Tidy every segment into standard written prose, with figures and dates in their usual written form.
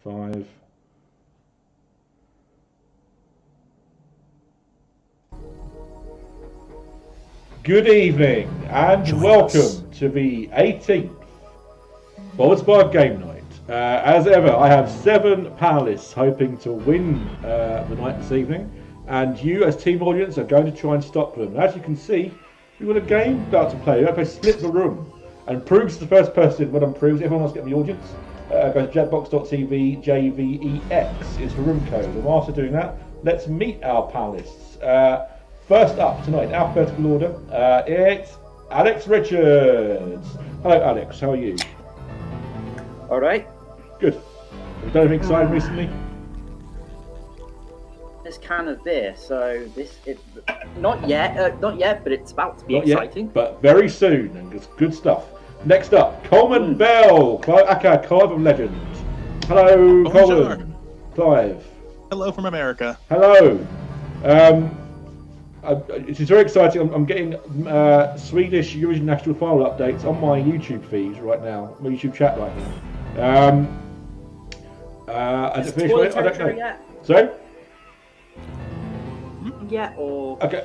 5. Good evening and welcome to the 18th Bollesburg Game Night. As ever, I have 7 panelists hoping to win the night this evening, and you as team audience are going to try and stop them. And as you can see, we've got a game about to play. We're going to play Split the Room, and Proves the first person. Well done, Proves. Everyone else get the audience. Go to jetbox.tv, JVEX is the room code. And whilst we're doing that, let's meet our panelists. First up tonight, alphabetical order, it's Alex Richards. Hello, Alex. How are you? All right. Good. Have you done anything exciting recently? This can of beer. So not yet, but it's about to be Not exciting. Yet, but very soon, and it's good stuff. Next up, Coleman Bell, Clive of Legend. Hello, Coleman. Clive. Hello from America. Hello. It's very exciting. I'm getting Swedish Eurovision national final updates on my YouTube feeds right now, my YouTube chat right now. Has it finished? I don't know. Yet? Sorry? Yeah, or... Okay,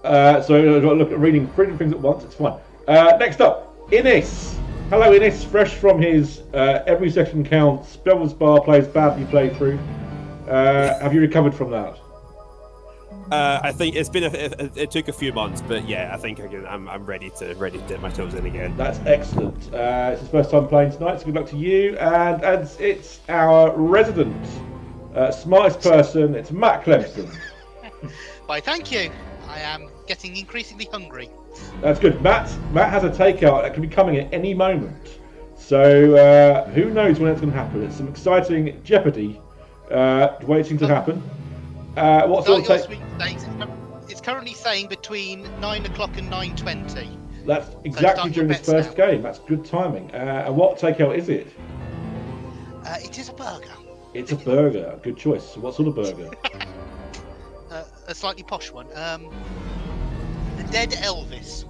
so I've got to look at reading 3 things at once, it's fine. Next up, Innes. Hello, Innes, fresh from his Every Second Counts, Bevel's Bar Plays Badly playthrough. Have you recovered from that? I think it's been it took a few months, but yeah, I think I'm ready to dip my toes in again. That's excellent. It's his first time playing tonight, so good luck to you. And it's our resident smartest person. It's Matt Clemson. Why, thank you. I am getting increasingly hungry. That's good. Matt has a takeout that can be coming at any moment. So who knows when it's going to happen? It's some exciting Jeopardy waiting to happen. What sort of It's currently saying between 9 o'clock and 9:20. That's exactly during this first game. That's good timing. And what takeout is it? It is a burger. It's a burger. Good choice. What sort of burger? A slightly posh one. The Dead Elvis,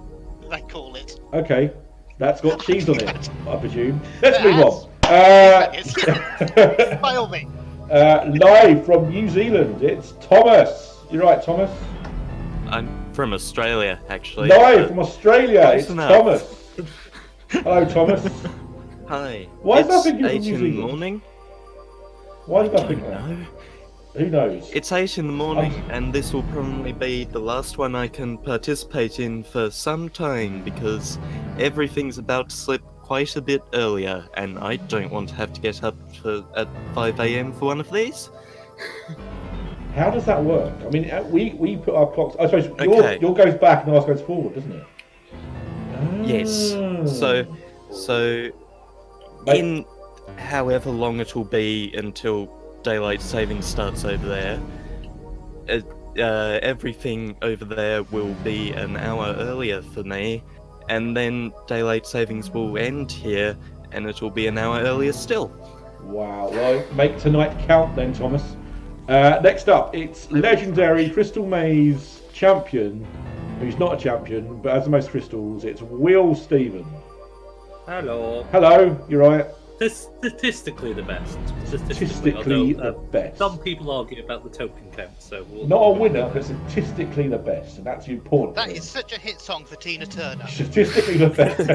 they call it. Okay. That's got cheese on it, I presume. Let's move on. By all means. Live from New Zealand, it's Thomas. You're right, Thomas? I'm from Australia, actually. Live from Australia, it's enough. Thomas. Hello, Thomas. Hi. Why is it's that thinking 8 from New in the Zealand? morning. Why did I I think don't that? know. Who knows? It's 8 in the morning, and this will probably be the last one I can participate in for some time, because everything's about to slip quite a bit earlier, and I don't want to have to get up at 5 a.m. for one of these. How does that work? I mean, we put our clocks. I suppose Okay. your goes back and ours goes forward, doesn't it? Yes. Ah. So in however long it will be until daylight saving starts over there, everything over there will be an hour earlier for me, and then daylight savings will end here, and it will be an hour earlier still. Wow. Well, make tonight count then, Thomas. Next up, it's legendary Crystal Maze champion, who's not a champion, but has the most crystals. It's Will Stephen. Hello. Hello, you're right. Statistically the best. Statistically the although, best. Some people argue about the token count, so Not a winner, but statistically the best, and that's the important That thing. is such a hit song for Tina Turner. Statistically the best.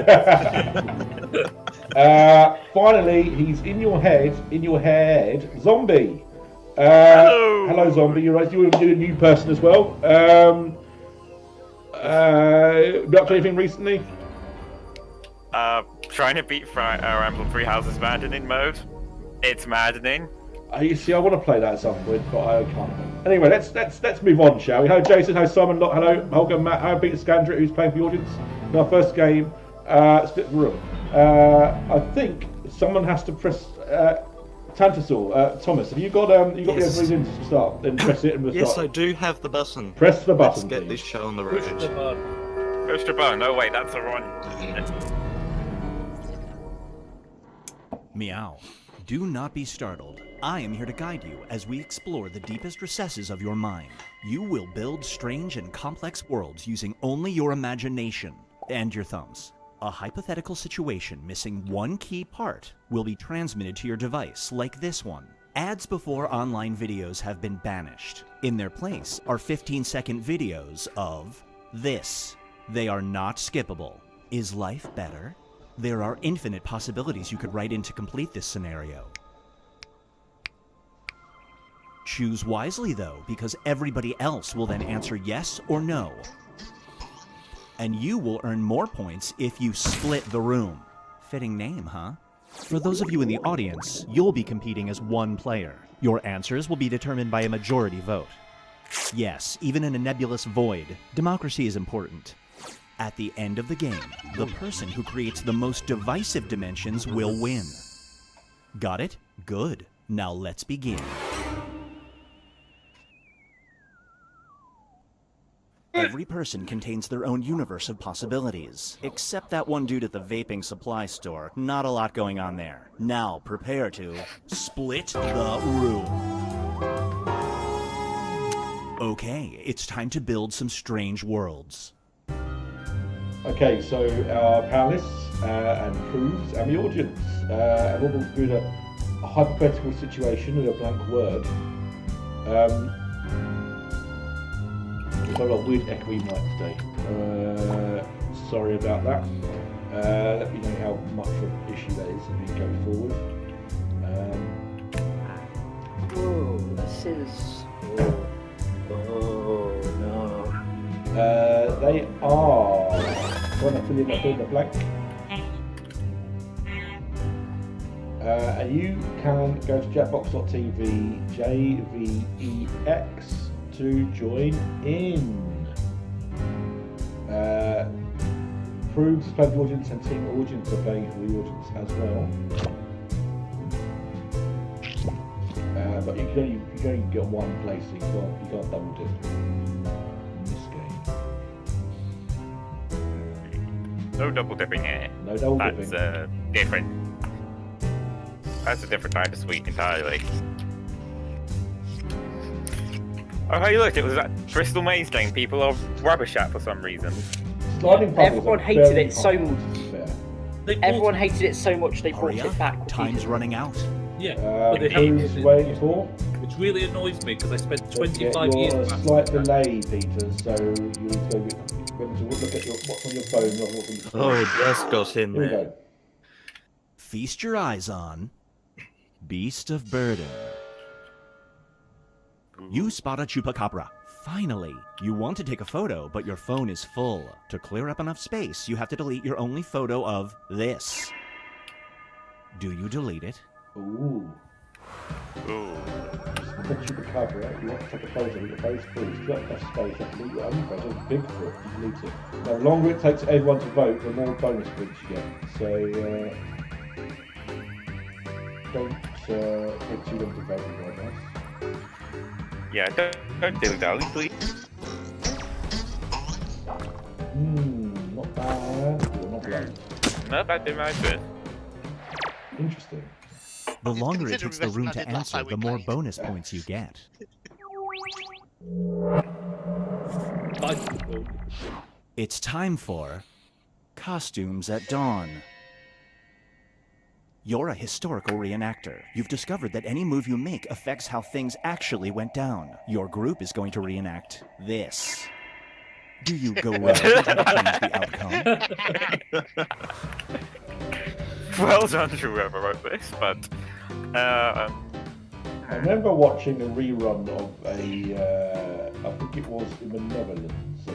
Finally, he's in your head, Zombie. Hello, Zombie. You're right. You're a new person as well. You up to anything recently? Trying to beat Ramble Three Houses maddening mode. It's maddening. You see, I want to play that at some point, but I can't. Anyway, let's move on, shall we? Hello, Jason. Hello, Simon. Hello, Holger, Matt. Hello, Peter Scandra, who's playing for the audience in our first game. Split the room. I think someone has to press Tantasaur. Thomas, have you got the Yes. everything to start? Then press it and we'll Yes, start. I do have the button. Press the button. Let's get please. this show on the push the road. button. Push the button. Oh wait, that's the wrong. Meow. Do not be startled. I am here to guide you as we explore the deepest recesses of your mind. You will build strange and complex worlds using only your imagination and your thumbs. A hypothetical situation missing one key part will be transmitted to your device, like this one. Ads before online videos have been banished. In their place are 15-second videos of this. They are not skippable. Is life better? There are infinite possibilities you could write in to complete this scenario. Choose wisely, though, because everybody else will then answer yes or no. And you will earn more points if you split the room. Fitting name, huh? For those of you in the audience, you'll be competing as one player. Your answers will be determined by a majority vote. Yes, even in a nebulous void, democracy is important. At the end of the game, the person who creates the most divisive dimensions will win. Got it? Good. Now let's begin. Every person contains their own universe of possibilities. Except that one dude at the vaping supply store. Not a lot going on there. Now, prepare to split the room. Okay, it's time to build some strange worlds. Okay, so our panelists and proofs and the audience have all gone through a hypothetical situation and a blank word. Got a lot of weird echoey mic today. Sorry about that. Let me know how much of an issue that is as we go forward. Oh, this is. Oh no. They are. Trying to fill in the blank. And you can go to jackbox.tv, JVEX, to join in. Proves is playing for the audience and team audience are playing for the audience as well. But you can only get one place, so you can't double dip in this game. No double dipping here. No double dipping. That's different. That's a different type of sweet entirely. Oh, hey, look, it was that Bristol Maze thing. People are rubbish at for some reason. Sliding puzzles Everyone are hated very it so hard, much. to be fair. Everyone hated it so much they brought Hurry it up, back. time's running out. Yeah, but they Who's hated waiting it, for? which really annoys me because I spent You're 25 years. a back. slight delay, Peter, so you need to look at what's on your phone, not what's on your phone. Oh, just got in Here we there. go. Feast your eyes on Beast of Burden. You spot a chupacabra. Finally! You want to take a photo, but your phone is full. To clear up enough space, you have to delete your only photo of this. Do you delete it? Ooh. Ooh. Just look at chupacabra. You want to take a photo with your face full. If you've got enough space, you have to delete your only photo of Bigfoot. You delete it. Now, the longer it takes everyone to vote, the more bonus points you get. So, don't take too long to vote right now. Yeah, don't dilly-dally, please. Not bad. Or not bad. No, that didn't matter. Interesting. The It's longer it considerably takes the better room than I to did last answer, time we the more played. bonus points you get. It's time for Costumes at Dawn. You're a historical reenactor. You've discovered that any move you make affects how things actually went down. Your group is going to reenact this. Do you go well to change the outcome? Well done to whoever wrote this, but I remember watching a rerun of I think it was in the Netherlands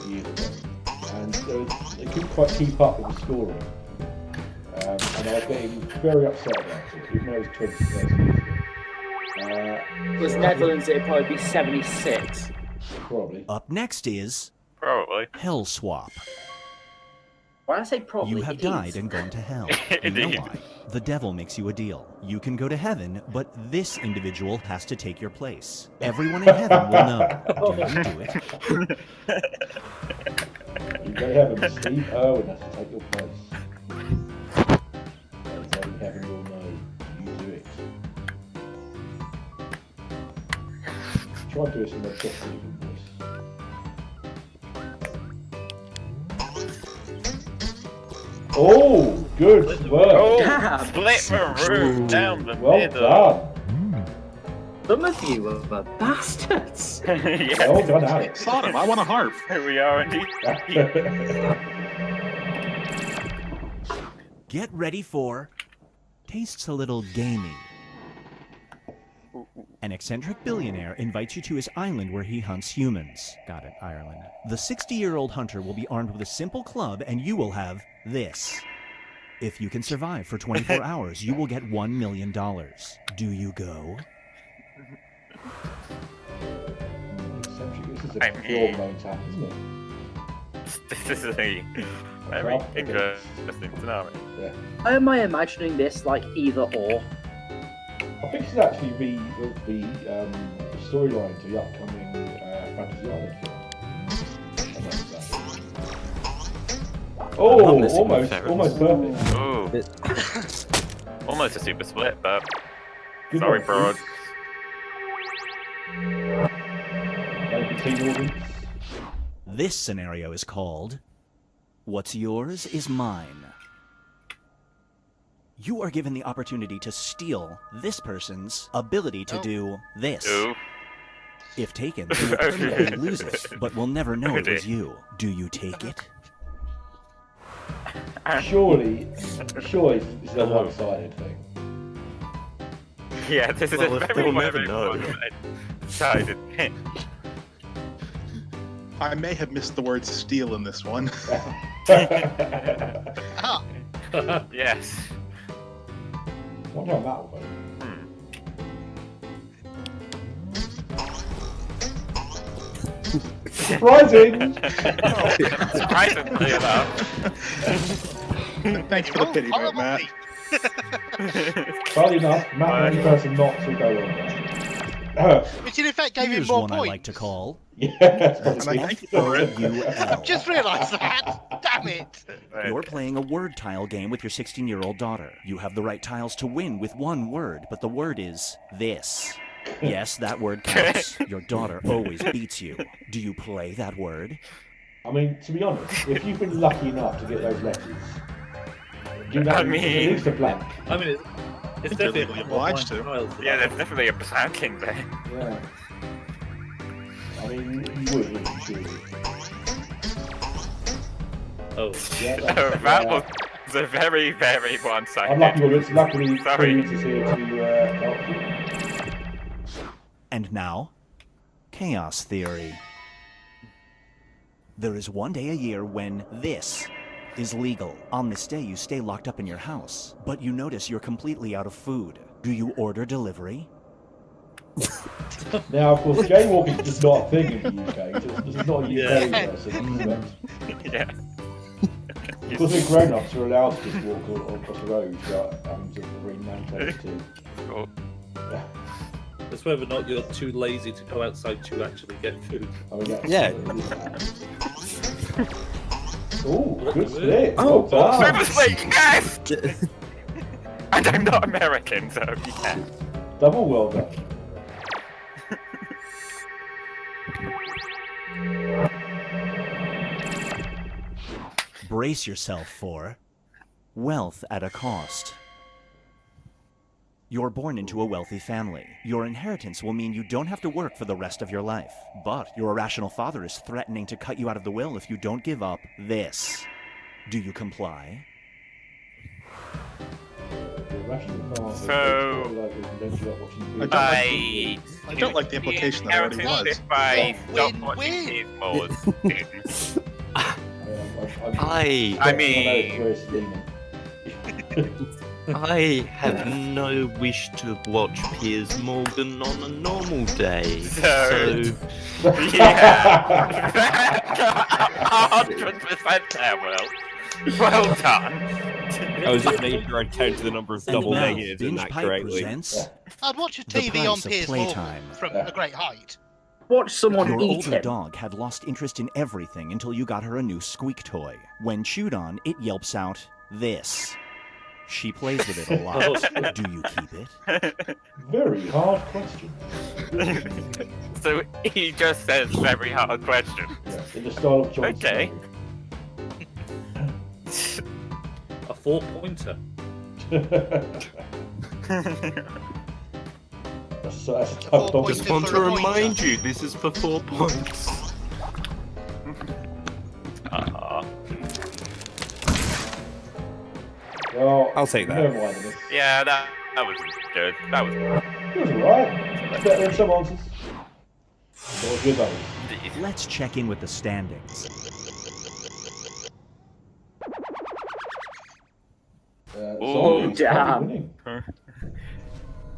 years ago, and they couldn't quite keep up with the story. And I was getting very upset about it, even though it was 20 years ago. If it was Netherlands, it'd probably be 76. Probably. Up next is probably. Hell Swap. Why did I say probably? You have It died is. and gone to hell. You know Indeed. why? The devil makes you a deal. You can go to heaven, but this individual has to take your place. Everyone in heaven will know. Do you do it? You go to heaven, Steve Irwin has to take your place. Everybody in heaven will know you do it. Try and do this in a Josh Stephen voice. Oh, good work. Oh, Damn. split the room down the Well middle. done. Some of you are bastards. Yeah, Well done, Alex. Sodom, I want a harp. we are indeed. Get ready for tastes a little gamey. An eccentric billionaire invites you to his island where he hunts humans. Got it, Ireland. The 60-year-old hunter will be armed with a simple club, and you will have this. If you can survive for 24 hours, you will get $1 million. Do you go? This is a pure moan tap, isn't it? This is a very interesting scenario. Yeah. Am I imagining this like either or? I think this is actually the storyline to the upcoming Fantasy Island film. Oh, missing almost ferrets. perfect. Ooh. Almost a super split, but Good sorry, one, broad. Thank you, team audience. This scenario is called What's Yours is Mine. You are given the opportunity to steal this person's ability to do this. Ooh. If taken, you will permanently lose it, but will never know it was you. Do you take it? Surely this is a one-sided thing. Yeah, this is Well, a if very they'll never know. one-sided thing. I may have missed the word steal in this one. Ah, Yes. Wonder how that will go. Surprising! Surprisingly enough. Thanks for the pity note, horrible Matt. me. Funny enough, Matt is the only person not to go on that. Which in effect gave him Here's more one I points. like to call Yes, And I thank you for it. UL. I've just realised that. Damn it. You're playing a word tile game with your 16-year-old daughter. You have the right tiles to win with one word, but the word is this. Yes, that word counts. Your daughter always beats you. Do you play that word? I mean, to be honest, if you've been lucky enough to get those letters, do that I mean- at least a blank. I mean, it's definitely obliged to. Yeah, there's definitely a planking there. Yeah. I mean, you would, wouldn't you? Surely. Oh, Yeah, That was a very, very one-sided. Unlucky audience, luckily Sorry. Prince is here to help you. And now, chaos theory. There is one day a year when this is legal. On this day, you stay locked up in your house, but you notice you're completely out of food. Do you order delivery? Now, of course, jaywalking is just not a thing in the UK. This is not a UK Yeah. person. Yeah. Because we're grown-ups, we're allowed to just walk across the road without having to bring name tags to. Cool. it's whether or not you're too lazy to go outside to actually get food. I mean, that's Yeah. Oh, good split. Oh, Well done. Super split, yes! And I'm not American, so yeah. Double well done. Brace yourself for wealth at a cost. You're born into a wealthy family. Your inheritance will mean you don't have to work for the rest of your life. But your irrational father is threatening to cut you out of the will if you don't give up this. Do you comply? So, I don't like the implication that already was. If I stop Win-win. watching these mods. I mean- I have no wish to watch Piers Morgan on a normal day. So- So Yeah. 100% there, Will. Well done. I was just making sure I counted the number of And double now, negatives in Binge that Pipe correctly. presents I'd watch a The TV price on of Piers playtime. Morgan from a great height. Watch someone Your eat older him. dog had lost interest in everything until you got her a new squeak toy. When chewed on, it yelps out this. She plays with it a lot. Do you keep it? Very hard question. So he just says very hard question. Yeah, in the style of John Okay. Snow. A 4-pointer. That's a tough dog. Just want to remind you, this is for 4 points. Well, I'll take that. never mind this. Yeah, that was good. That was It was alright. It's better than some answers. Or good others. Let's check in with the standings. Oh, Zombie's damn. winning.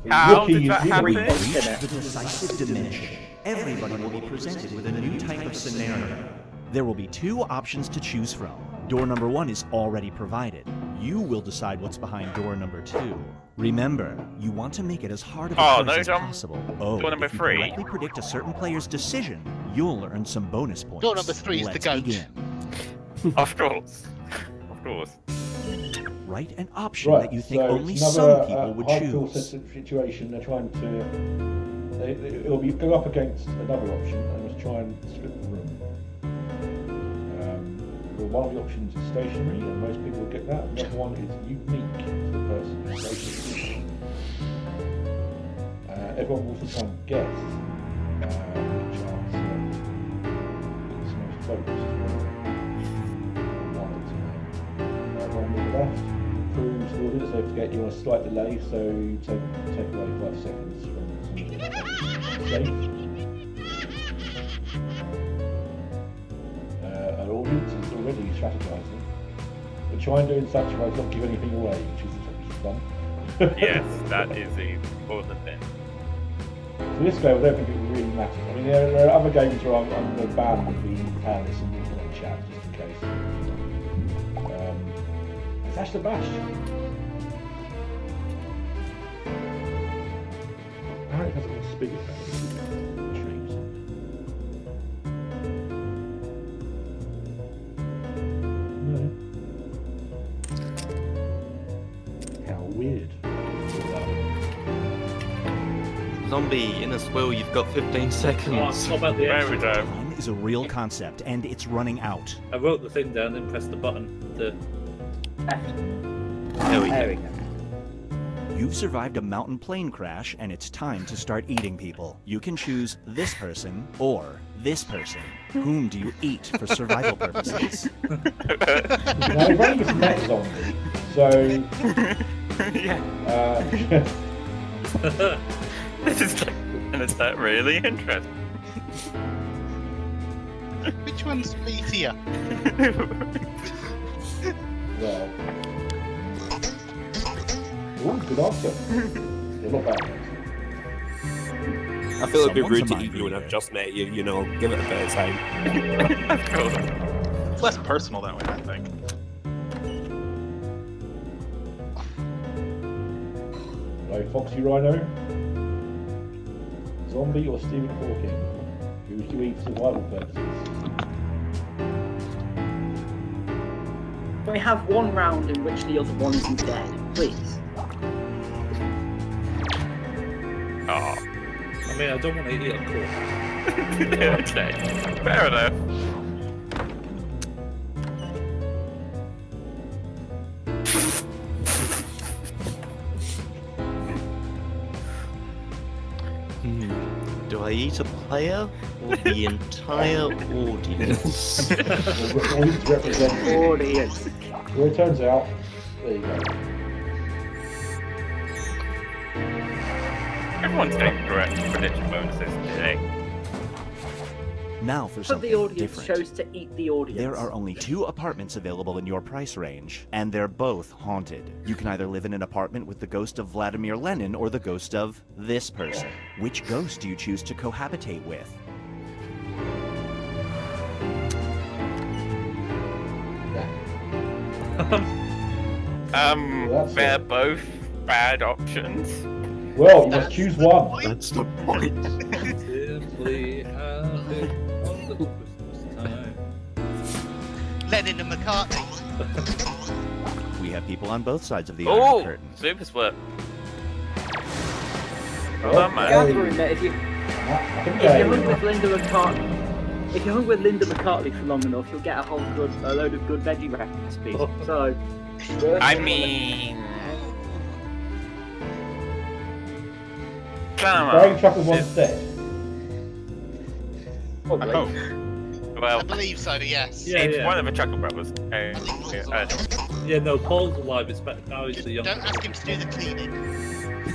How Rookie did is that winning. happen? Reach the decisive diminish. Everybody will be presented with a new type of scenario. There will be 2 options to choose from. Door number 1 is already provided. You will decide what's behind door number 2. Remember, you want to make it as hard of a Oh, choice no, as John. possible. Oh, Door number if you 3. correctly predict a certain player's decision, you'll earn some bonus points. Door number 3 is the Let's goat. begin. Of course. Of course. Write an option Right, that you think so only it's some another people would hard-to choose. situation. They're trying to. It'll be go up against another option and just try and split the room. Well, one of the options is stationary, and most people will get that. And the other one is unique to the person who's stationary. Everyone will also try and guess which answer is the most focused. One on the left proves the audience. Don't forget you're on a slight delay, so you take away 5 seconds from somebody that's safe. Our audience is already strategizing. But try and do it in such a way as not give anything away, which is fun. Yes, that is the important thing. So this game, I don't think it really matters. I mean, there are other games where I'm going to ban the panelists and internet chat just in case. That's the bash. Apparently it has a spigot trees. No. How weird. Zombie, in a swirl, you've got 15 seconds. What about the There we extra? go. Time is a real concept, and it's running out. I wrote the thing down and pressed the button. There we There we go. go. You've survived a mountain plane crash, and it's time to start eating people. You can choose this person or this person. Whom do you eat for survival purposes? Now we've only just met Zombie, so Yeah. This is that really interesting. Which one's meatier? well. Ooh, good answer. They're not bad. I feel it'd be Someone's rude a to mind eat you when reader. I've just met you. You know, give it a bit of time. Of course. It's less personal that way, I think. Hello, Foxy Rhino. Zombie or Stephen Hawking? Who do you eat for survival purposes? Can we have one round in which the other one isn't dead, please? Oh. I mean, I don't want to eat a corpse. Okay. Fair enough. Do I eat a player or the entire audience? Audience represented. Audience. Well, it turns out, there you go. Everyone's getting correct prediction bonuses today. Now for So something the audience different. chose to eat the audience. There are only 2 apartments available in your price range, and they're both haunted. You can either live in an apartment with the ghost of Vladimir Lenin or the ghost of this person. Which ghost do you choose to cohabitate with? That's They're it. both bad options. Well, you must choose one. That's the point. Simply having wonderful Christmas time. Lennon and McCartney. We have people on both sides of the Oh, Iron Curtain. super split. Well done, man. Gathering that if you I think hung with Linda McCartney, if you're hung with Linda McCartney for long enough, you'll get a load of good veggie recipes. So, I mean, come Very on. chuckle one's dead. probably. Oh. Well, I believe so, yes. Yeah, it's yeah. one of the Chuckle Brothers. Yeah, no, Paul's alive. It's better now. He's the young. Don't ask him to do the cleaning.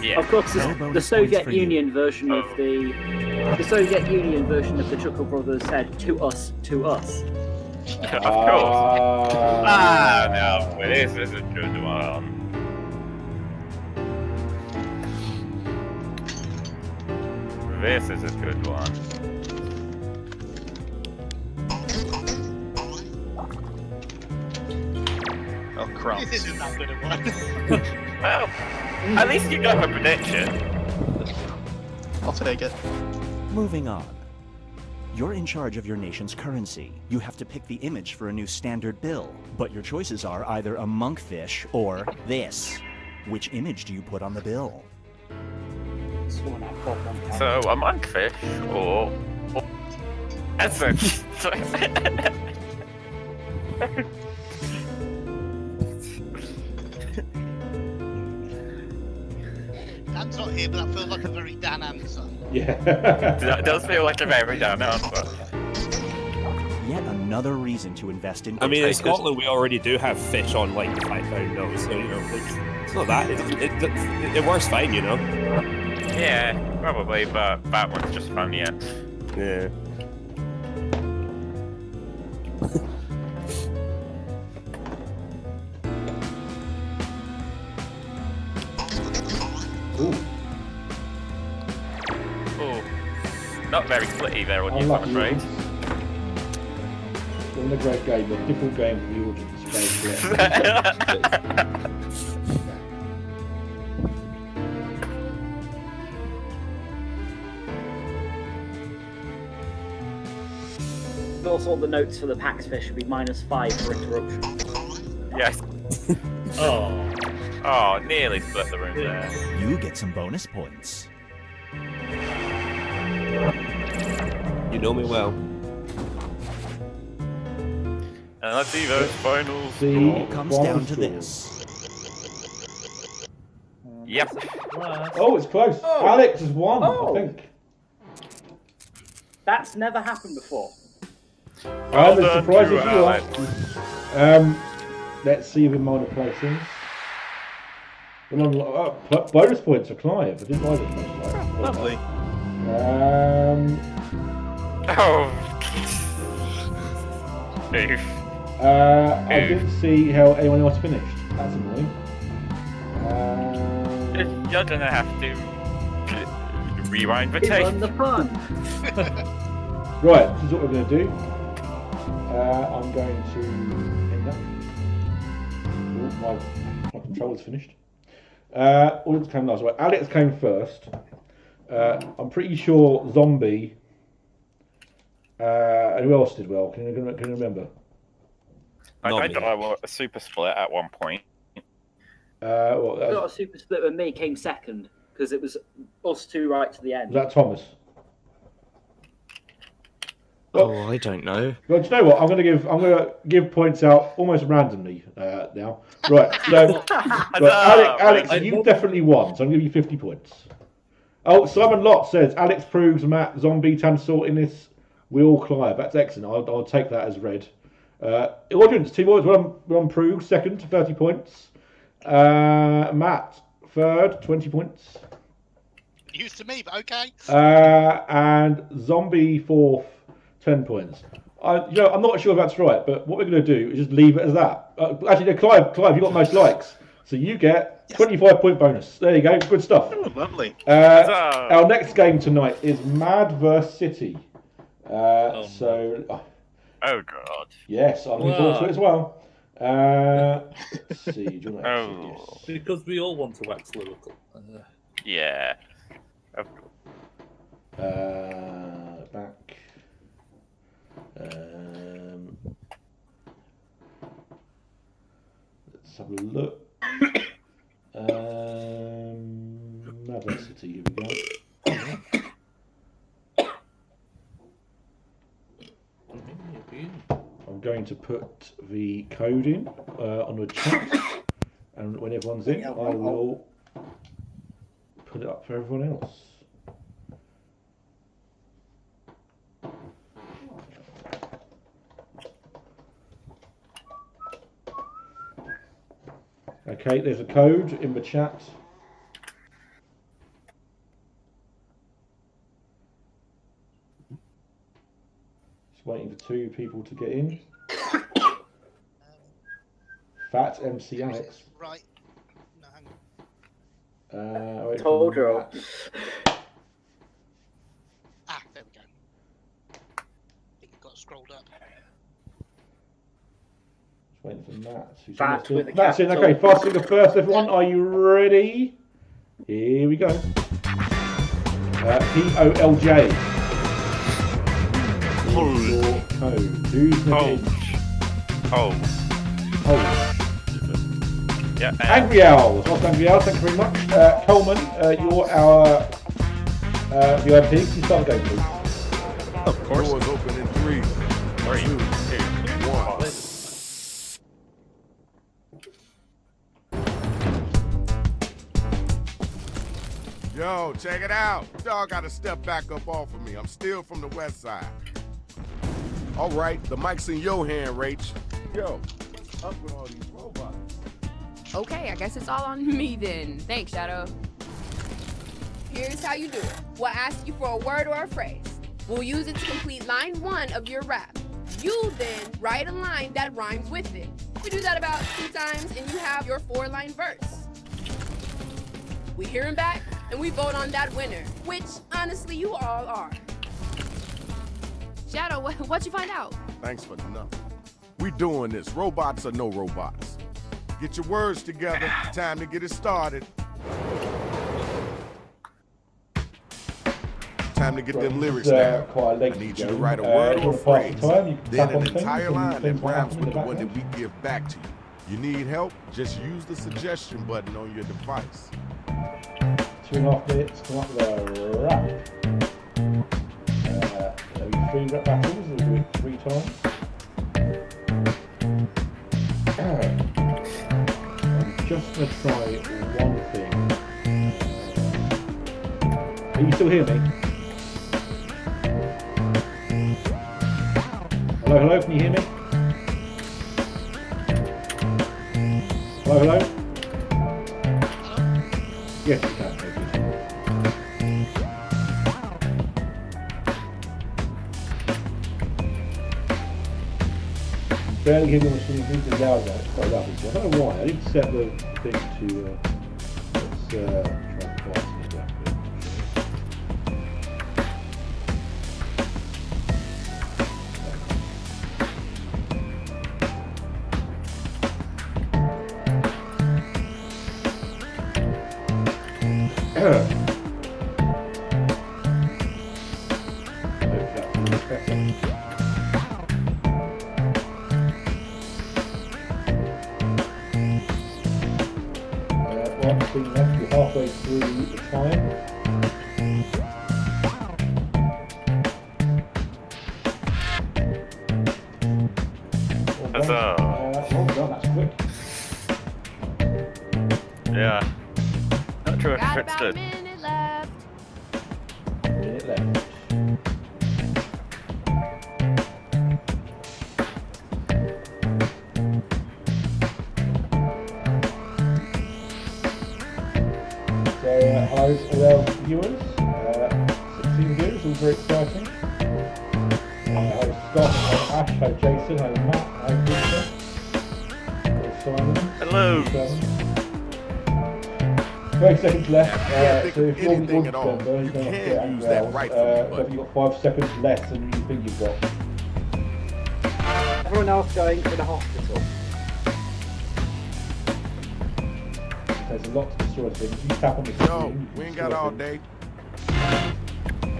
Yeah. Of course, No the bonus Soviet points for you. Union version of the Soviet Union version of the Chuckle Brothers said "to us, to us." Of course. No, well, this is a good one. This is a good one. Oh, crumbs. This isn't that good a one. Well, at least you got a prediction. I'll take it. Moving on. You're in charge of your nation's currency. You have to pick the image for a new standard bill. But your choices are either a monkfish or this. Which image do you put on the bill? So, a monkfish or that's a. Dan's not here, but that feels like a very Dan answer. Yeah. That does feel like a very dumb answer. Yet another reason to invest in. I mean, in Take this. Scotland, we already do have fish on like the £5 note, so you know, it's not that. It works fine, you know. Yeah, probably, but that one's just funnier. Yeah. Ooh. Oh, not very splitty there on you, I'm Unlucky. afraid. It's been a great game, a difficult game for the audience. Also, all the notes for the Pax Fish should be -5 for interruption. Yes. Oh. Oh, nearly split the room there. You get some bonus points. You know me well. And let's see those finals. See, It comes one down to score. this. Yep. Oh, it's close. Oh. Alex has won, Oh. I think. That's never happened before. I'm as done surprised to as you Alex. are. Let's see the minor placings. Bonus points for Clive. I didn't like it much. Lovely. Oh. Oof. I didn't see how anyone else finished. That's annoying. You're gonna have to rewind the tape. Run the fun. Right, this is what we're going to do. I'm going to end up. Oh, my controller's finished. Audience came last. Right, Alex came first. I'm pretty sure Zombie. And who else did well? Can you remember? I Not got a super split at one point. Well, We got a super split when me came second because it was us two right to the end. was that Thomas? Oh, I don't know. Well, do you know what? I'm going to give points out almost randomly now. Right. So, Alex, you definitely won. So I'm going to give you 50 points. Oh, Simon Lott says Alex proves Matt Zombie Tansor in this Will Clive. That's excellent. I'll take that as read. Audience team orders. We're on Prue second, 30 points. Matt third, 20 points. Used to me, but okay. And Zombie fourth, 10 points. I'm not sure if that's right, but what we're going to do is just leave it as that. Actually, no, Clive, you got most likes, so you get 25-point bonus. There you go, good stuff. Oh, lovely. Our next game tonight is Mad vs City. So, Oh god. yes, I'm looking forward to it as well. Let's see. Do you want to see this? Because we all want to wax lyrical. Yeah. Back. Let's have a look. Diversity, here we go. going to put the code in on the chat, and when everyone's in, I will put it up for everyone else. Okay, there's a code in the chat. Just waiting for 2 people to get in. Fat MC Alex. Right. No, hang on. Told you. Ah, there we go. I think it got scrolled up. Just waiting for Matt. Fat with a Matt's in. capital. Okay, fast finger first, everyone. Are you ready? Here we go. POLJ. Your code. Who's next? Oh. Yeah. Angry Owls. What's Angry Owls? Thank you very much. Coleman, you're our VIP. Can you start the game, please? Of course. Doors open in 3, 2, 1. Yo, check it out. Y'all gotta step back up off of me. I'm still from the west side. All right, the mic's in your hand, Rach. Yo, what's up with all these robots? Okay, I guess it's all on me then. Thanks, Shadow. Here's how you do it. We'll ask you for a word or a phrase. We'll use it to complete line 1 of your rap. You then write a line that rhymes with it. We do that about 2 times and you have your 4-line verse. We hear him back and we vote on that winner, which honestly you all are. Shadow, what'd you find out? Thanks for nothing. We doing this, robots or no robots. Get your words together, time to get it started. Time to get them lyrics down. I need you to write a word or a phrase, then an entire line that rhymes with the one that we give back to you. You need help? Just use the suggestion button on your device. 2.5 minutes, come up with a rap. Are we 3 rap battles, or do it 3 times? I'm just going to try one thing. Can you still hear me? Hello, hello, can you hear me? Hello, hello? Yes, you can. Barely hear the machine. It's loud now. It's quite loud. I don't know why. I didn't set the thing to. Let's try and fast it back We're halfway through the time. Well done, that's quick. Yeah. Not sure if Got it about a stood. minute left. Minute left. Hello to all our viewers, 16 viewers, all very exciting. Hello Scott, hello Ash, hello Jason, hello Matt, hello Peter, hello Simon. Hello. 30 seconds left, so if you're anything the at all. audience member, You don't can get use angry that owls. right from me, So you've got 5 seconds less than you think you've got. Everyone else going to the hospital. There's a lot to destroy things. You tap on the screen. Yo, we ain't got all day.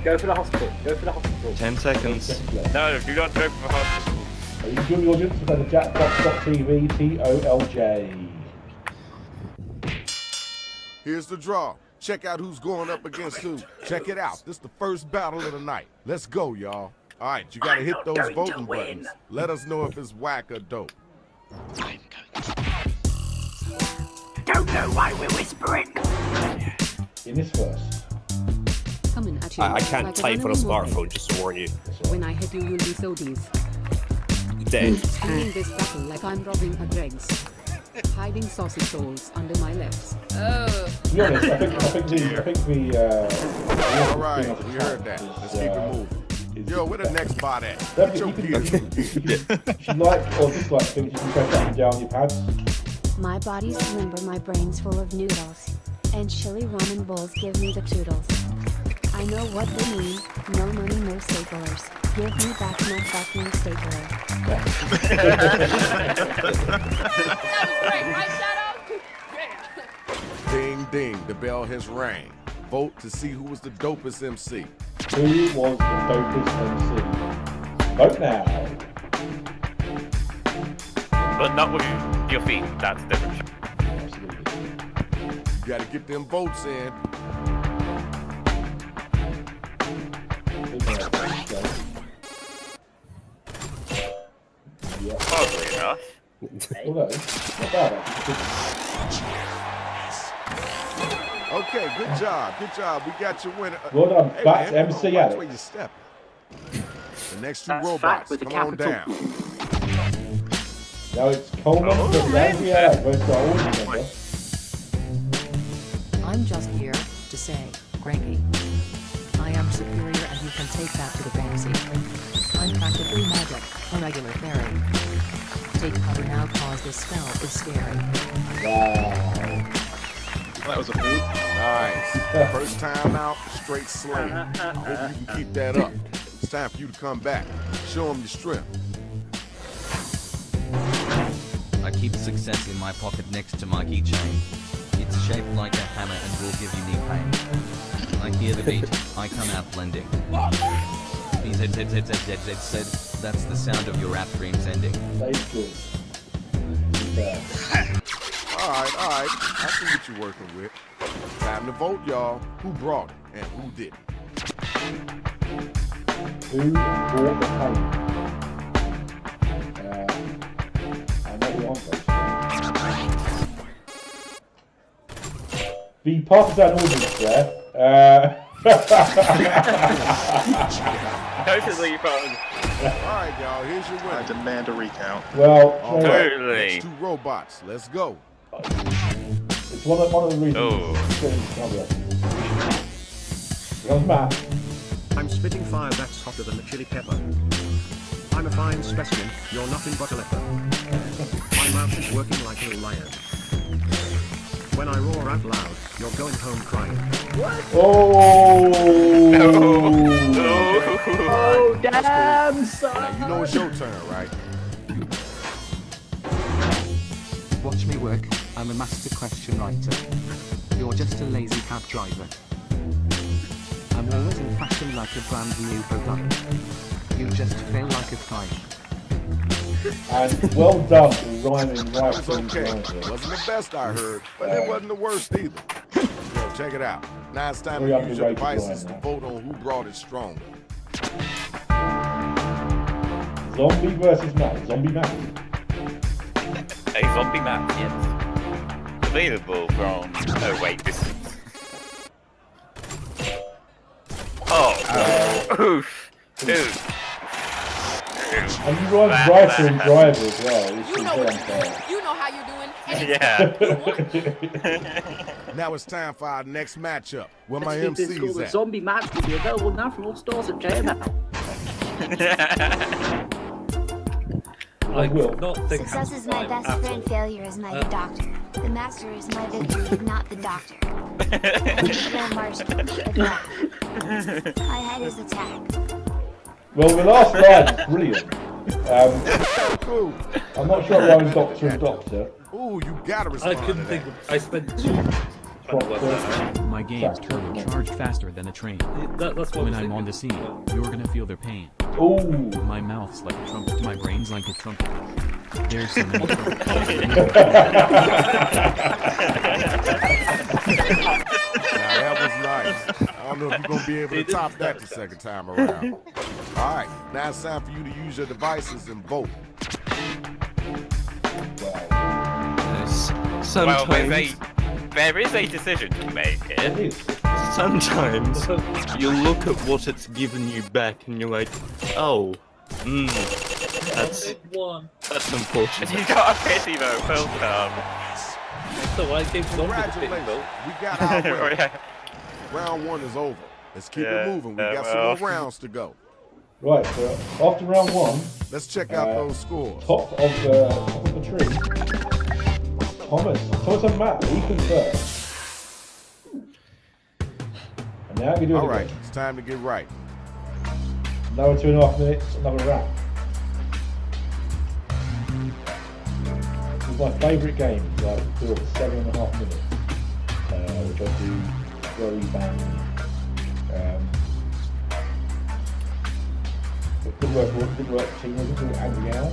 Go for the hospital. Go for the hospital. 10 seconds. No, you got to go for the hospital. You can join the audience by the jackbox.tv POLJ. Here's the draw. Check out who's going up against who. Check it out. This is the first battle of the night. Let's go, y'all. All right, you gotta hit those voting buttons. Let us know if it's whack or dope. Don't know why we're whispering. In this verse. Coming at you I can't like a type on a runaway smartphone, warhead. just to warn you. When I hit you, you'll be so these. Dead. Winning this battle like I'm robbing a dregs. Hiding saucy souls under my lips. Oh. To be honest, I think the All right, we heard that. Let's keep it moving. Yo, where the next bot at? Don't Get your you gear. if you like or dislike things, you can press up and down your pads. My body's limber, my brain's full of noodles. And chili ramen bowls give me the toodles. I know what they mean. No money, no staplers. Give me back my fucking stapler. That was great, right, Shadow? Yeah. Ding, ding, the bell has rang. Vote to see who was the dopest MC. Who was the dopest MC? Vote now. But not with your feet. That's different. Absolutely. You gotta get them votes in. Yeah. Oddly enough. Although, not bad actually. Okay, good job, good job. We got your winner. Well done, Hey, back man, to MC watch Alex. where you step. The next two That's robots, fact with a come on capital. down. Now it's Coleman versus MC Alex versus our audience member. I'm just here to say, Greggy, I am superior and you can take that to the fancy. I'm practically magic, a regular fairy. Take cover now cause this spell is scary. Wow. That was a move. Nice. First time out, straight slay. I hope you can keep that up. It's time for you to come back. Show them your strength. I keep success in my pocket next to my keychain. It's shaped like a hammer and will give you knee pain. I hear the beat, I come out blending. BZZZZZZ, that's the sound of your rap dreams ending. That's good. Yeah. All right. I see what you're working with. Time to vote, y'all. Who brought it and who didn't? Who brought the pain? I know the answer. The partisan audience there. Totally fun. All right, y'all. Here's your winner. I demand a recount. Well, All so right, Totally. next two robots. Let's go. it's one of the reasons. Oh. Here comes Matt. I'm spitting fire that's hotter than a chili pepper. I'm a fine specimen, you're nothing but a leper. My mouth is working like a lion. When I roar out loud, you're going home crying. What? Oh! Oh, damn, son! Now, you know it's your turn, right? Watch me work, I'm a master question writer. You're just a lazy cab driver. I'm always in fashion like a brand new product. You just feel like a kite. And well done for rhyming right It was through okay. the Wasn't the best I heard, but it wasn't the worst either. Yo, check it out. Now it's time to use your devices to vote on who brought it stronger. Zombie versus Matt. Zombie Matt. A zombie map, yes. Available from. Oh, wait, this is. Oh! Oof! Oof! And you rhyme writer and driver as well. This You is know very what you're unfair. doing. You know how you're doing. And Yeah. Now it's time for our next matchup. Where my Let's keep this called MC's the at. zombie match will be available now from all stores at JML. I will not think Success is my best friend, failure is my doctor. The master is my victory, not the doctor. My head is attacked. Well, the last line is brilliant. Cool. I'm not sure why I was Doctor and Doctor. Ooh, you gotta I respond to couldn't that. think. I spent too. My game's turbocharged faster than a train. That's what When I was I'm on the thinking. scene, you're gonna feel their pain. Ooh. My mouth's like a trumpet, my brain's like a trumpet. There's so many trumpets. Now that was nice. I don't know if you're gonna be able to top that the second time around. All right, now it's time for you to use your devices and vote. Sometimes, there is a decision to make here. sometimes you look at what it's given you back and you're like, oh, that's unfortunate. You got a pity vote, well done. So I gave Zombie the pity Congratulations, vote. we got our winner. Oh, yeah. Round 1 is over. Let's keep Yeah, it moving. We got well. some more rounds to go. Right, so after round 1, Let's check out those scores. top of the tree. Thomas and Matt, Ethan first. And now you do it All right, again. it's time to get right. Another 2.5 minutes, another wrap. This is my favourite game, so I do it 7.5 minutes, which I do very badly. But good work, team. Good work, Andy Al.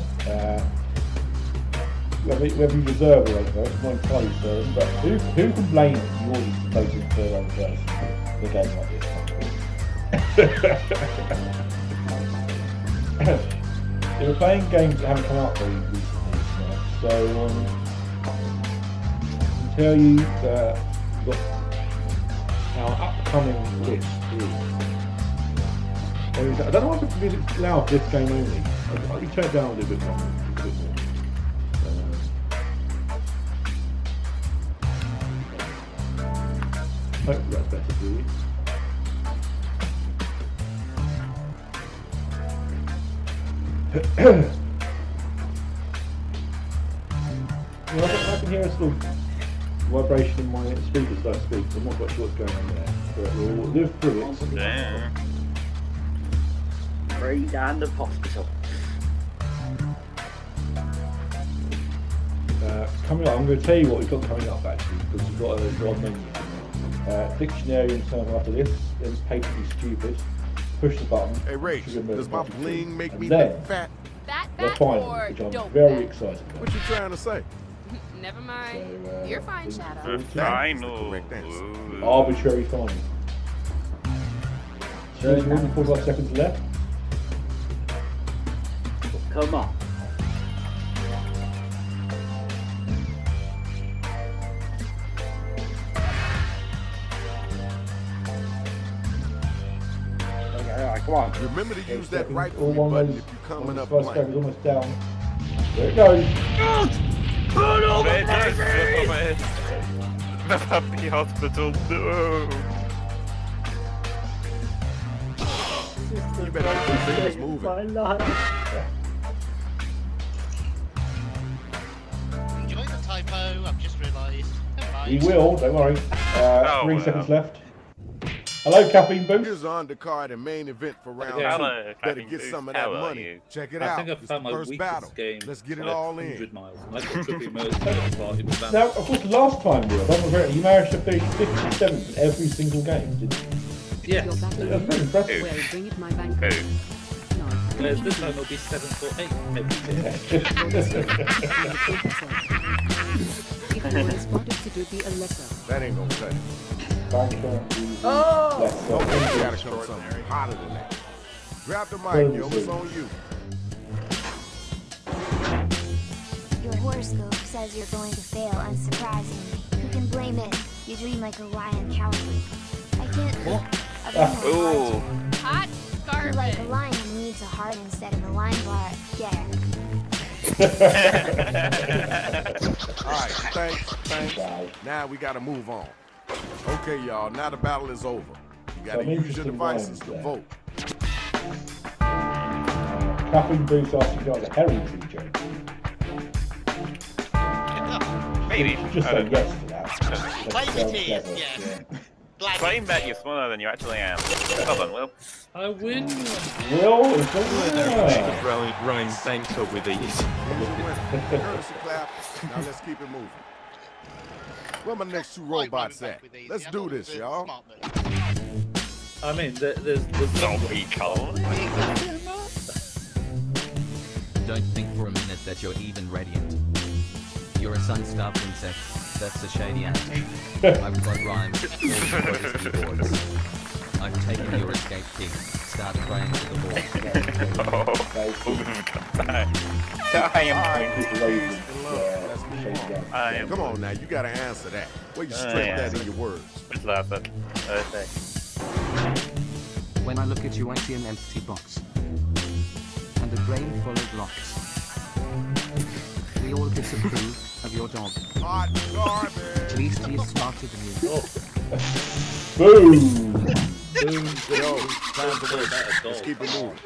Whether you reserve or whatever, it's more entirely certain, but who can blame the audience for voting for their own person for a game like this? They were playing games that haven't come out very recently, so I can tell you that our upcoming list is. I don't know if it's really loud for this game only. I'll turn it down a little bit more. Hopefully that's better for you. I can hear a sort of vibration in my speakers as I speak. I'm not quite sure what's going on there, but we'll live through it. Yeah. Free down the hospital. Coming up, I'm going to tell you what we've got coming up actually, because we've got a menu. Dictionary in terms after this, then patently stupid. Push the button. Hey, Rach, does my bling make me then, look fat? the final, which I'm very excited about. What you trying to say? Never mind. You're fine, Shadow. The final. Arbitrary final. So there's more than 45 seconds left. Come on. Come on. Remember to use that right All foot one button is, if you're coming up first game blank. is almost down. There it goes. The puppy hospital. No. You better get those fingers moving. Enjoy the typo, I've just realised. Never mind. He will, don't worry. 3 seconds left. Hello, Caffeine Booth. Here's the undercard and main event for round 2. Hello, Better Caffeine get Booth. some of that How are money. you? Check it I out. think I've It's found the my first weakest battle. game. Let's get it by all 100 in. miles. And I got to be most party with that. Now, of course, the last time, Will, you managed to finish 57th in every single game, didn't you? Yes. That's pretty impressive. Well, bring it my bank. Whereas this time it'll be 7 for 8 every day. If you were spotted to do be a lesser. That ain't gonna cut it. Oh! Okay, you gotta come something hotter than that. Grab the mic, yo. It's on you. Your horoscope says you're going to fail unsurprisingly. Who can blame it? You dream like a lion cowardly. I can't think of anyone Ooh. Hot garbage. like a lion needs a heart instead of a lion bar. Yeah. Alright, thanks. Now we gotta move on. Okay, y'all, now the battle is over. You gotta use your devices to vote. Caffeine Booth asked you guys a hereditary joke. Maybe. Just I say don't know. yes to that. Claim That's it so is, clever, yes. yeah. Claim that you're smaller than you actually am. Well done, Will. I win. Will is the Rhyme banter with ease. Courtesy clap. Now let's keep it moving. Where my next 2 robots at? Let's do this, y'all. I mean, there's zombie cone. Don't think for a minute that you're even radiant. You're a sun-starved insect. That's a shady attitude. I've got rhymes, all the boards. I've taken your escape key. Start praying to the Lord. Come on now, you gotta answer that. Where you straight that in your words. When I look at you, I see an empty box. And a brain full of rocks. We all disapprove of your dog. Hot garbage. At least he is smarter than you. Boom! Yo, time to work. Let's keep it moving.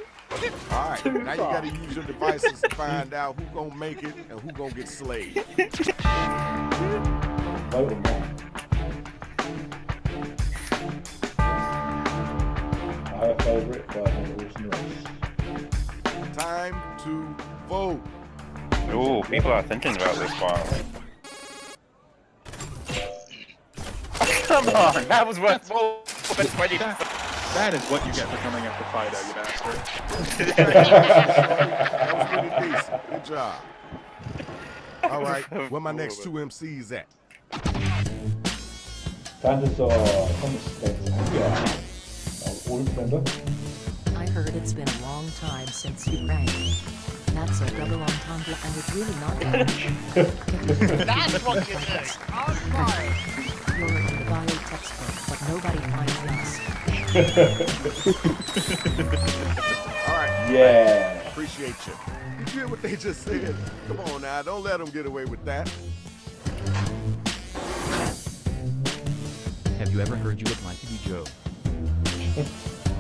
Alright, now you gotta use your devices to find out who gonna make it and who gonna get slayed. Vote on that. I have a favourite, but I'm also nice. Time to vote. Ooh, people are thinking about this one. Come on, that was worth more than 20. That is what you get for coming after Fido, you bastard. That was pretty decent. Good job. Alright, where my next two MCs at? Standards are audience member. I heard it's been a long time since you rang. That's a double entendre and it's really not that. That's what you do. You're in the bio textbook, but nobody finds us. Alright. Yeah. Appreciate you. Did you hear what they just said? Come on now, don't let them get away with that. Have you ever heard you look like you, Joe?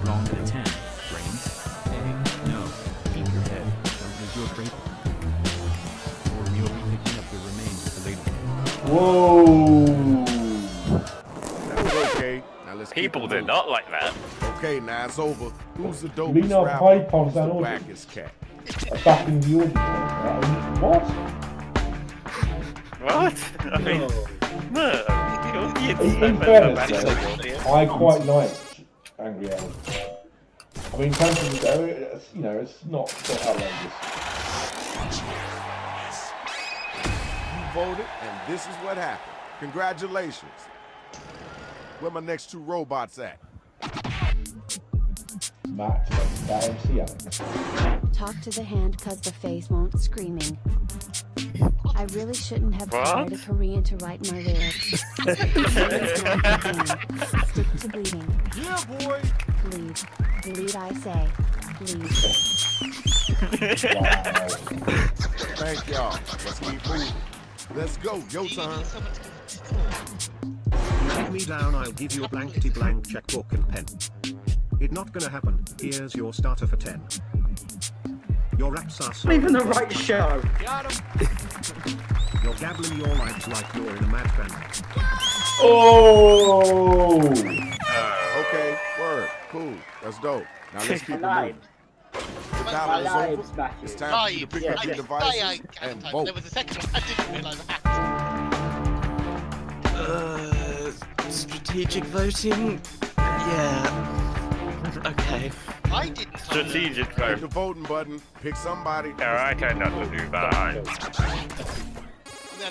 Wrong at a 10. Brains? Hey, no. Keep your head. Don't lose your drink. Or you'll be picking up the remains of the lady. Whoa! That was okay. Now let's People did not like that. Okay, now it's over. Who's the dopest Lena rapper? Hyde Pond Who's the down wackest cat? Backing the audience. What? What? I mean, no. In fairness, though, I quite liked Angry Elves. I mean, you know, it's not outrageous. You voted, and this is what happened. Congratulations. Where my next two robots at? Matt, that MC Alex. Talk to the hand cause the face won't screaming. I really shouldn't have tried a Korean to write my lyrics. Stick to bleeding. Yeah, boy! Bleed. Bleed, I say. Bleed. Wow. Thank y'all. Let's keep moving. Let's go. Your turn. Take me down, I'll give you a blankety blank checkbook and pen. It not gonna happen. Here's your starter for 10. Your raps are so Not even the right show. You're gabbling your lives like you're in a mad band. Oh! Okay, word. Cool. That's dope. Now let's keep it moving. The battle is over. It's time for you to pick up your devices and vote. There was a second one I didn't realise I had. Strategic voting? Yeah. Okay. I didn't. Strategic Hit vote. the voting button. Pick somebody. I cannot do that.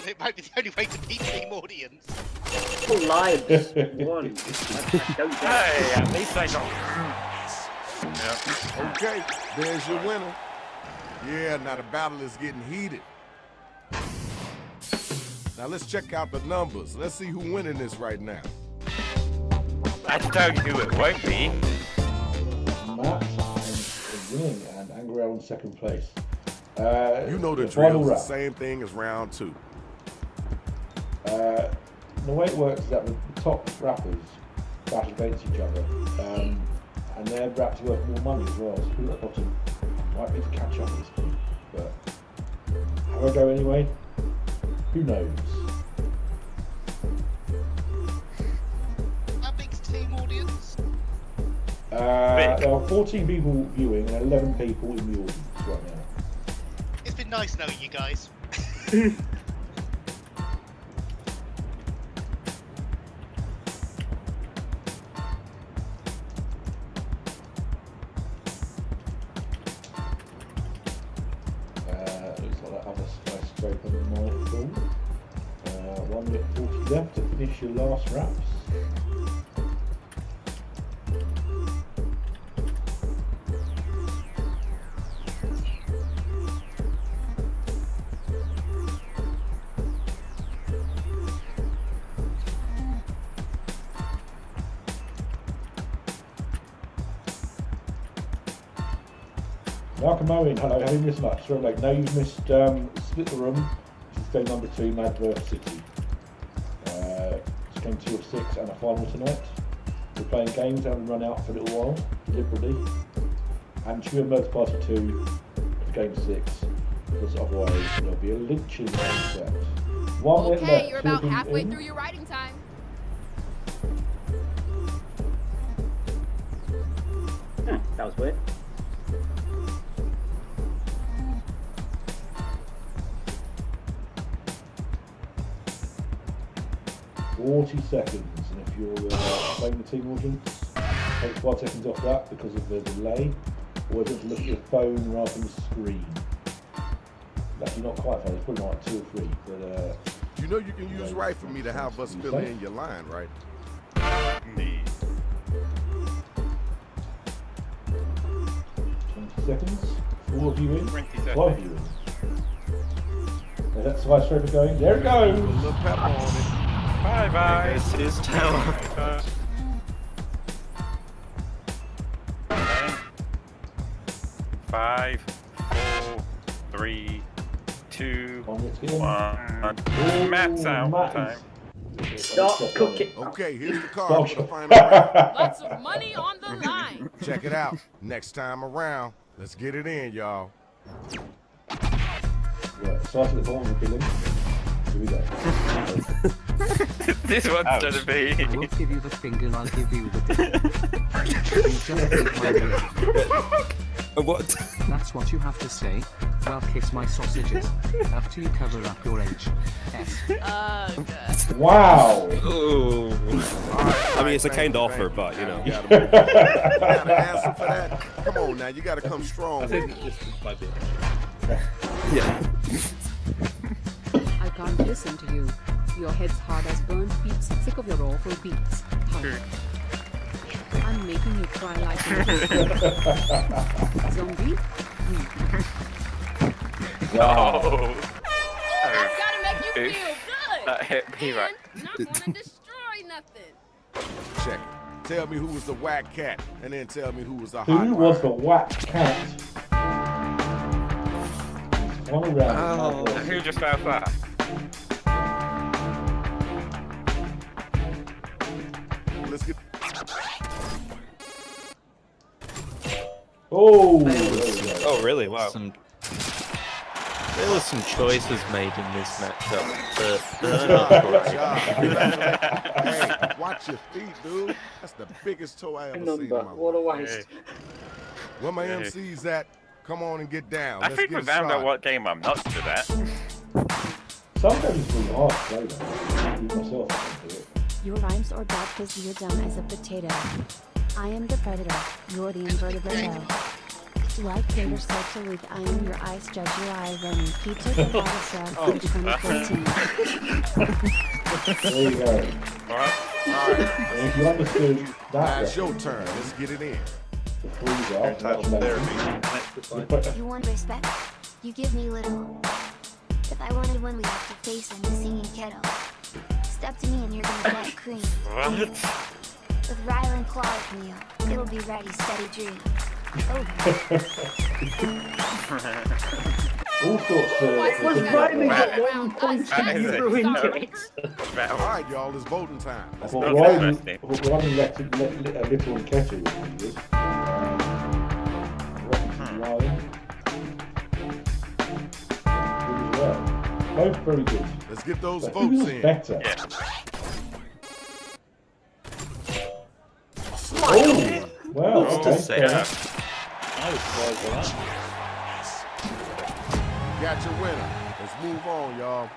It might be the only way to beat team audience. Full lives. One. Hey, at least I don't. Okay, there's your winner. Yeah, now the battle is getting heated. Now let's check out the numbers. Let's see who's winning this right now. I tell you who it won't be. Matt is winning and Angry Elves in second place. You know the final drill. It's the rap. same thing as round 2. The way it works is that the top rappers battle against each other, and their raps worth more money as well. So people at the bottom might be able to catch up with this thing, but have a go anyway. Who knows? How big's team audience? There are 14 people viewing and 11 people in the audience right now. It's been nice knowing you guys. Looks like that other skyscraper might fall. 1 minute 40 left to finish your last wraps. Malcolm Owen, hello, have you missed much? Sorry, like, no, you've missed Split the Room, which is game number 2, Mad vs City. It's game 2 of 6 and a final tonight. We're playing games, haven't run out for a little while, deliberately. And True Murder Party 2 for game 6, because otherwise there'll be a lynching on set. 1 minute left. Okay, you're about to be halfway in. through your writing time. That was weird. $40 seconds, and if you're playing the team audience, take 5 seconds off that because of the delay. Always have to look at your phone rather than the screen. Actually, not quite 5, it's probably like 2 or 3. But You know you can use right for me to have us fill in your line, right? Indeed. 20 seconds. 4 of you in. 20 5 seconds. of you in. Is that skyscraper going? There it goes. A little pepper on it. Bye bye. There's his tower. 5, 4, 3, 2, 1. Matt's out. Time. Stop cooking. Okay, here's the card for the final round. Lots of money on the line. Check it out. Next time around, let's get it in, y'all. Right, start at the bottom of the billing. Here we go. This one's gonna be. I will give you the finger and I'll give you the dick. You just eat my dick. What? That's what you have to say. Well, kiss my sausages. After you cover up your age. S. Wow. Ooh. I mean, it's a kind offer, but you know. You gotta answer for that. Come on now, you gotta come strong. I think this might be. Yeah. I can't listen to you. Your head's hard as burnt beets, sick of your awful beats. I'm making you cry like a zombie. Wow. Oh. That's gotta make you feel good. That hit me right. Not gonna destroy nothing. Check it. Tell me who was the whack cat, and then tell me who was the hot Who one. was the whack cat? One round. Oh, who just found that? Let's get. Oh. Oh, really? Wow. There were some choices made in this matchup, but they're not great. Hey, watch your feet, dude. That's the biggest toe I ever seen in my life. What a waste. Where my MC's at, come on and get down. I Let's think get we it found out started. what game I'm not good at. Some games really hard to play though. Even myself, I can do it. Your rhymes are bad because you're dumb as a potato. I am the predator, you're the invertebrate. Like Gator said to Luke, I am your ice judge, your irony. He took a lot of stuff in 2014. There you go. Alright. And if you understood Now that, it's your turn. Let's get it in. the freeze out, Untitled Therapy. You want respect? You give me little. If I wanted one, we'd have to face in the singing kettle. Step to me and you're gonna get cream. What? With Rylan Clark meal, it'll be ready, steady dream. all sorts of. Was Riley got 1 point and you ruined it? All right, y'all, it's voting time. I thought Ryan left a little in kettle was pretty good. Ryan. Good as well. Both very good. Let's get those But who votes was in. better? Yeah. Oh, wow. To Okay. say fair. that. I was surprised by that. Got your winner. Let's move on, y'all.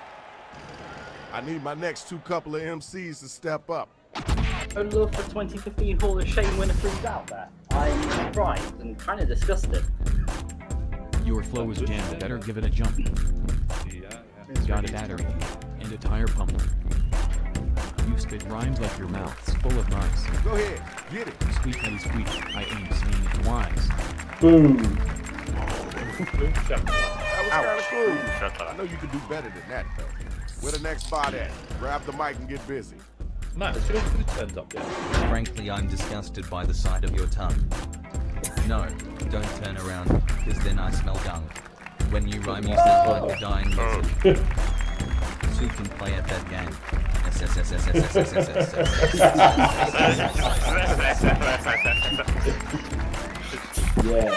I need my next 2 couple of MCs to step up. I'd love for 2015 Hall of Shame winner freeze out there. I'm surprised and kind of disgusted. Your flow is jammed. Better give it a jump. Got a battery and a tire pump. You spit rhymes like your mouth's full of mice. Go ahead, get it. Squeak, petty squeak. I ain't saying it twice. Boom. That was kind of cool. I know you can do better than that, though. Where the next spot at? Grab the mic and get busy. Matt, is your food turned up yet? Frankly, I'm disgusted by the sight of your tongue. No, don't turn around, because then I smell dung. When you rhyme, you sound like a dying lizard. So you can play at that game. Yeah.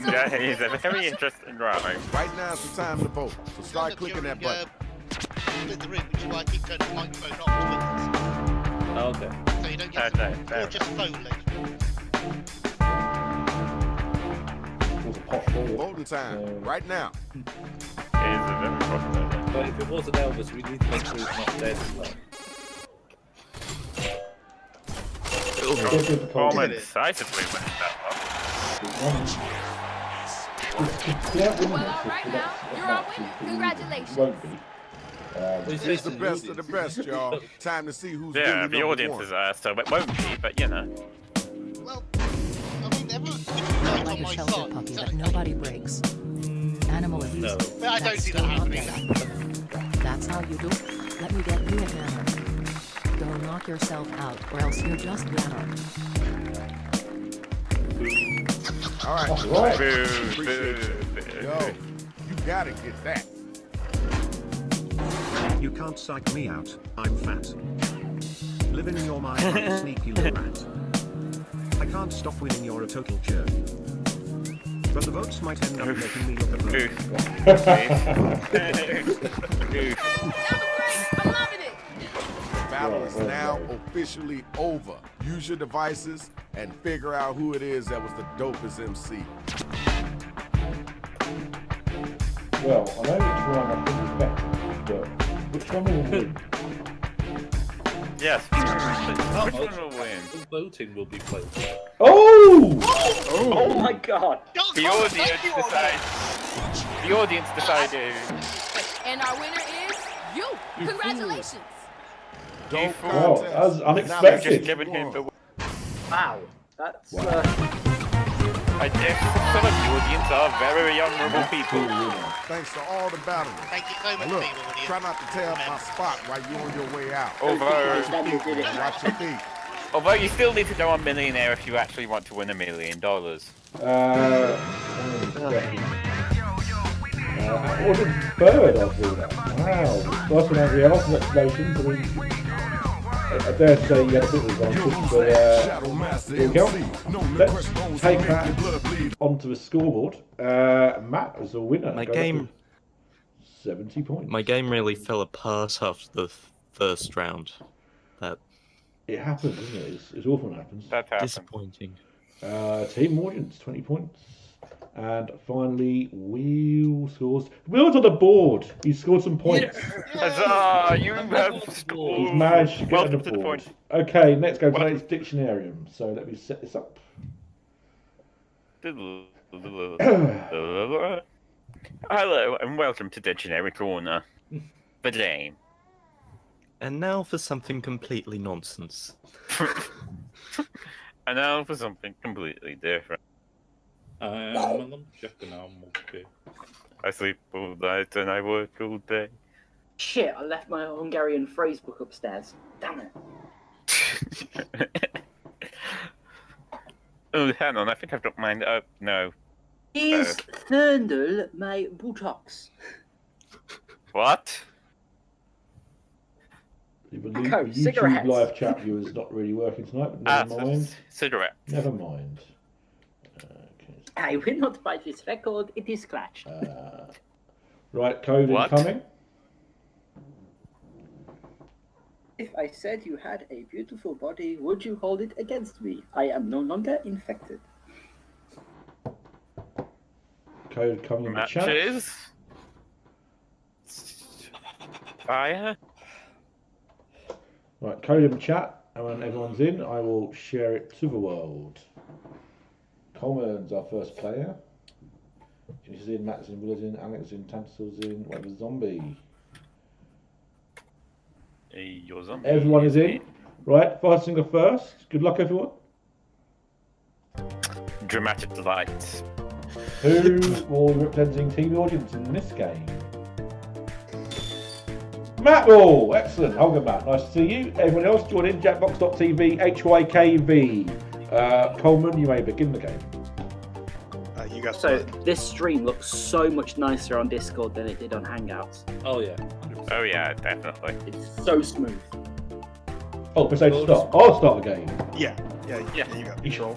Yeah, he's a very interesting rhyme. Right now is the time to vote, so start clicking that button. Split the room, which is why I keep turning the microphone off to Okay. So you don't get some, or just Foley. Voting time, right now. But if it wasn't Elvis, we need to make sure he's not dead. Coleman decisively wins that one. Well, all right now, you're all winning. Congratulations. Won't be. It's the best of the best, y'all. Time to see who's Yeah, really the number audience one. is so it won't be, but you know. Well, I mean, everyone's Like a shelter puppy that nobody breaks. Animal abuse. No. But I don't That's see still that not happening. dead. That's how you do it. Let me get you a hammer. Go knock yourself out, or else you're just better. All right. Right. Appreciate you. Yo, you gotta get that. You can't psych me out, I'm fat. Living in your mind like a sneaky little rat. I can't stop winning, you're a total jerk. But the votes might end up making me look a broke. The battle is now officially over. Use your devices and figure out who it is that was the dopest MC. Well, I know which one I think is better, but which one will win? Yes. Which one will win? The voting will be played. Oh! Oh my god! The audience decides. The audience decided. And our winner is you. Congratulations. Dope Wow, contest. that was Now unexpected. Just given him the. Wow. That's I guess some of the audience are very honourable people. Thanks to all the battlers. Thank you so much, Look, people. Audience. try not to tear up my spot while you're on your way out. Although, Watch your feet. although you still need to go on Millionaire if you actually want to win $1 million. What did Bird I'll do that? Wow. First one over here, lots of explanations. I mean, I dare say you had a bit of advantage, but here we go. Let's take that onto the scoreboard. Matt was the winner. My Go game, 70 points. my game really fell apart after the first round. That It happens, isn't it? It's awful when it happens. That happens. disappointing. Team audience, 20 points. And finally, Will scores. Will's on the board. He scored some points. Huzzah! You have scored. He's managed to get on Welcome the to the board. point. Okay, let's go to today's dictionarium. So let me set this up. Hello and welcome to Dictionary Corner. The game. And now for something completely nonsense. And now for something completely different. I'm checking out. Okay. I sleep all night and I work all day. shit. I left my Hungarian phrase book upstairs. Damn it. Oh, hang on. I think I've got mine. No. Is Thurndle my buttocks? What? I believe Okay, the YouTube cigarettes. live chat view is not really working tonight, but never mind. Cigarette. Never mind. I will not buy this record. It is scratched. Right, code What? incoming. If I said you had a beautiful body, would you hold it against me? I am no longer infected. Code coming in the chat. Matches. Fire. Right, code in the chat, and when everyone's in, I will share it to the world. Coleman's our first player. He's in, Matt's in, Willard's in, Alex in, Tantal's in, whatever, Zombie. Your zombie. Everyone is in. Right, first thing first. Good luck, everyone. Dramatic delight. Who will be representing TV audience in this game? Matt Ball! Excellent. Hold Matt. Nice to see you. Everyone else, join in. Jackbox.tv, HYKV. Coleman, you may begin the game. You got So this stream looks so much nicer on Discord than it did on Hangouts. Oh yeah. Oh yeah, definitely. It's so smooth. Oh, press A to start. I'll start the game. Yeah, you go. Control.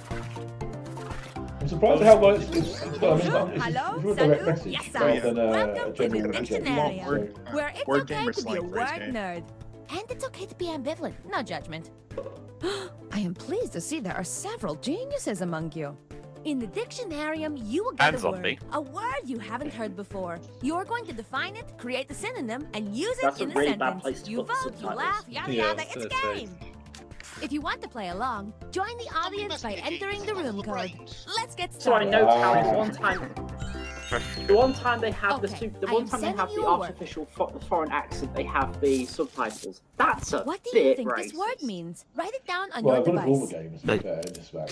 I'm surprised at how well it's a direct message rather than a general Dictionary, where it's word okay gamer to be a slang for word his game. nerd. And it's okay to be ambivalent, no judgment. I am pleased to see there are several geniuses among you. In the dictionarium, you will get And zombie. a word you haven't heard before. You're going to define it, create the synonym, and use it That's a in a really sentence. bad place to You put the vote, you subtitles. laugh, yada Yeah, yada, it's a game. If you want to play along, join the audience by entering the room code. Let's get So I started. know how the one time they have Okay, the I one am time they have sending the you a word. artificial foreign accent, they have the subtitles. That's a What do you bit think racist. this word means? Write it down on Well, your I've got it all device. the games to be fair in this way.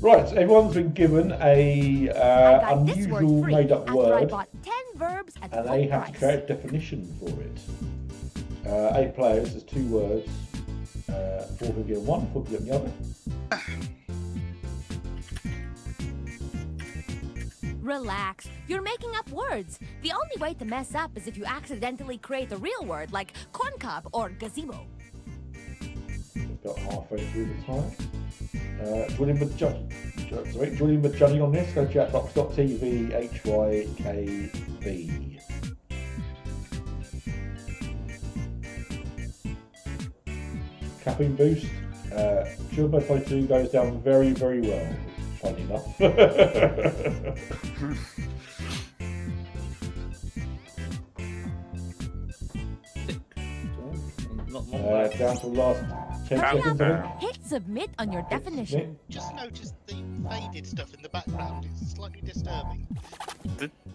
Right, so everyone's been given a I got this word unusual free made-up after I word, bought 10 verbs at and full they have price. to create a definition for it. 8 players, there's 2 words. 4 can get one, 4 can get the other. Relax. You're making up words. The only way to mess up is if you accidentally create a real word like corn cob or gazebo. About halfway through the time. Joining with joining with judging on this, go to chatbox.tv HYKB. Caffeine boost. Shield by 2 goes down very, very well, funny enough. Down to the last 10 Hurry seconds, I up. think. Hit submit on your definition. Just noticed the faded stuff in the background. It's slightly disturbing.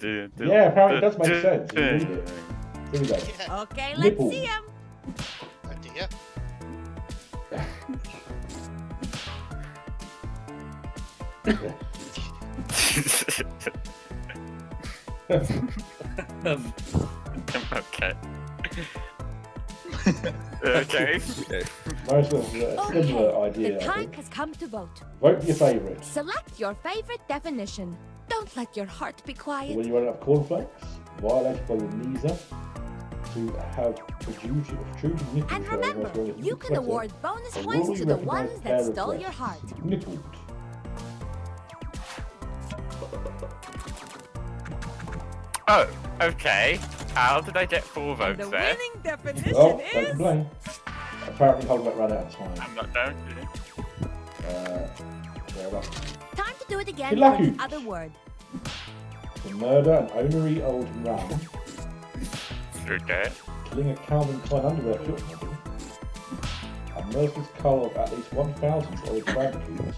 Yeah, apparently it does make sense. You read it. Here we go. Okay, Nipple. let's see him. Oh dear. Okay. Okay. Most of a similar idea. The I time think. has come to vote. Vote for your favourite. Select your favorite definition. Don't let your heart be quiet. When you run out of cornflakes, violated by the Nisa, to have produced true nipple And show remember, as well as you nipple can sweater, award bonus a points royally to the recognised ones pair that of stole your breasts, heart. Nippled. Oh, okay. How did I get 4 And votes the there? winning definition Well, don't is... complain. Apparently, Holdback ran out of time. I'm not down. Fair enough. Time to do it again Good for luck, the you. other word. To murder an ornery old ram, Okay. killing a Calvin Klein underwear foot model, a merciless cull of at least 1,000 old bandicoots,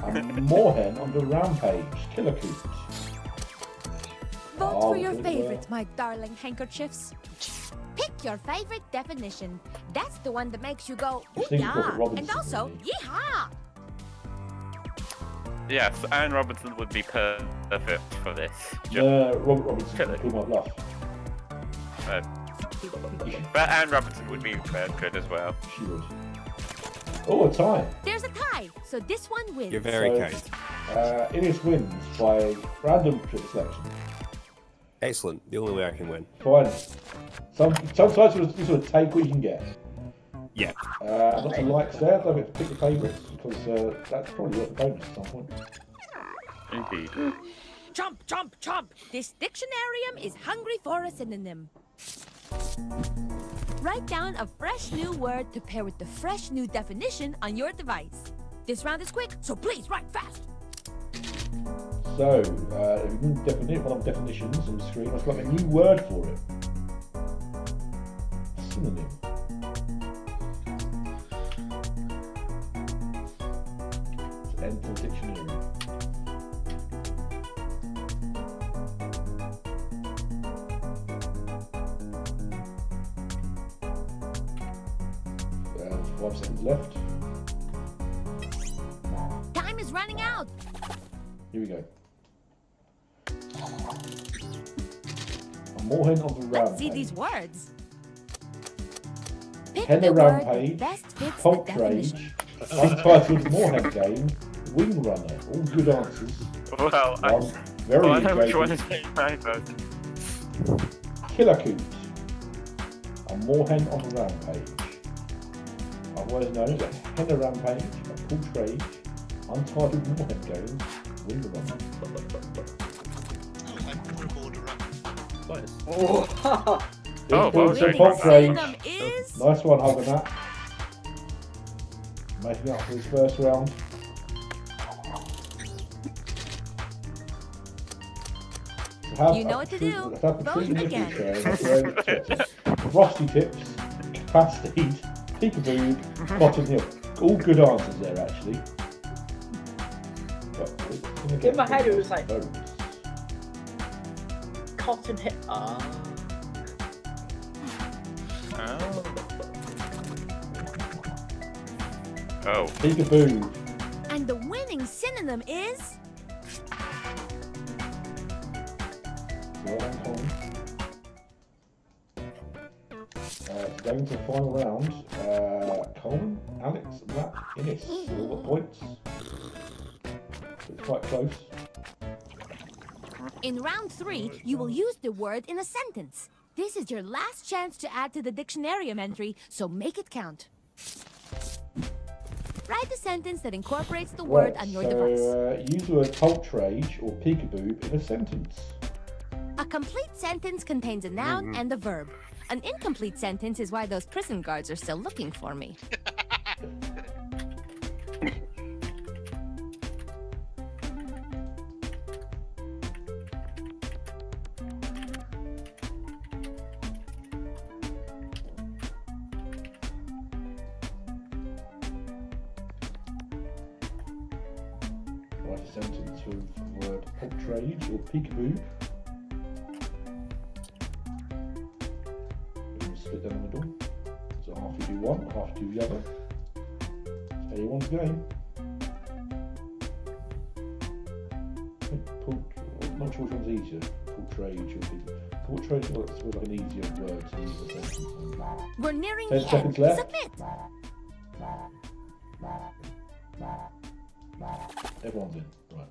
and Moorhen on the rampage, killer coots. Vote Oh, for your good favorite, my darling handkerchiefs. Pick your favorite definition. That's the one that makes you go, ooh Just think of yeah, Robert Robinson, and also, really. yeehaw. Yes, Anne Robinson would be perfect for this. Robert Robinson can pull my bluff. But Anne Robinson would be good as well. She would. Oh, a tie. There's a tie, so this one wins. You're very kind. Ines wins by random selection. Excellent. The only way I can win. Fine. Sometimes you sort of take what you can get. Yeah. Lots of likes there. Don't forget to pick your favourites because that's probably worth a bonus at some point. Indeed. Chomp, chomp, chomp. This dictionarium is hungry for a synonym. Write down a fresh new word to pair with the fresh new definition on your device. This round is quick, so please write fast. So, if you can define one of the definitions on the screen, I've got a new word for it. Synonym. To enter the dictionary. left. Time is running out. Here we go. A moorhen on the Let's see rampage. these words. Pick Henna the word rampage, that best fits the Pulp definition. rage, Untitled moorhen game, wing runner. All good answers. Well, One very I know which one engaging. is my first. Killer Coot. A moorhen on the rampage. Otherwise known as a henna rampage, a Pulp rage, Untitled moorhen game, wing runner. Oh, Influence well, and Pulp rage. Them is Nice one, Hug that. Making up for his first round. You know what to do. Vote again. Frosty Tips, Capacity, Peekaboo, Cotton Hill. All good answers there, actually. But it's gonna get in my head it was like votes. cotton hit. Oh. Peekaboo. And the winning synonym is Well done, Colin. Going to the final round. Colin, Alex, Matt, Innes. All got points. It's quite close. in round 3, you will use the word in a sentence. This is your last chance to add to the dictionarium entry, so make it count. Write a sentence that incorporates the word on your device. Use the word Poltrage or Peekaboo in a sentence. A complete sentence contains a noun and a verb. An incomplete sentence is why those prison guards are still looking for me. Write a sentence with the word Poltrage or Peekaboo. Split down the middle. So half you do one, half you do the other. It's anyone's game. I'm not sure which one's easier. Portrait or Peekaboo. Portrait was like an easier word to use a sentence. We're nearing 10 the seconds end. left. Submit. Everyone's in. Right.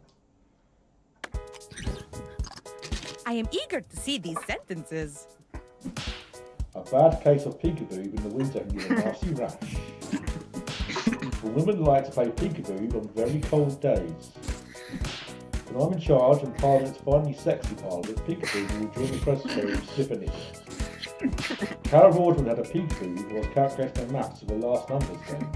I am eager to see these sentences. A bad case of peekaboo in the winter can give a nasty rash. The women like to play peekaboo on very cold days. When I'm in charge and Parliament's finally sexy Parliament, peekaboo will join the press and slip in it. Cara Vaughan had a peekaboo who was calculating the maths of the last numbers game.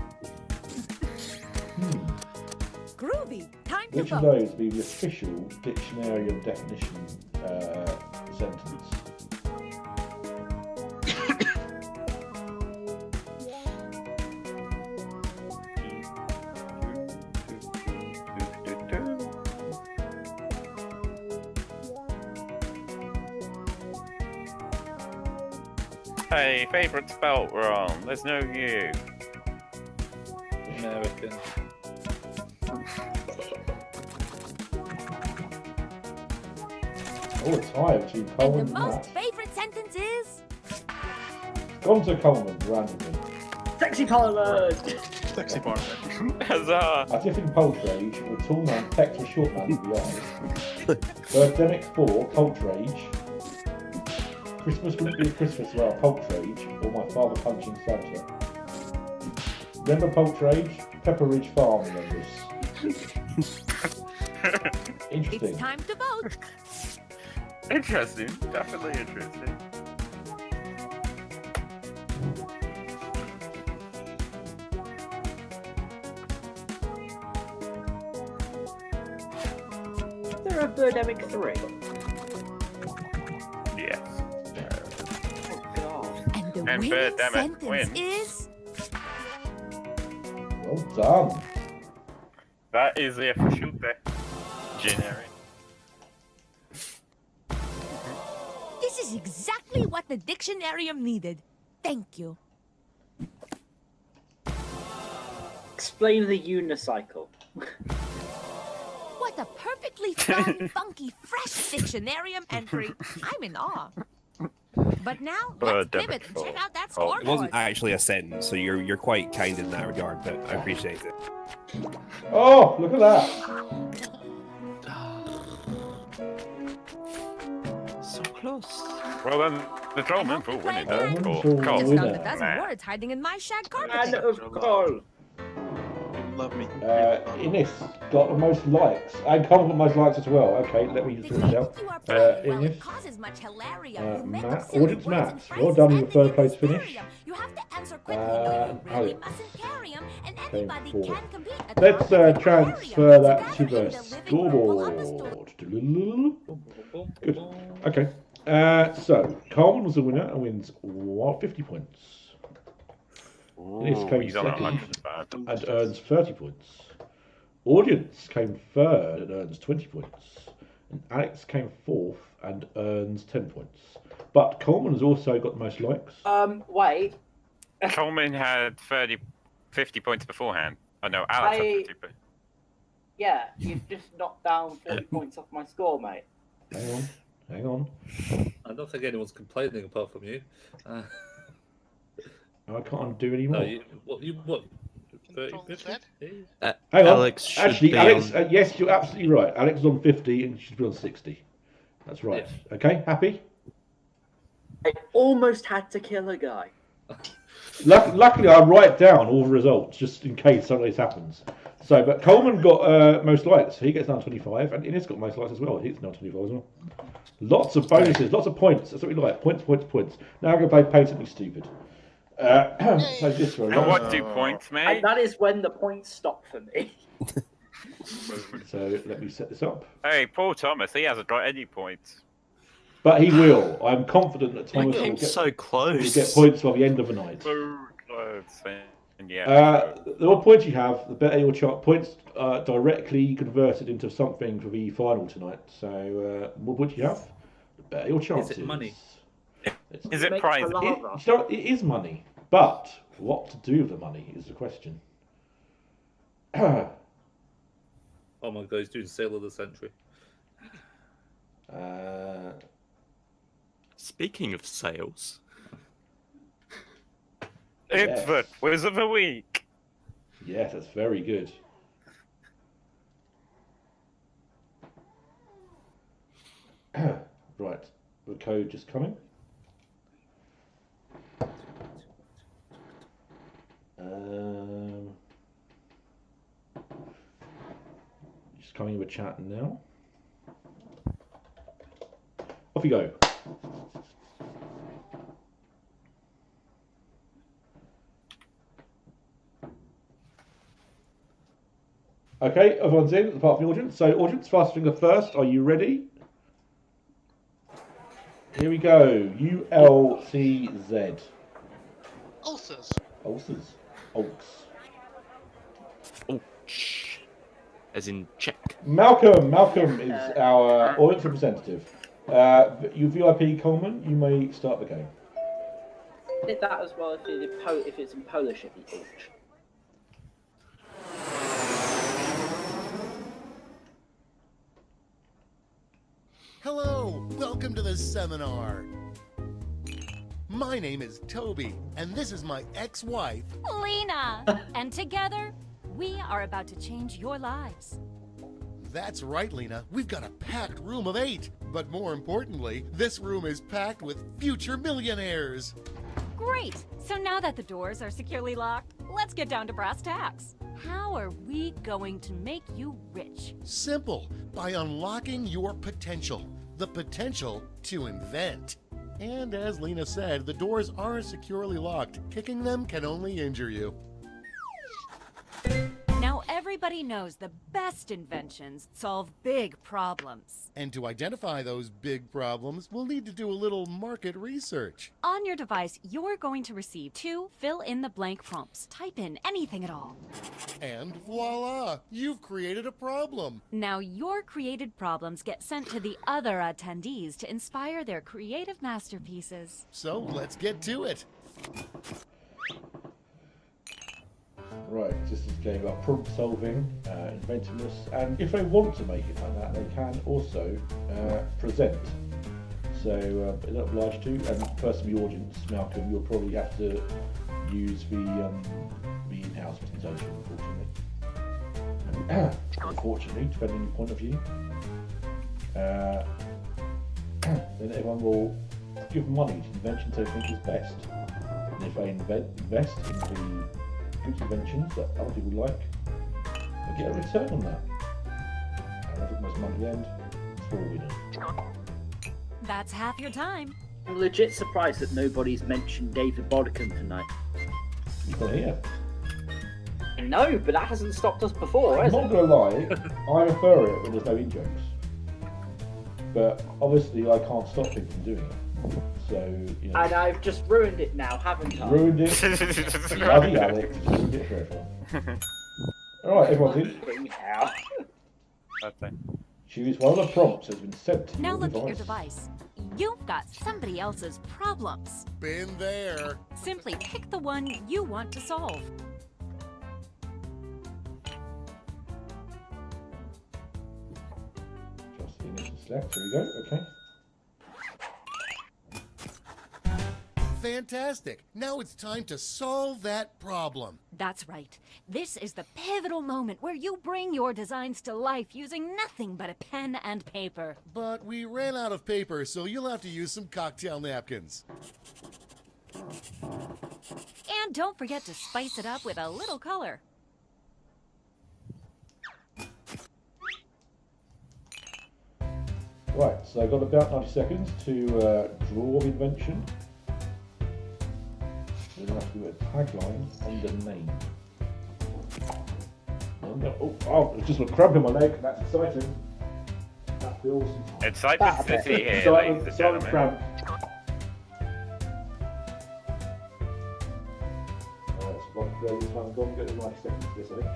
Groovy. Time to Which of vote. those be the official dictionary of definition sentence? Hey, favourite spelt wrong. There's no U. American. Oh, a tie between Coleman And and the most Matt. favorite sentence is Gone to Coleman randomly. Sexy Parliament! Sexy Parliament. Huzzah! A different Poltrage with a tall man pecked a short man in the eye. Birdemic 4, Poltrage. Christmas wouldn't be a Christmas without Poltrage, or my father punching Santa. Remember Poltrage? Pepperidge Farm remembers. Interesting. it's time to vote. Interesting. Definitely interesting. Is there a Birdemic 3? Yes. Oh god. And the And winning Birdemic sentence wins. is Well done. That is the official dictionary. this is exactly what the dictionarium needed. Thank you. Explain the unicycle. What a perfectly fun, funky, fresh dictionarium entry. I'm in awe. But now, let's pivot and check out that It scoreboard. wasn't actually a sentence, so you're quite kind in that regard, but I appreciate it. Oh, look at that. So close. Well then, the trollman for winning. Trollman Cool. for Cool. I just found a winner. dozen words hiding in my shag Man carpet. of Cole. Love me. Ines got the most likes. And Coleman got the most likes as well. Okay, let me just finish out. Ines. Causes much hilarity. Matt, audience match. Well done, your third place finish. You have to answer quickly. No, you really mustn't carry 'em, and anybody four. can compete. At Let's transfer that to the scoreboard. Good. Okay. So Coleman was the winner and wins 50 points. Ines came He's on second 105. and earns 30 points. Audience came third and earns 20 points. And Alex came fourth and earns 10 points. But Coleman has also got the most likes. Wait. Coleman had 50 points beforehand. Oh no, Alex had 50 points. Yeah, you've just knocked down 40 points off my score, mate. Hang on. I don't think anyone's complaining apart from you. I can't do any more. No, what? 30, 50? Hang on. Alex should Actually, be Alex, on... yes, you're absolutely right. Alex is on 50 and she should be on 60. That's right. Yeah. Okay, happy? I almost had to kill a guy. Luckily, I write down all the results just in case something like this happens. So, but Coleman got most likes. He gets down 25, and Ines got most likes as well. He's down 25 as well. Lots of bonuses, lots of points. That's what we like. Points, points, points. Now I'm going to play Patently Stupid. Play this for a And long what do points, mate? And that is when the points stop for me. So let me set this up. Hey, Paul Thomas, he hasn't got any points. But he will. I'm confident that Thomas will get, so close. will get points by the end of the night. So close. And yeah. The more points you have, the better your points directly converted into something for the final tonight. So the more points you have, the better your chances. Is it money? Is it prizes? It is money, but what to do with the money is the question. Oh my god, he's doing Sale of the Century. Speaking of sales... It's the quiz of the week. Yes, that's very good. Right, the code just coming. Just coming with chat now. Off you go. Okay, everyone's in, apart from the audience. So, audience, fast finger first. Are you ready? Here we go. ULCZ. Ulcers. Ulcers. Ulks. Ouch. As in check. Malcolm is our audience representative. You VIP Coleman, you may start the game. Did that as well if it's in Polish, if you teach. Hello, welcome to the seminar. My name is Toby, and this is my ex-wife. Lena! And together, we are about to change your lives. That's right, Lena. We've got a packed room of 8. But more importantly, this room is packed with future millionaires. Great! So now that the doors are securely locked, let's get down to brass tacks. How are we going to make you rich? Simple, by unlocking your potential. The potential to invent. And as Lena said, the doors are securely locked. Kicking them can only injure you. Now everybody knows the best inventions solve big problems. And to identify those big problems, we'll need to do a little market research. On your device, you're going to receive 2 fill-in-the-blank prompts. Type in anything at all. And voila, you've created a problem. Now your created problems get sent to the other attendees to inspire their creative masterpieces. So let's get to it. Right, this is a game about problem solving, inventiveness, and if they want to make it like that, they can also present. So they're not obliged to, and the person in the audience, Malcolm, you'll probably have to use the in-house presentation, unfortunately. Unfortunately, depending on your point of view. Then everyone will give money to inventions they think is best. And if they invest in the good inventions that other people like, they get a return on that. And I think most money at the end, it's for all we know. That's half your time. I'm legit surprised that nobody's mentioned David Bodkin tonight. He's not here. No, but that hasn't stopped us before, I'm has not it? going to lie, I prefer it when there's no in-jokes. But obviously I can't stop people from doing it. So, you know. And I've just ruined it now, haven't I? Ruined it. Bloody Alex, ruined it for everyone. Alright, everyone's in. Choose one of the prompts has been sent to Now your look at your device. device. You've got somebody else's problems. Been there. Simply pick the one you want to solve. Just the initial select. There we go. Okay. Fantastic. Now it's time to solve that problem. That's right. This is the pivotal moment where you bring your designs to life using nothing but a pen and paper. But we ran out of paper, so you'll have to use some cocktail napkins. And don't forget to spice it up with a little color. Right, so I've got about 90 seconds to draw the invention. We're going to have to do a tagline and a name. Oh, it's just a cramp in my leg. That's exciting. That feels Excitement to see here, ladies and exciting gentlemen. cramp. Alright, so this one gone. Get the 90 seconds for this, I think.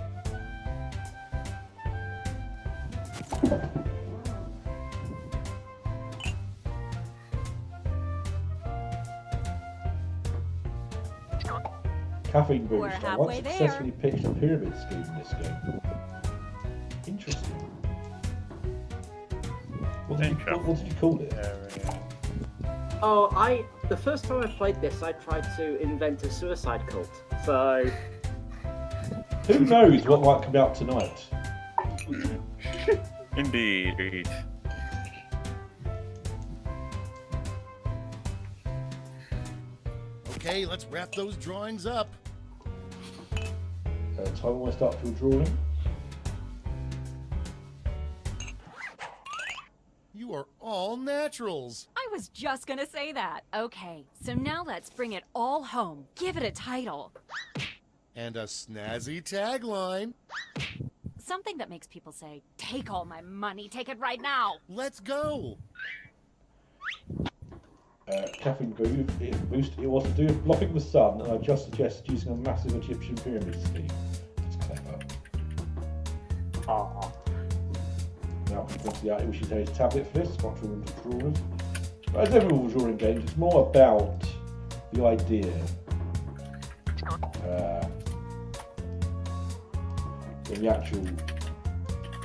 Caffeine boost. We're I halfway once there. successfully pitched a pyramid scheme in this game. Interesting. What did you call it? Oh, the first time I played this, I tried to invent a suicide cult. So Who knows what might come out tonight? Indeed. Okay, let's wrap those drawings up. Time when I start your drawing. You are all naturals. I was just gonna say that. Okay, so now let's bring it all home. Give it a title. And a snazzy tagline. Something that makes people say, take all my money, take it right now. Let's go. Caffeine boost. It was to do with blocking the sun, and I just suggested using a massive Egyptian pyramid scheme. It's clever. Now, pointed out, we should use a tablet for this, not drawing to drawers. But as every all drawing games, it's more about the idea. Than the actual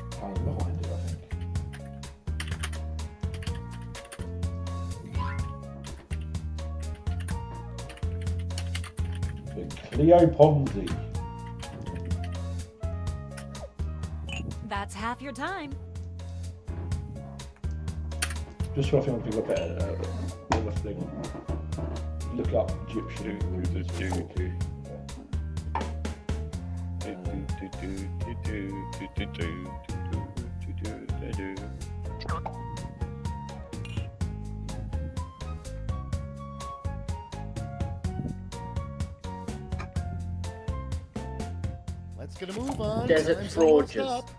planning behind it, I think. Cleo Ponzi. That's half your time. Just trying to think of a better thing. Look up Egyptian. Let's get a move on. Desert Time's almost Forges. up.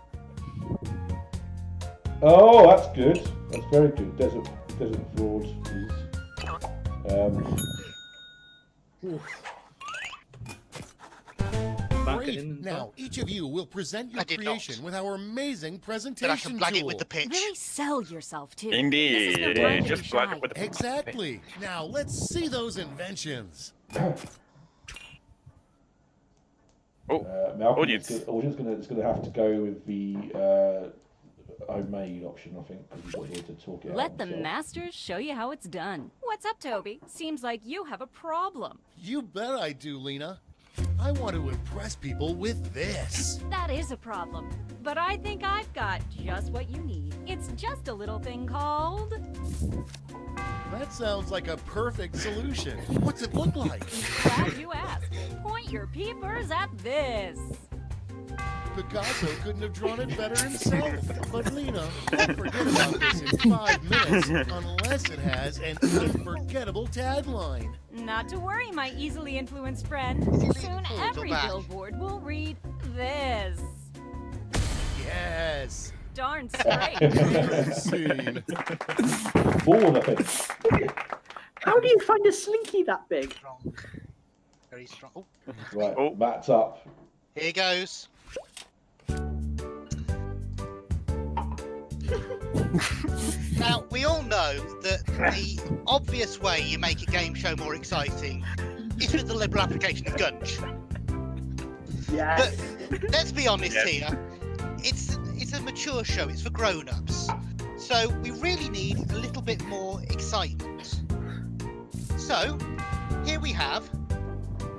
Oh, that's good. That's very good. Desert fraud is. Great. Now, each of you will present your creation with our amazing presentation But I can blag tool. it with the pitch. Really sell yourself, too. Indeed, This is no it time is. to Just be blag shy. it with the Exactly. Now, let's see those inventions. Malcolm is going to have to go with the homemade option, I think, because he's got here to talk it out. Let the himself. masters show you how it's done. What's up, Toby? Seems like you have a problem. You bet I do, Lena. I want to impress people with this. That is a problem. But I think I've got just what you need. It's just a little thing called... That sounds like a perfect solution. What's it look like? Glad you asked. Point your peepers at this. Picasso couldn't have drawn it better himself. But Lena, don't forget about this in 5 minutes, unless it has an unforgettable tagline. Not to worry, my easily influenced friend. Soon every billboard will read this. Yes. Darn straight. Scene. Four, I think. How do you find a slinky that big? Very strong. Oh. Right, Matt's up. Here goes. Now, we all know that the obvious way you make a game show more exciting is with the liberal application of gunge. Yes. But let's be honest here. It's a mature show. It's for grown-ups. So we really need a little bit more excitement. So here we have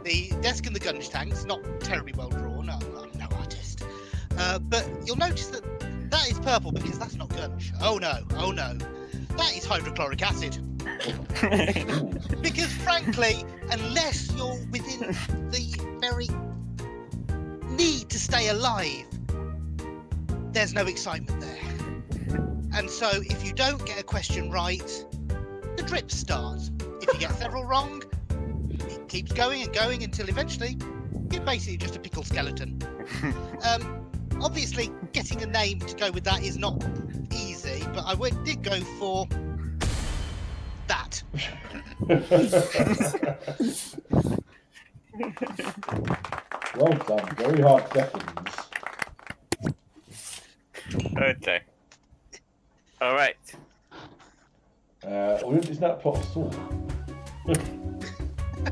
the desk and the gunge tanks. Not terribly well drawn. I'm no artist. But you'll notice that is purple because that's not gunge. Oh no. That is hydrochloric acid. Because frankly, unless you're within the very need to stay alive, there's no excitement there. And so if you don't get a question right, the drips start. If you get several wrong, it keeps going and going until eventually you're basically just a pickled skeleton. Obviously, getting a name to go with that is not easy, but I did go for that. Well done. Very hard seconds. Okay. All right. Is that pot of salt?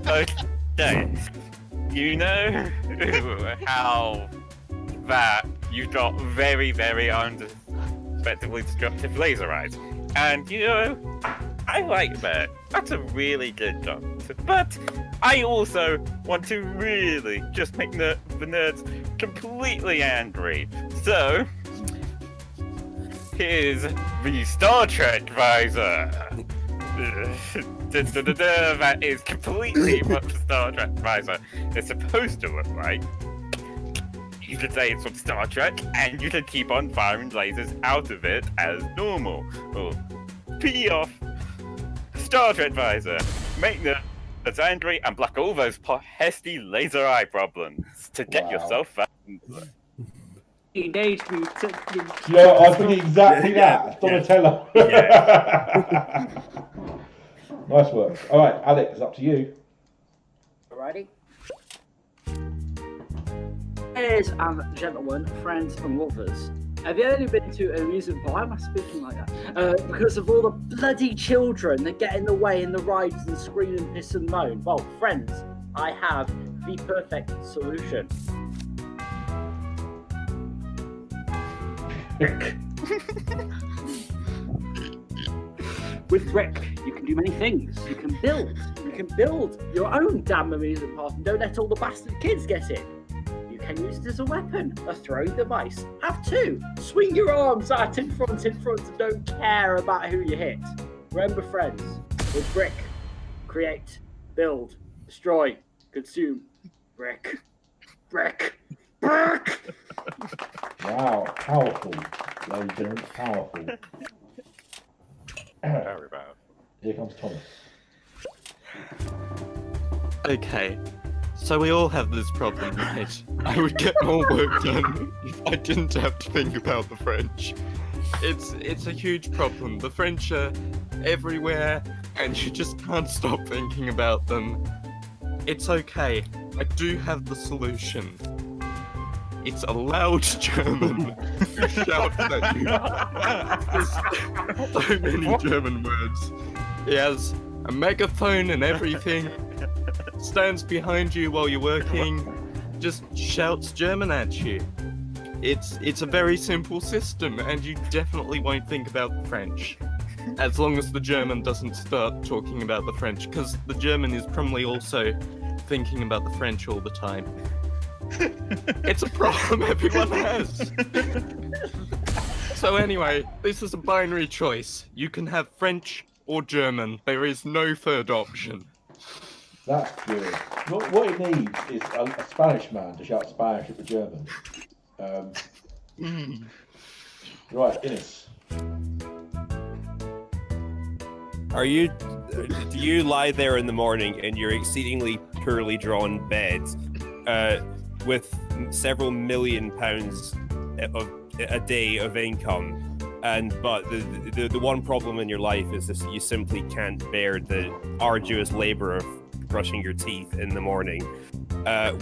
Okay. You know how that you've got very, very unexpectedly destructive laser eyes. And you know, I like that. That's a really good job. But I also want to really just make the nerds completely angry. So here's the Star Trek visor. That is completely what the Star Trek visor is supposed to look like. You could say it's from Star Trek, and you could keep on firing lasers out of it as normal. Or pee off Star Trek visor. Make the angry and block all those pesky laser eye problems to get yourself back. You need me to... Yeah, I was thinking exactly that. Donatello. Yeah. Nice work. All right, Alex, it's up to you. Alrighty. Ladies and gentlemen, friends and lovers, have you ever been to an amusement park? Why am I speaking like that? Because of all the bloody children that get in the way in the rides and scream and piss and moan. Well, friends, I have the perfect solution. With Rick, you can do many things. You can build your own damn amusement park and don't let all the bastard kids get in. You can use it as a weapon, a throwing device. Have two. Swing your arms out in front and don't care about who you hit. Remember, friends, with Brick, create, build, destroy, consume. Brick. Wow, powerful. Ladies and gentlemen, powerful. Very bad. Here comes Thomas. Okay, so we all have this problem, right? I would get more work done if I didn't have to think about the French. It's a huge problem. The French are everywhere, and you just can't stop thinking about them. It's okay. I do have the solution. It's a loud German who shouts at you. There's so many German words. He has a megaphone and everything. Stands behind you while you're working. just shouts German at you. It's a very simple system, and you definitely won't think about the French. As long as the German doesn't start talking about the French, because the German is probably also thinking about the French all the time. It's a problem everyone has. So anyway, this is a binary choice. You can have French or German. There is no third option. That's good. What it needs is a Spanish man to shout Spanish at the German. Right, Innes. Do you lie there in the morning in your exceedingly poorly drawn bed with several £1 million a day of income, but the one problem in your life is this: you simply can't bear the arduous labor of brushing your teeth in the morning?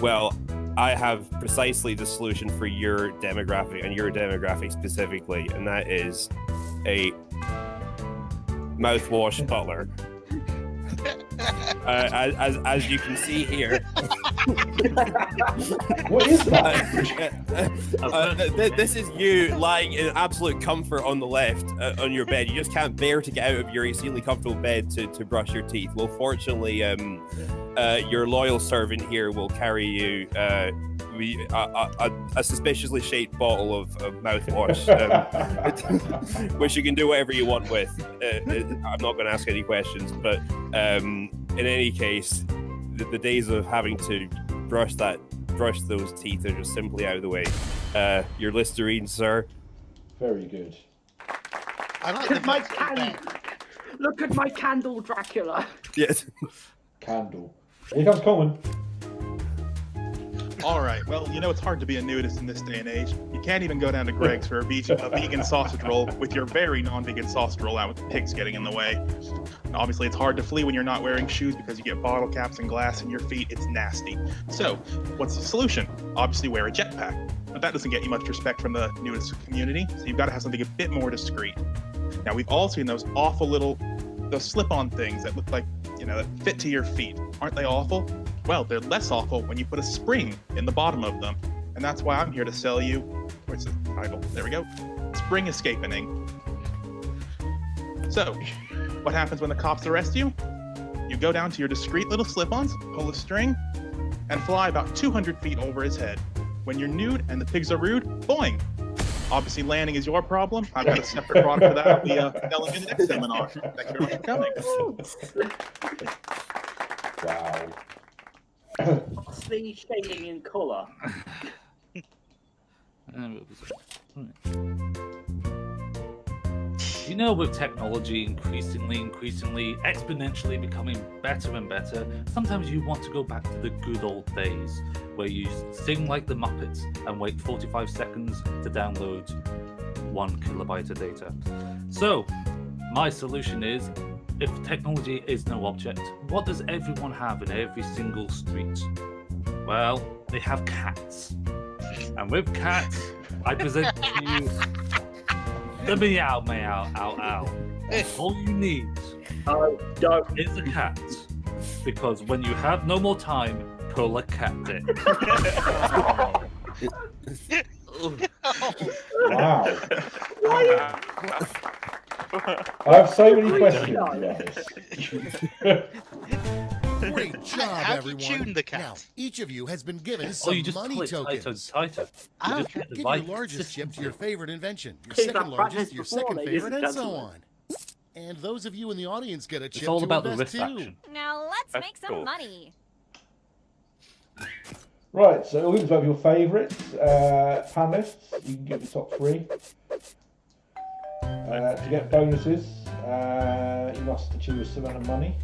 Well, I have precisely the solution for your demographic, and your demographic specifically, and that is a mouthwash butler. As you can see here. What is that? This is you lying in absolute comfort on the left on your bed. You just can't bear to get out of your extremely comfortable bed to brush your teeth. Well, fortunately, your loyal servant here will carry you a suspiciously shaped bottle of mouthwash, which you can do whatever you want with. I'm not going to ask any questions, but in any case, the days of having to brush those teeth are just simply out of the way. Your Listerine, sir. Very good. I like Look at my candle. Look at my candle, Dracula. Yes. Candle. Here comes Coleman. All right. Well, you know it's hard to be a nudist in this day and age. You can't even go down to Greg's for a vegan sausage roll with your very non-vegan sausage roll out with the pigs getting in the way. And obviously, it's hard to flee when you're not wearing shoes because you get bottle caps and glass in your feet. It's nasty. So, what's the solution? Obviously, wear a jetpack. But that doesn't get you much respect from the nudist community. So you've got to have something a bit more discreet. Now, we've all seen those awful those slip-on things that look like, that fit to your feet. Aren't they awful? Well, they're less awful when you put a spring in the bottom of them. And that's why I'm here to sell you, where's the title? There we go. Spring escaping. So, what happens when the cops arrest you? You go down to your discreet little slip-ons, pull a string, and fly about 200 feet over his head. When you're nude and the pigs are rude, boing! Obviously, landing is your problem. I've got a separate product for that. I'll be selling in the next seminar. Thank you very much for coming. Wow. What's the shading in colour? You know, with technology increasingly, exponentially becoming better and better, sometimes you want to go back to the good old days where you sing like the Muppets and wait 45 seconds to download 1 kilobyte of data. So, my solution is, if technology is no object, what does everyone have in every single street? Well, they have cats. And with cats, I present to you the meow, meow, ow, ow. All you need is a cat. Because when you have no more time, pull a cat dick. Wow. I have so many questions about this. Great job, How do you everyone. tune the cat? Now, each of you has been given some you just money click tokens. tighter. You just hit the Give your right largest chip to your favorite invention, your Keep second that largest, practice your before, second ladies favorite, and and so gentlemen. on. And those of you in the audience get a chip It's all to about the invest risk too. action. Now let's That's make some cool. money. Right, so all about your favourites, panelists. You can get the top 3. To get bonuses, you must achieve a certain amount of money.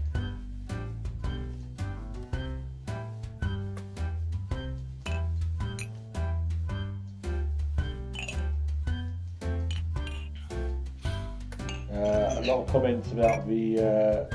A lot of comments about the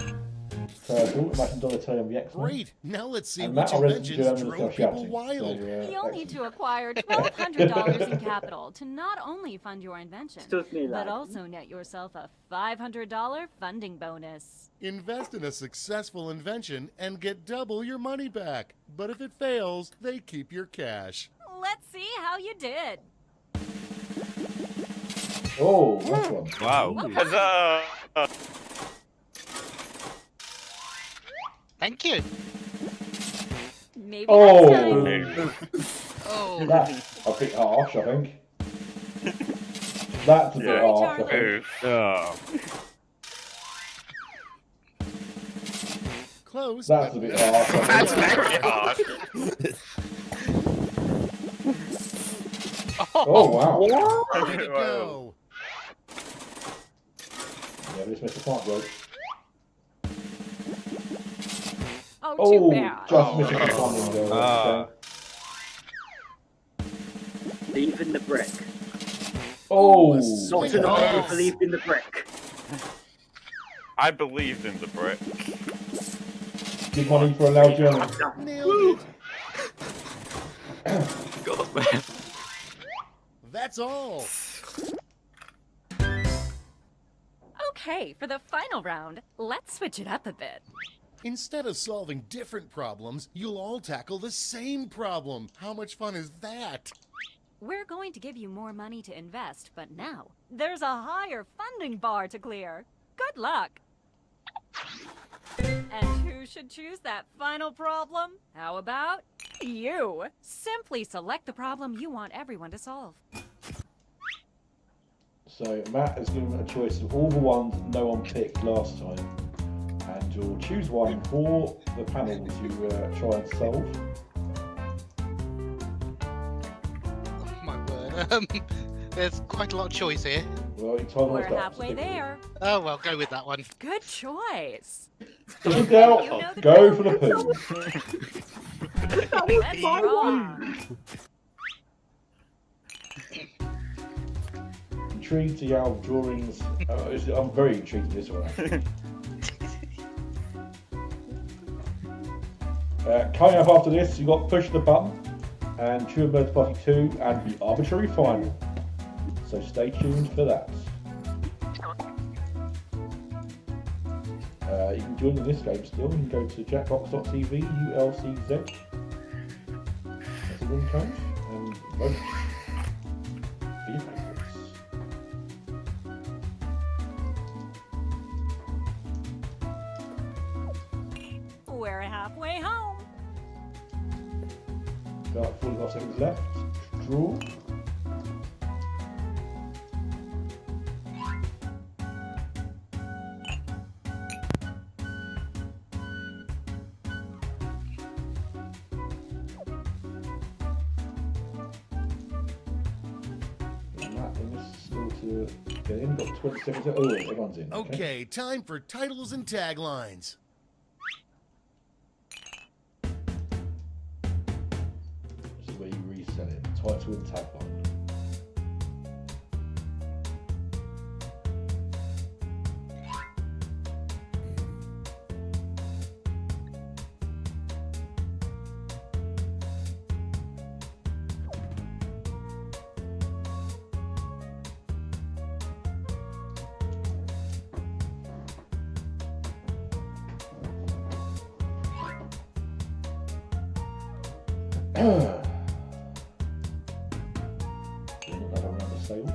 Turtle, Imagine Donatello and the X-Men. Great. Now let's see And which Matt, our resident inventions German, drove is people shouting. wild. You'll need to acquire $1,200 in capital to not only fund your invention, Excuse me, but lad. also net yourself a $500 funding bonus. Invest in a successful invention and get double your money back. But if it fails, they keep your cash. Let's see how you did. Oh, that's one. Wow. Huzzah! Thank you. Maybe Oh. next time. Oh. That's a bit harsh, I think. That's a bit Yeah. harsh, I think. Oh. Close. That's but a bit no. harsh. I That's think. very hard. Oh, wow. Way to go. Yeah, we just missed the point, Joe. Oh, Oh, too bad. just missing the funding, though. Ah. Believe in the brick. Oh, Not enough people believed in the brick. I believed in the brick. Good money for a loud German. Nailed it. God, man. That's all. Okay, for the final round, let's switch it up a bit. Instead of solving different problems, you'll all tackle the same problem. How much fun is that? We're going to give you more money to invest, but now there's a higher funding bar to clear. Good luck. And who should choose that final problem? How about you? Simply select the problem you want everyone to solve. So Matt has given a choice of all the ones no one picked last time, and you'll choose one for the panel to try and solve. Oh my word. There's quite a lot of choice here. Well, you told We're us that. halfway there. Oh well, go with that one. Good choice. In doubt, You know the go for the poo. Let's rock. Intrigued to how drawings. I'm very intrigued to this one. Actually. Coming up after this, you got Push the Button and True Birds Party 2 and the Arbitrary Final. So stay tuned for that. You can join in this game still. You can go to jackbox.tv, ULCZ. That's a win code. And vote for your favourites. We're halfway home. About 45 seconds left. Draw. And that one is still to get in. Got 20 seconds. Oh, everyone's in. Okay, time for titles and taglines. This is where you reset it. Title and tagline. Another round of sales.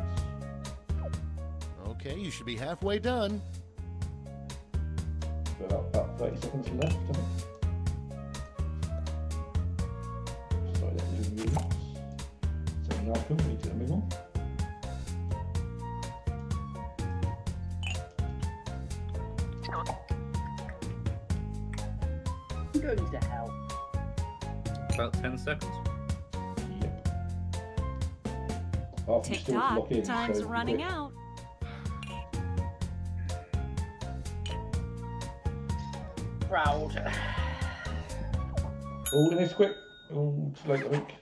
Okay, you should be halfway done. About 30 seconds left, I think. Sorry, that's the units. Second outcome, we need to move on. I'm going to hell. About 10 seconds. Yep. After you Tick still lock tock, in, time's so running quick. out. Proud. Oh, and it's quick. Oh, it's late, I think.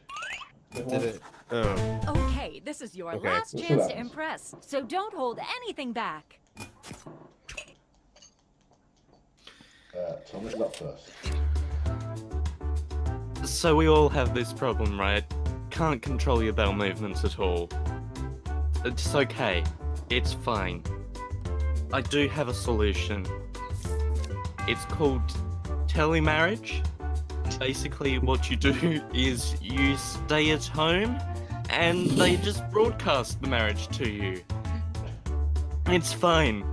Did it? Oh. Okay, this is your Okay. last Let's see chance what to happens. impress, so don't hold anything back. Thomas is up first. So we all have this problem, right? Can't control your bowel movements at all. It's okay. It's fine. I do have a solution. It's called telemarriage. Basically, what you do is you stay at home and they just broadcast the marriage to you. It's fine.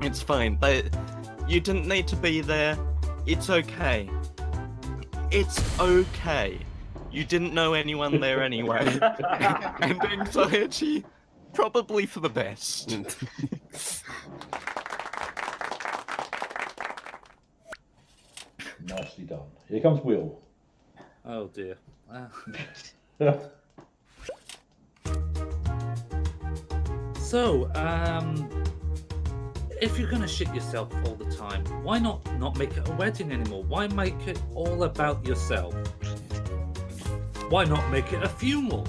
It's fine. You didn't need to be there. It's okay. It's okay. You didn't know anyone there anyway. And anxiety, probably for the best. Nicely done. Here comes Will. Oh dear. So, if you're gonna shit yourself all the time, why not make it a wedding anymore? Why make it all about yourself? Why not make it a funeral?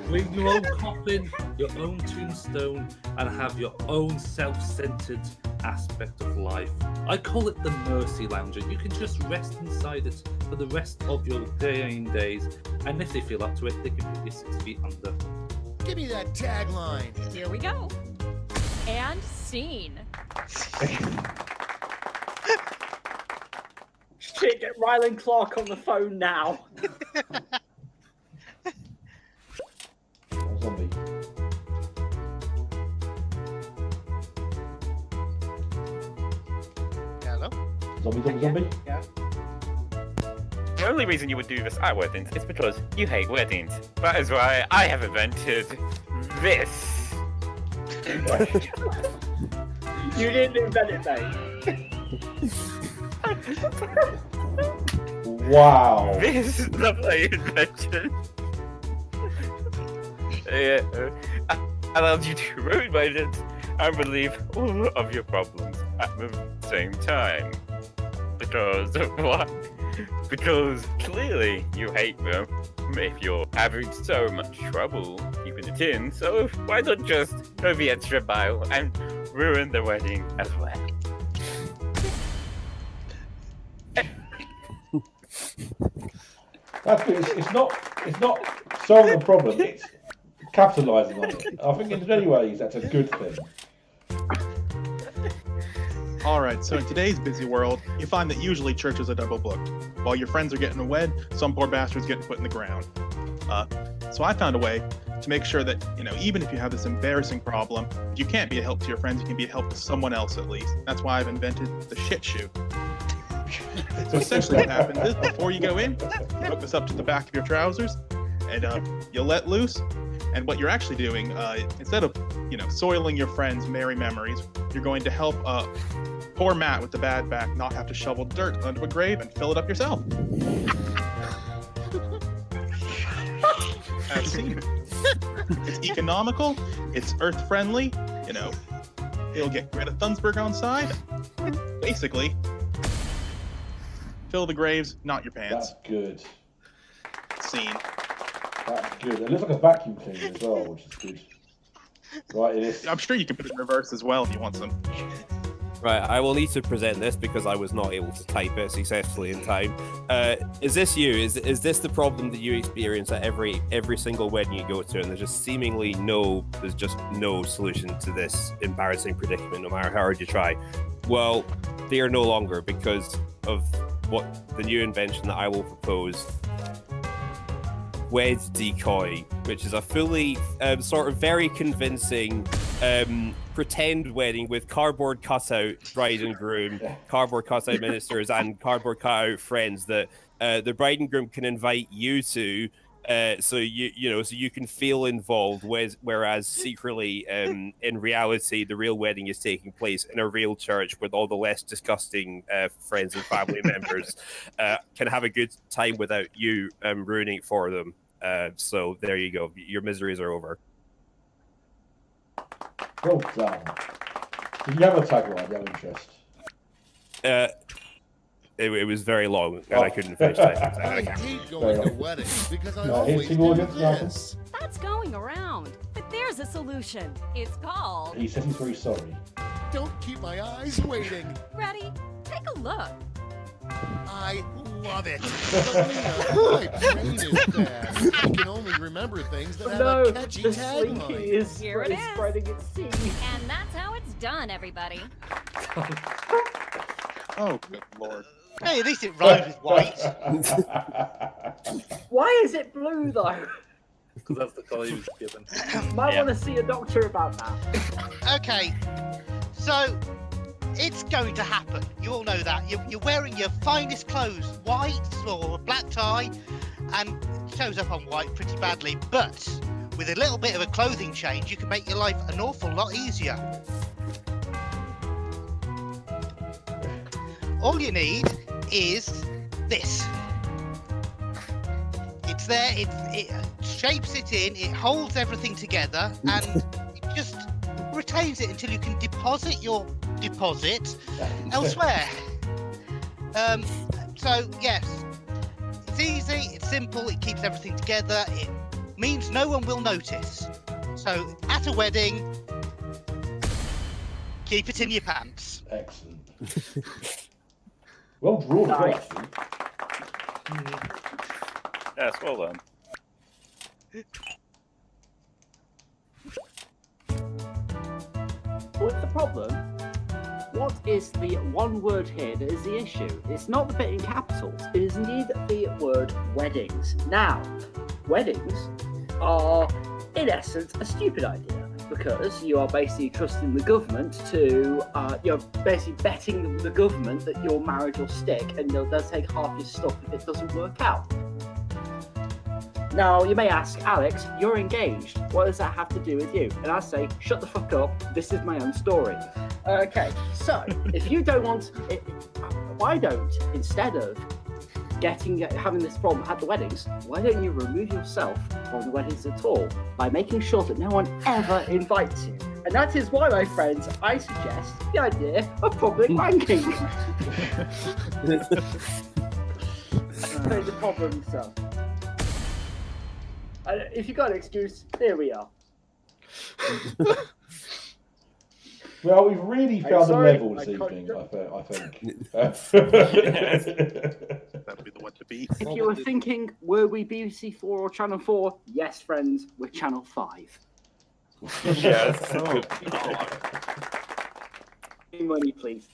Bring your own coffin, your own tombstone, and have your own self-centered aspect of life. I call it the Mercy Lounger. You can just rest inside it for the rest of your dying days, and if they feel up to it, they can put you 6 feet under. Give me that tagline. Here we go. And scene. Shit, get Ryland Clark on the phone now. Zombie. Hello? Zombie. Yeah. The only reason you would do this at weddings is because you hate weddings. That is why I have invented this. You didn't invent it, mate. Wow. This lovely invention allows you to ruin weddings and relieve all of your problems at the same time. Because what? Because clearly you hate them if you're having so much trouble keeping it in, so why not just go the extra mile and ruin the wedding as well? That's good. It's not solving the problem. It's capitalising on it. I think in many ways that's a good thing. Alright, so in today's busy world, you find that usually churches are double booked. While your friends are getting wed, some poor bastard's getting put in the ground. So I found a way to make sure that, even if you have this embarrassing problem, you can't be a help to your friends, you can be a help to someone else at least. That's why I've invented the shit shoe. So essentially what happens is, before you go in, you hook this up to the back of your trousers, and you let loose. And what you're actually doing, instead of, soiling your friends' merry memories, you're going to help poor Matt with the bad back not have to shovel dirt under a grave and fill it up yourself. As seen. It's economical, it's earth-friendly, it'll get Greta Thunberg on side. Basically, fill the graves, not your pants. That's good. Scene. That's good. It looks like a vacuum cleaner as well, which is good. Right, it is. I'm sure you can put it in reverse as well if you want some. Right, I will need to present this because I was not able to type it successfully in time. Is this you? Is this the problem that you experience at every single wedding you go to, and there's just there's just no solution to this embarrassing predicament, no matter how hard you try? Well, they are no longer, because of what the new invention that I will propose. Wed Decoy, which is a fully sort of very convincing pretend wedding with cardboard cutout bride and groom, cardboard cutout ministers, and cardboard cutout friends that the bride and groom can invite you to, so you can feel involved. Whereas secretly, in reality, the real wedding is taking place in a real church with all the less disgusting friends and family members can have a good time without you ruining it for them. So there you go. Your miseries are over. Well done. Did you have a tagline? Do you have interest? It was very long, and I couldn't finish typing. I hate going to weddings because I always do this. That's going around. But there's a solution. It's called... He says he's very sorry. Don't keep my eyes waiting. Ready? Take a look. I love it. But Lena, my brain is bad. I can only remember things that have No, a catchy the slinky tagline. is Here it is. spreading its seed. And that's how it's done, everybody. Oh, good lord. Hey, at least it rhymes with white. Why is it blue though? Because that's the colour he was given. Might Yeah. want to see a doctor about that. Okay, so it's going to happen. You all know that. You're wearing your finest clothes, white or a black tie, and it shows up on white pretty badly. But with a little bit of a clothing change, you can make your life an awful lot easier. All you need is this. It's there, it shapes it in, it holds everything together, and it just retains it until you can deposit your deposit elsewhere. So, yes, it's easy, it's simple, it keeps everything together, it means no one will notice. So, at a wedding, keep it in your pants. Excellent. Well drawn, as well, Nice. actually. Yes, well done. What's the problem? What is the one word here that is the issue? It's not the bit in capitals, it is indeed the word weddings. Now, weddings are, in essence, a stupid idea because you are basically trusting the government to, you're basically betting the government that your marriage will stick and they'll take half your stuff if it doesn't work out. Now, you may ask, Alex, you're engaged. What does that have to do with you? And I say, shut the fuck up. This is my own story. Okay, so if you don't want it, why don't, instead of having this problem at the weddings, why don't you remove yourself from the weddings at all by making sure that no one ever invites you? And that is why, my friends, I suggest the idea of public wanking. There's the problem, so. If you got an excuse, here we are. Well, we've really I'm found sorry, a level this I can't evening, do- I think. That'd be the one to be. If you were thinking, were we BBC 4 or Channel 4? Yes, friends, we're Channel 5. Yes. Oh, Money, please.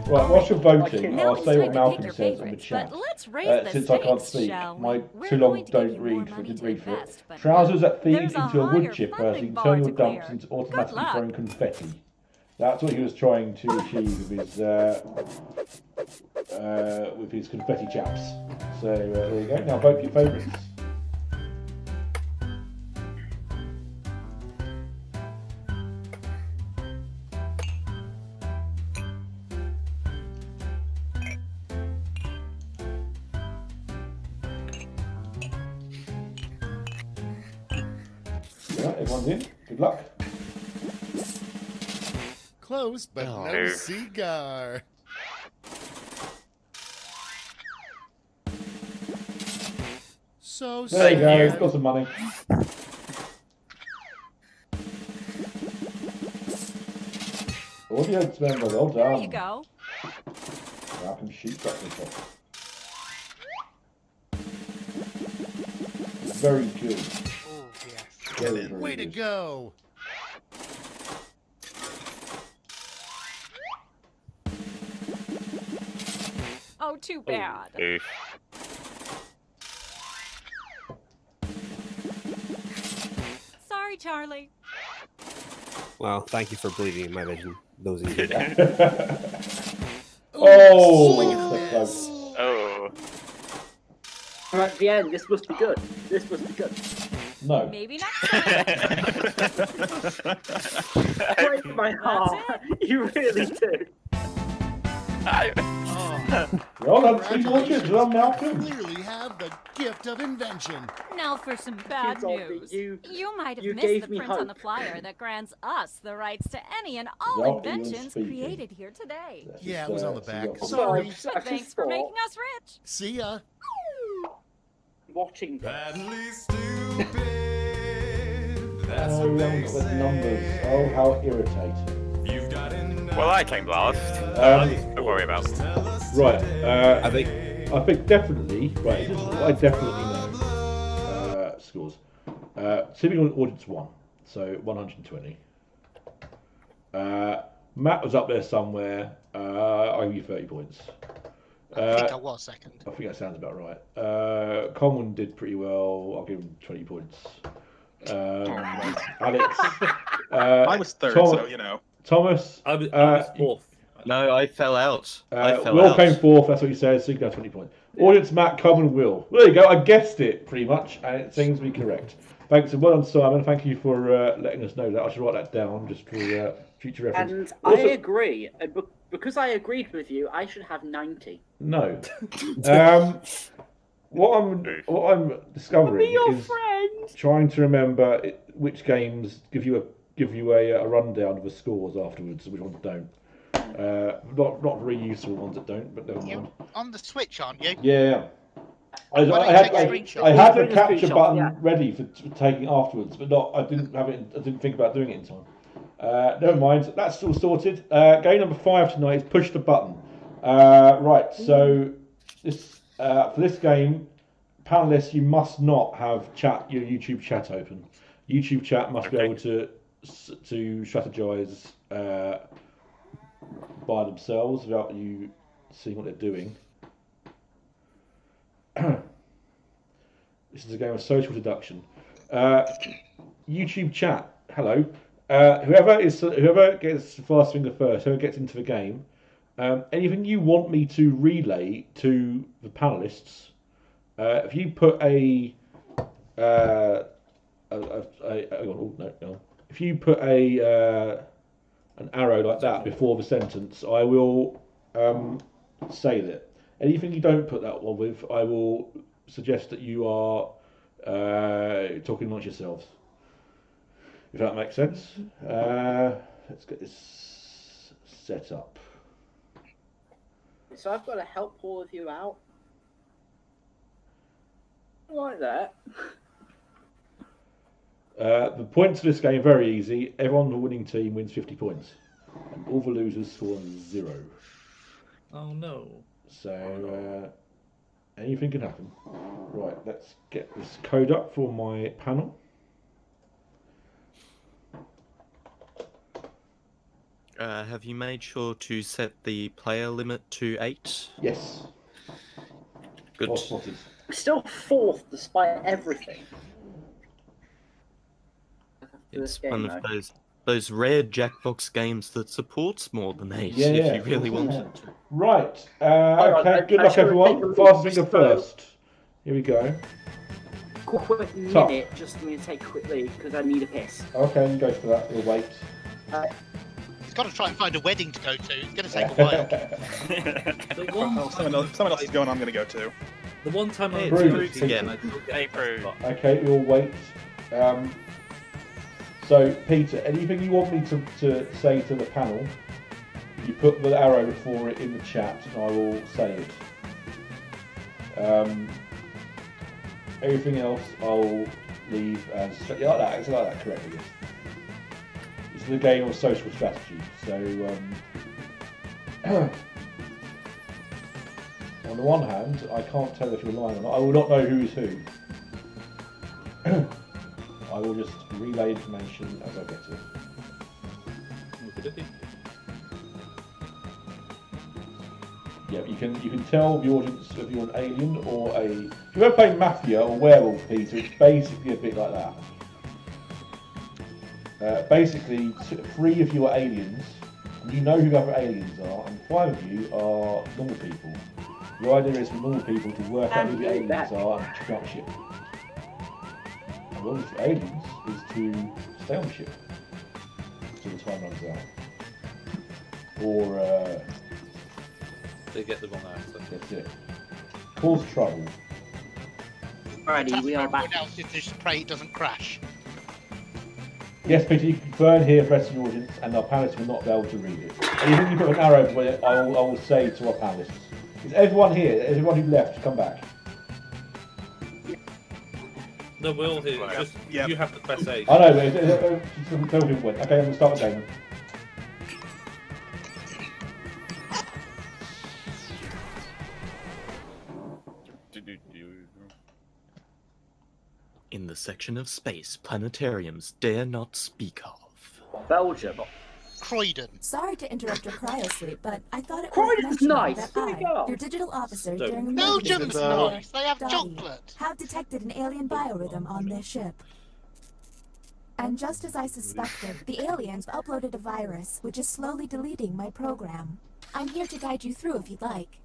Right, whilst you're voting, Now I'll it's say time what to Malcolm pick your says in the favorites, chat. but let's raise the Since I can't stakes, speak, shall we? my We're too long going to don't give you more read, money didn't to read for it. invest, but Trousers that feed there's a into a wood higher chipper, so funding you bar turn your to dumps clear. into Good automatically luck. throwing confetti. That's what he was trying to achieve with his confetti chaps. So there you go. Now vote for your favourites. Right, everyone's in. Good luck. Close, but Oh. no cigar. So There you sad. go. Got some money. Audience member, well done. There you go. Malcolm shoots up the top. Very good. Oh, yes. Very, very Way to good. go. Oh, too bad. Oof. Sorry, Charlie. Well, thank you for believing in my vision. Those of you. Oh, Swing and a that's miss. close. Oh. And at the end, this must be good. This must be good. No. Maybe next time. Break my heart. You really do. Well done, Steve Orchard. Well done, Malcolm. Clearly have the gift of invention. Now for some bad You told me news. you- might have you missed gave the me print on hope. the flyer that grants us the rights to any and all Well, he was inventions speaking. created here today. This Yeah, is, it was on the so back. you got- Sorry. It's But actually thanks for sport. making us rich. See ya. Watching this. Oh, we haven't got the numbers. Oh, how irritating. Well, I came last. Don't worry about it. Right. I think definitely. Right. This is what I definitely know. Scores. Typical audience 1, so 120. Matt was up there somewhere. I'll give you 30 points. I think I was second. I think that sounds about right. Common did pretty well. I'll give him 20 points. Alex. I was third, so you know. Thomas. I was fourth. No, I fell out. Will came fourth, that's what he says, so you can have 20 points. Audience, Matt, Common, Will. Well, there you go, I guessed it pretty much, and it seems to be correct. Thanks, and well done, Simon. Thank you for letting us know that. I should write that down just for future reference. And Also, I agree. Because I agreed with you, I should have 90. No. What I'm discovering is trying to remember which games give you a rundown of the scores afterwards, which ones don't. Not very useful ones that don't, but never mind. On the Switch, aren't you? Yeah. I Why don't you had take a screenshot? I had the Doing a capture screenshot, button yeah. ready for taking afterwards, but I didn't think about doing it in time. Never mind. That's still sorted. Game number 5 tonight is push the button. Right. So this for this game, panelists, you must not have your YouTube chat open. YouTube chat must be able to strategize by themselves without you seeing what they're doing. This is a game of social deduction. YouTube chat. Hello. Whoever gets fast finger first, whoever gets into the game, anything you want me to relay to the panelists, if you put if you put an arrow like that before the sentence, I will say that. Anything you don't put that one with, I will suggest that you are talking amongst yourselves. If that makes sense. Let's get this set up. So I've got to help all of you out. Like that. The points for this game are very easy. Everyone on the winning team wins 50 points. And all the losers score 0. Oh no. So anything can happen. Right, let's get this code up for my panel. Have you made sure to set the player limit to 8? Yes. Good. Well spotted. We're still fourth despite everything. It's one of those rare Jackbox games that supports more than 8 Yeah, if you really want yeah. it. Right. Okay, good luck everyone. Fast finger first. Here we go. Quick Top. minute, just for me to take quickly because I need a piss. Okay, you go for that. We'll wait. He's got to try and find a wedding to go to. It's going to take a while. The one Oh, someone else is going. I'm going to go too. The one time I Prove was it again. Hey, Prue. Okay, we'll wait. So, Peter, anything you want me to say to the panel, you put the arrow before it in the chat, and I will say it. Everything else, I'll leave as like that. It's like that, correctly. Yes. This is a game of social strategy. So, on the one hand, I can't tell if you're lying or not. I will not know who is who. I will just relay information as I get it. Yeah, you can tell the audience if you're an alien or a. If you've ever played Mafia or Werewolf, Peter, it's basically a bit like that. Basically, 3 of you are aliens, and you know who the other aliens are, and 5 of you are normal people. The idea is for normal people to work out who the aliens are and check out the ship. And one of the aliens is to stay on the ship until the time runs out. Or they get the wrong answer. That's it. Cause trouble. Alrighty, we are back. Everyone else is just pray it doesn't crash. Yes, Peter, you can confirm here for the rest of the audience, and our panelists will not be able to read it. Anything you put an arrow for it, I will say to our panelists. Is everyone here? Everyone who left, come back. No, we're all here. Just, you have to press A. I know, but tell people when. Okay, I'm going to start the game. In the section of space planetariums dare not speak of. Belgium. Croydon. Sorry to interrupt your cryosleep, but I thought it Croydon's worth mentioning nice. that Oh my I, God. your digital officer during a Belgium's nice. They have study, chocolate. have detected an alien biorhythm on their ship. And just as I suspected, the aliens uploaded a virus which is slowly deleting my program. I'm here to guide you through if you'd like.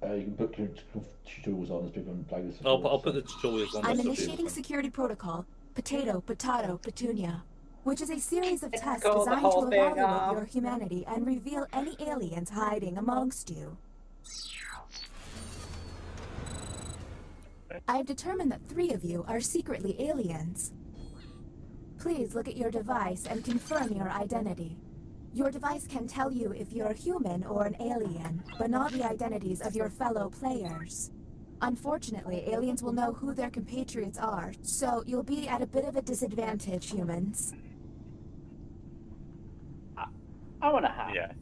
You can put tutorials on as people can play this. I'll put the tutorials on. I'm initiating security protocol, Potato, Petunia, which is a series of tests Echo the designed to whole thing evaluate up. your humanity and reveal any aliens hiding amongst you. I've determined that 3 of you are secretly aliens. Please look at your device and confirm your identity. Your device can tell you if you're human or an alien, but not the identities of your fellow players. Unfortunately, aliens will know who their compatriots are, so you'll be at a bit of a disadvantage, humans. I want to have. Yeah.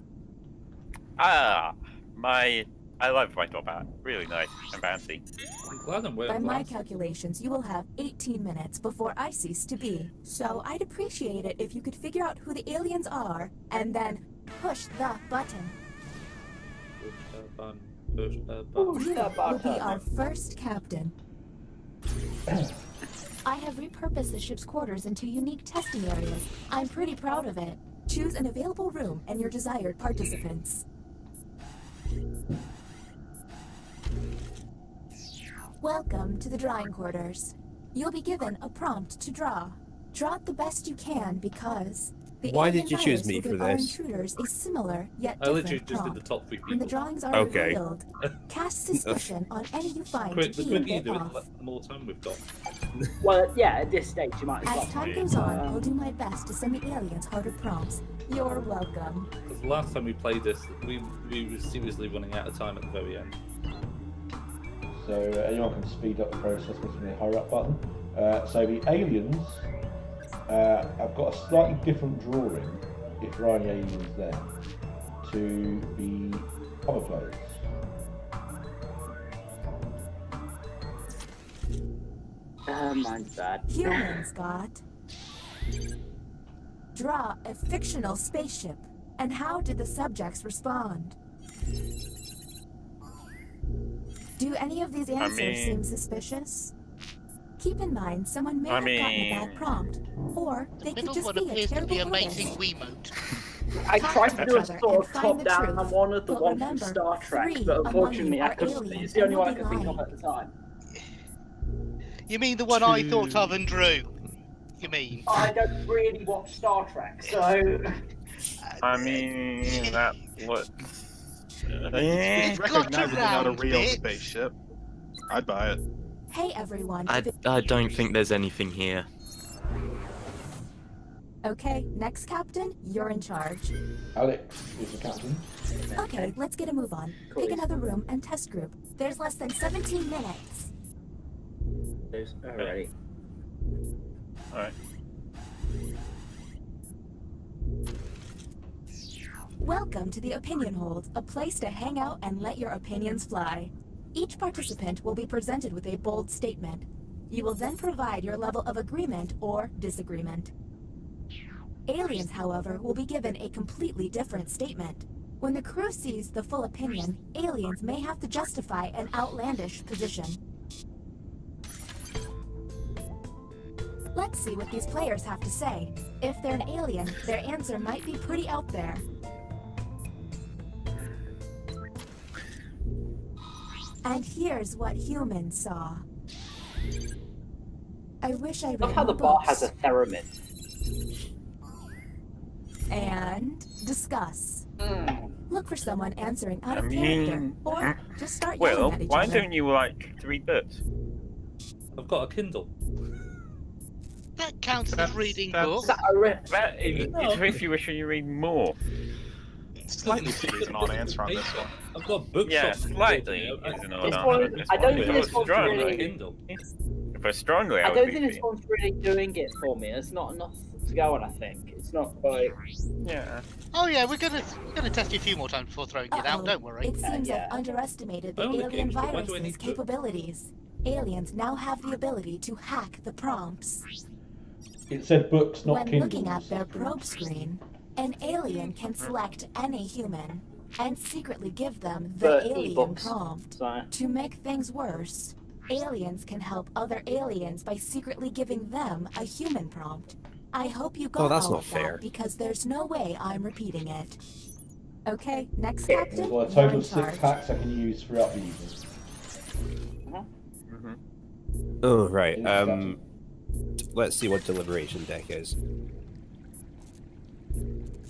I love my top hat. Really nice and fancy. I'm glad I'm By wearing my glasses. calculations, you will have 18 minutes before I cease to be. So I'd appreciate it if you could figure out who the aliens are, and then push the button. Push a button. You will be our first captain. I have repurposed the ship's quarters into unique testing areas. I'm pretty proud of it. Choose an available room and your desired participants. Welcome to the drawing quarters. You'll be given a prompt to draw. Draw it the best you can because the Why alien did you choose virus me will for give our this? intruders a similar yet I literally different just did prompt. the top 3 When the people. drawings are Okay. revealed, cast suspicion on any you find Quick, to the be a quicker you bit do it, off. the more time we've got. Well, yeah, at this stage you might as well. As time goes on, I'll do my best to send the aliens harder prompts. You're welcome. Because the last time we played this, we were seriously running out of time at the very end. So anyone can speed up the process with the hurry up button. So the aliens have got a slightly different drawing, if there are any aliens there, to the cover players. Mine's bad. Humans got. Draw a fictional spaceship. And how did the subjects respond? Do any of these answers seem suspicious? Keep in mind, someone may have gotten a bad prompt, or they could Middle just one be a appears to terrible be a mating artist. Wiimote. I Talk tried to to do a each other sort and of find top the down truth. on one of the But ones from remember, Star Trek, 3 but among unfortunately you I are couldn't. aliens It's the only and one I will could be think of lying. at the time. You mean the one I thought of and drew? You mean? I don't really watch Star Trek, so. I mean, that looks. It's got Recognizably not a around real bit. spaceship. I'd buy it. Hey everyone. I don't think there's anything here. Okay, next captain, you're in charge. Alex is the captain. Okay, let's get a move on. Pick another room and test group. There's less than 17 minutes. Alrighty. Alright. Welcome to the Opinion Hold, a place to hang out and let your opinions fly. Each participant will be presented with a bold statement. You will then provide your level of agreement or disagreement. Aliens, however, will be given a completely different statement. When the crew sees the full opinion, aliens may have to justify an outlandish position. Let's see what these players have to say. If they're an alien, their answer might be pretty out there. And here's what humans saw. I wish I read Love how the more bot has books. a theremin. And discuss. Look for someone answering out I of character, mean, or just start well, yelling at each why other. don't you like to read books? I've got a Kindle. That counts as reading books. That is, it's if you wish you read more. Slightly is an odd answer on this one. I've got bookshops. Yeah, in the slightly world, you know. is an odd This answer. one- on this I don't one. think If this was one's strongly, really- Kindle. if I was strongly, I I would don't be think this one's really doing it for me. It's not enough. to go on. I think it's not quite. Yeah. Oh yeah, we're gonna test you a few more times before throwing it out. Don't worry. It seems I've underestimated the I own the alien game, so why do I virus's need to- capabilities. Aliens now have the ability to hack the prompts. It said books, not When Kindles. looking at their probe screen, an alien can select any human and secretly give them the But alien e-books, prompt. so- To make things worse, aliens can help other aliens by secretly giving them a human prompt. I hope you got Oh, that's all not of that fair. because there's no way I'm repeating it. Okay, next captain, I've got a you're total in of 6 charge. hacks I can use throughout the evening. Oh, right. Let's see what deliberation deck is.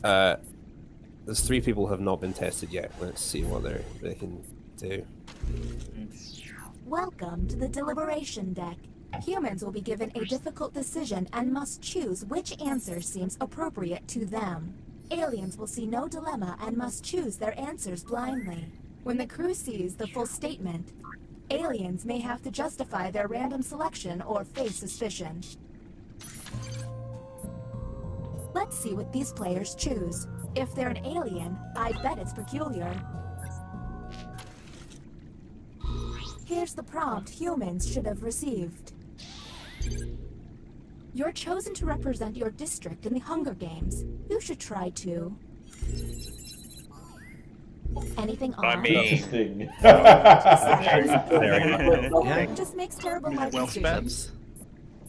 There's 3 people who have not been tested yet. Let's see what they can do. Welcome to the deliberation deck. Humans will be given a difficult decision and must choose which answer seems appropriate to them. Aliens will see no dilemma and must choose their answers blindly. When the crew sees the full statement, aliens may have to justify their random selection or face suspicion. Let's see what these players choose. If they're an alien, I bet it's peculiar. Here's the prompt humans should have received. You're chosen to represent your district in the Hunger Games. You should try to. Anything I odd? mean- Interesting. Just makes terrible life Well decisions. spent.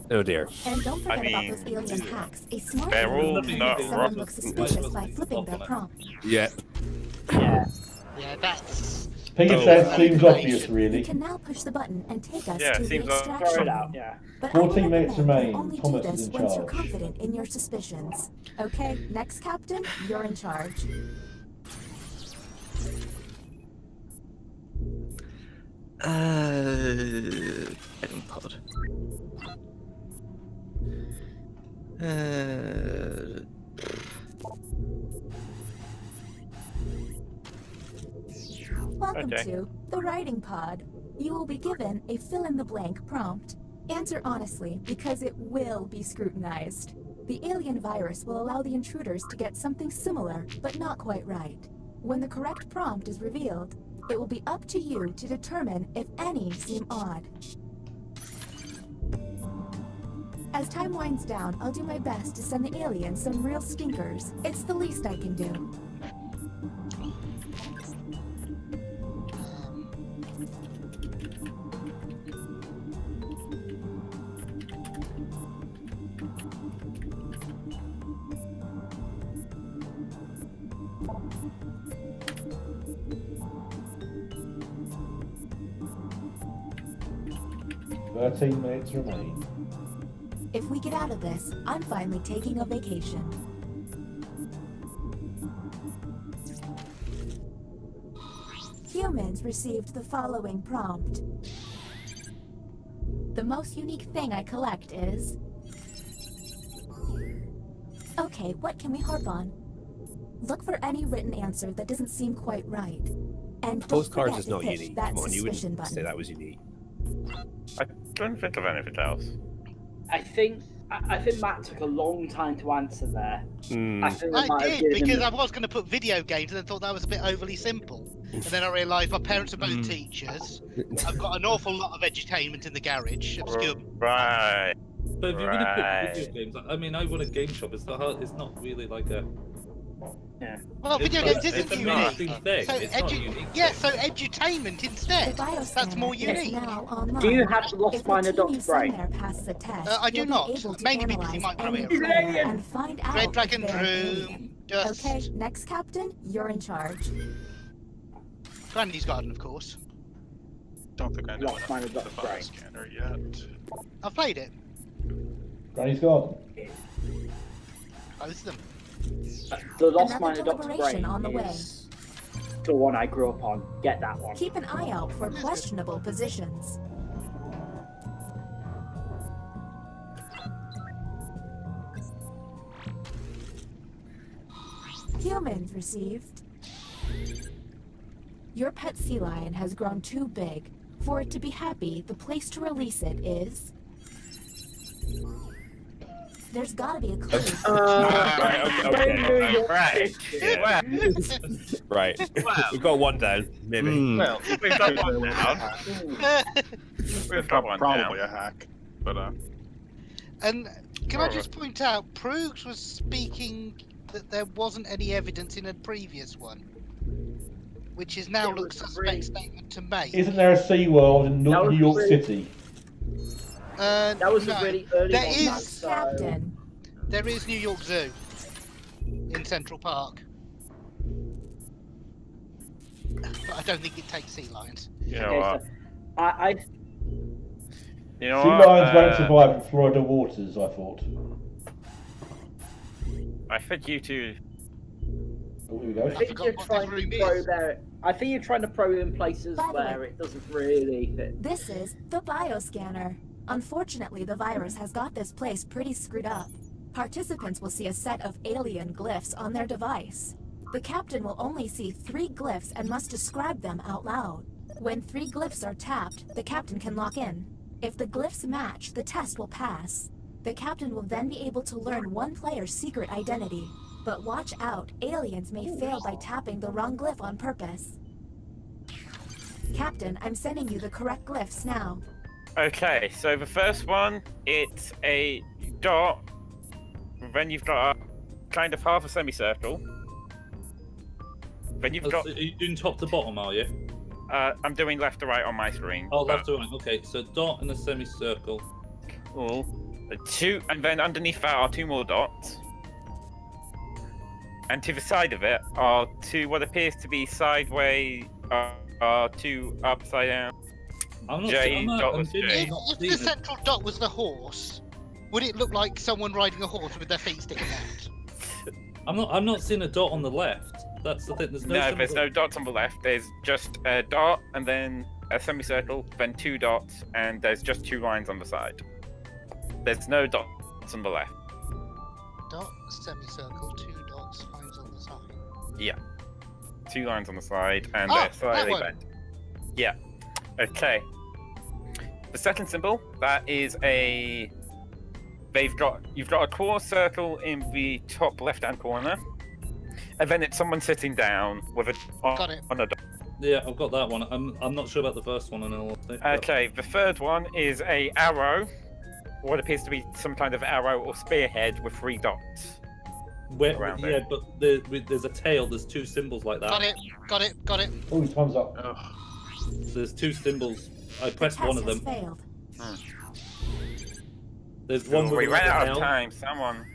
Oh dear. And don't forget I about mean, those alien hacks. A smart they're alien all can not make someone wrong. look suspicious by flipping their prompt. Yeah. Yeah. Yeah, that's. Peter said seems obvious, You really. can now push the button and take us Yeah, to the seems extraction Throw it room. out. Yeah. But 14 I would minutes recommend remain. you only Thomas do is this in once you're charge. confident in your suspicions. Okay, next captain, you're in charge. Getting pod. Welcome Okay. to the writing pod. You will be given a fill-in-the-blank prompt. Answer honestly, because it will be scrutinized. The alien virus will allow the intruders to get something similar, but not quite right. When the correct prompt is revealed, it will be up to you to determine if any seem odd. As time winds down, I'll do my best to send the aliens some real stinkers. It's the least I can do. Thirteen minutes remain. If we get out of this, I'm finally taking a vacation. Humans received the following prompt. The most unique thing I collect is... Okay, what can we harp on? Look for any written answer that doesn't seem quite right. And don't Postcards forget is to not hit unique. that Come on, you suspicion wouldn't say button. that was unique. I don't think of anything else. I think Matt took a long time to answer there. Hmm. I think we I might have did, given because him- I was going to put video games and I thought that was a bit overly simple. And then I realised my parents are both teachers. I've got an awful lot of edutainment in the garage. Obscure. Right. But if you're going to put Right. video games, I mean, I run a game shop. It's not really like a. Yeah. Well, video It's games it's isn't a unique. marketing thing. So It's not unique. yeah, so edutainment instead. The bioscanner That's more is unique. now online. Do you have Lost If the Minor team Dot's you send brain? there passes the test, I do you'll be not. able to Mainly because he analyze might know any it. He's an player alien! and find out Red if Dragon they're an Room. alien. Just. Okay, next captain, you're in charge. Granny's Garden, of course. Don't think I know Lost Minor enough about Dot's the brain. scanner yet. I've played it. Granny's Garden. Both of them. The Lost Another Minor Dot's deliberation brain on the way. is the one I grew up on. Get that one. Keep an eye out for questionable positions. Humans received. Your pet sea lion has grown too big. For it to be happy, the place to release it is... There's gotta be a clue. Right. Yeah. Right. We've got one down, maybe. Well, We've got one down. We've got one down. Probably a hack, but And can I just point out, Proogs was speaking that there wasn't any evidence in a previous one, which is now looks suspect statement to make. Isn't there a SeaWorld in New York City? That was a really early There one. is, so- Captain. there is New York Zoo in Central Park. But I don't think it takes sea lions. You know Okay, what? so I You know Sea what? lions won't survive in Florida waters, I thought. I think you two. Oh, here we go. I think you're trying to probe there. I think you're trying to probe in places By the where way- it doesn't really fit. This is the bioscanner. Unfortunately, the virus has got this place pretty screwed up. Participants will see a set of alien glyphs on their device. The captain will only see 3 glyphs and must describe them out loud. When 3 glyphs are tapped, the captain can lock in. If the glyphs match, the test will pass. The captain will then be able to learn one player's secret identity. But watch out, aliens may fail by tapping the wrong glyph on purpose. Captain, I'm sending you the correct glyphs now. Okay, so the first one, it's a dot. Then you've got a kind of half a semicircle. Then you've got. Are you doing top to bottom, are you? I'm doing left to right on my screen. Oh, left to right. Okay, so dot and a semicircle. Cool. 2, and then underneath that are 2 more dots. And to the side of it are 2 what appears to be sideways, 2 upside down. I'm not J sure, dotless J. If the central dot was the horse, would it look like someone riding a horse with their feet sticking out? I'm not seeing a dot on the left. That's the thing. There's No dots on the left. There's just a dot and then a semicircle, then 2 dots, and there's just 2 lines on the side. There's no dots on the left. Dot, semicircle, 2 dots, lines on the side. Yeah. 2 lines on the side, and Ah, they're that slightly one. bent. Yeah. Okay. The second symbol, that is a. You've got a core circle in the top left-hand corner, and then it's someone sitting down with a Got it. on a dot. Yeah, I've got that one. I'm not sure about the first one. Okay, the third one is a arrow, what appears to be some kind of arrow or spearhead with 3 dots. around yeah, it. but there's a tail. There's 2 symbols like that. Got it. Oh, his thumbs up. There's 2 symbols. I pressed Test one of has them. failed. There's one with We a ran little out of tail. time. Someone.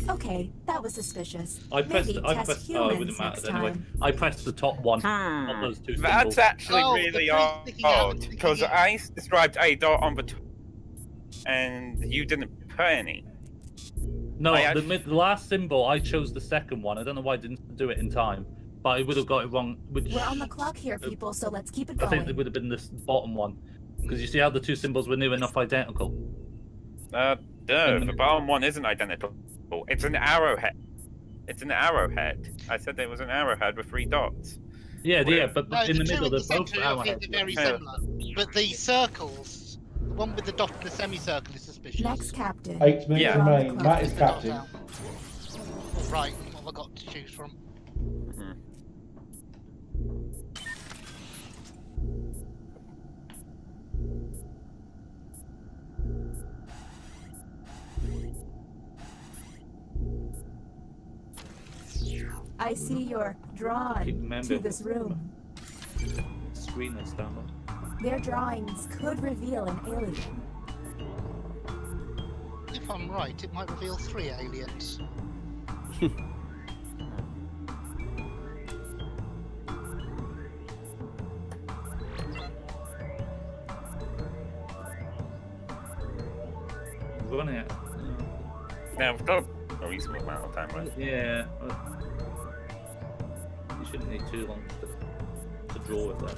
Okay, that was suspicious. I pressed. Maybe I test pressed. Oh, it humans wouldn't next matter anyway. time. I pressed the top one. Not those 2 symbols. That's actually Oh, the really place sticking out odd and sticking because in. I described a dot on the top, and you didn't put any. No, I the last symbol, I chose the second one. I don't know why I didn't do it in time, but I would have got it wrong. Which We're on the clock here, people, so let's keep it I think it going. would have been this bottom one, because you see how the 2 symbols were near enough identical. No, the bottom one isn't identical. It's an arrowhead. It's an arrowhead. I said there was an arrowhead with 3 dots. Yeah, Where- yeah, but No, in the two middle, in the they're both centre, I think arrowheads. they're very similar. But the circles, the one with the dot and the semicircle is suspicious. Next captain. 8 minutes Yeah. remain. Matt is captain. Right, what have I got to choose from? I see you're drawn Remember. to this room. Screen is down. Their drawings could reveal an alien. If I'm right, it might reveal 3 aliens. Running it. Now we've got a reasonable amount of time left. Yeah. You shouldn't need too long to draw with that.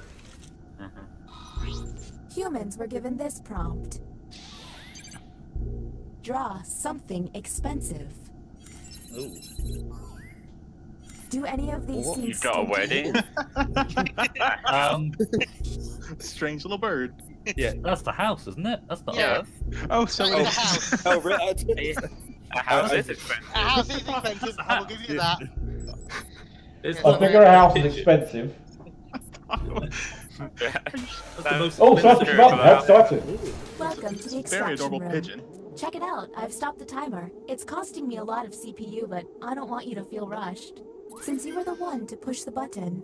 Humans were given this prompt. Draw something expensive. Ooh. Do any of these seem You've got a stinky? wedding. Strange little bird. Yeah, that's the house, isn't it? That's the Yeah. Oh, so That it is the is. house. Oh, right. A house is expensive. A house is expensive, I will give you that. I figure a house is expensive. Oh, such a button. How exciting. Welcome to the Very extraction adorable room. pigeon. Check it out. I've stopped the timer. It's costing me a lot of CPU, but I don't want you to feel rushed. Since you were the one to push the button,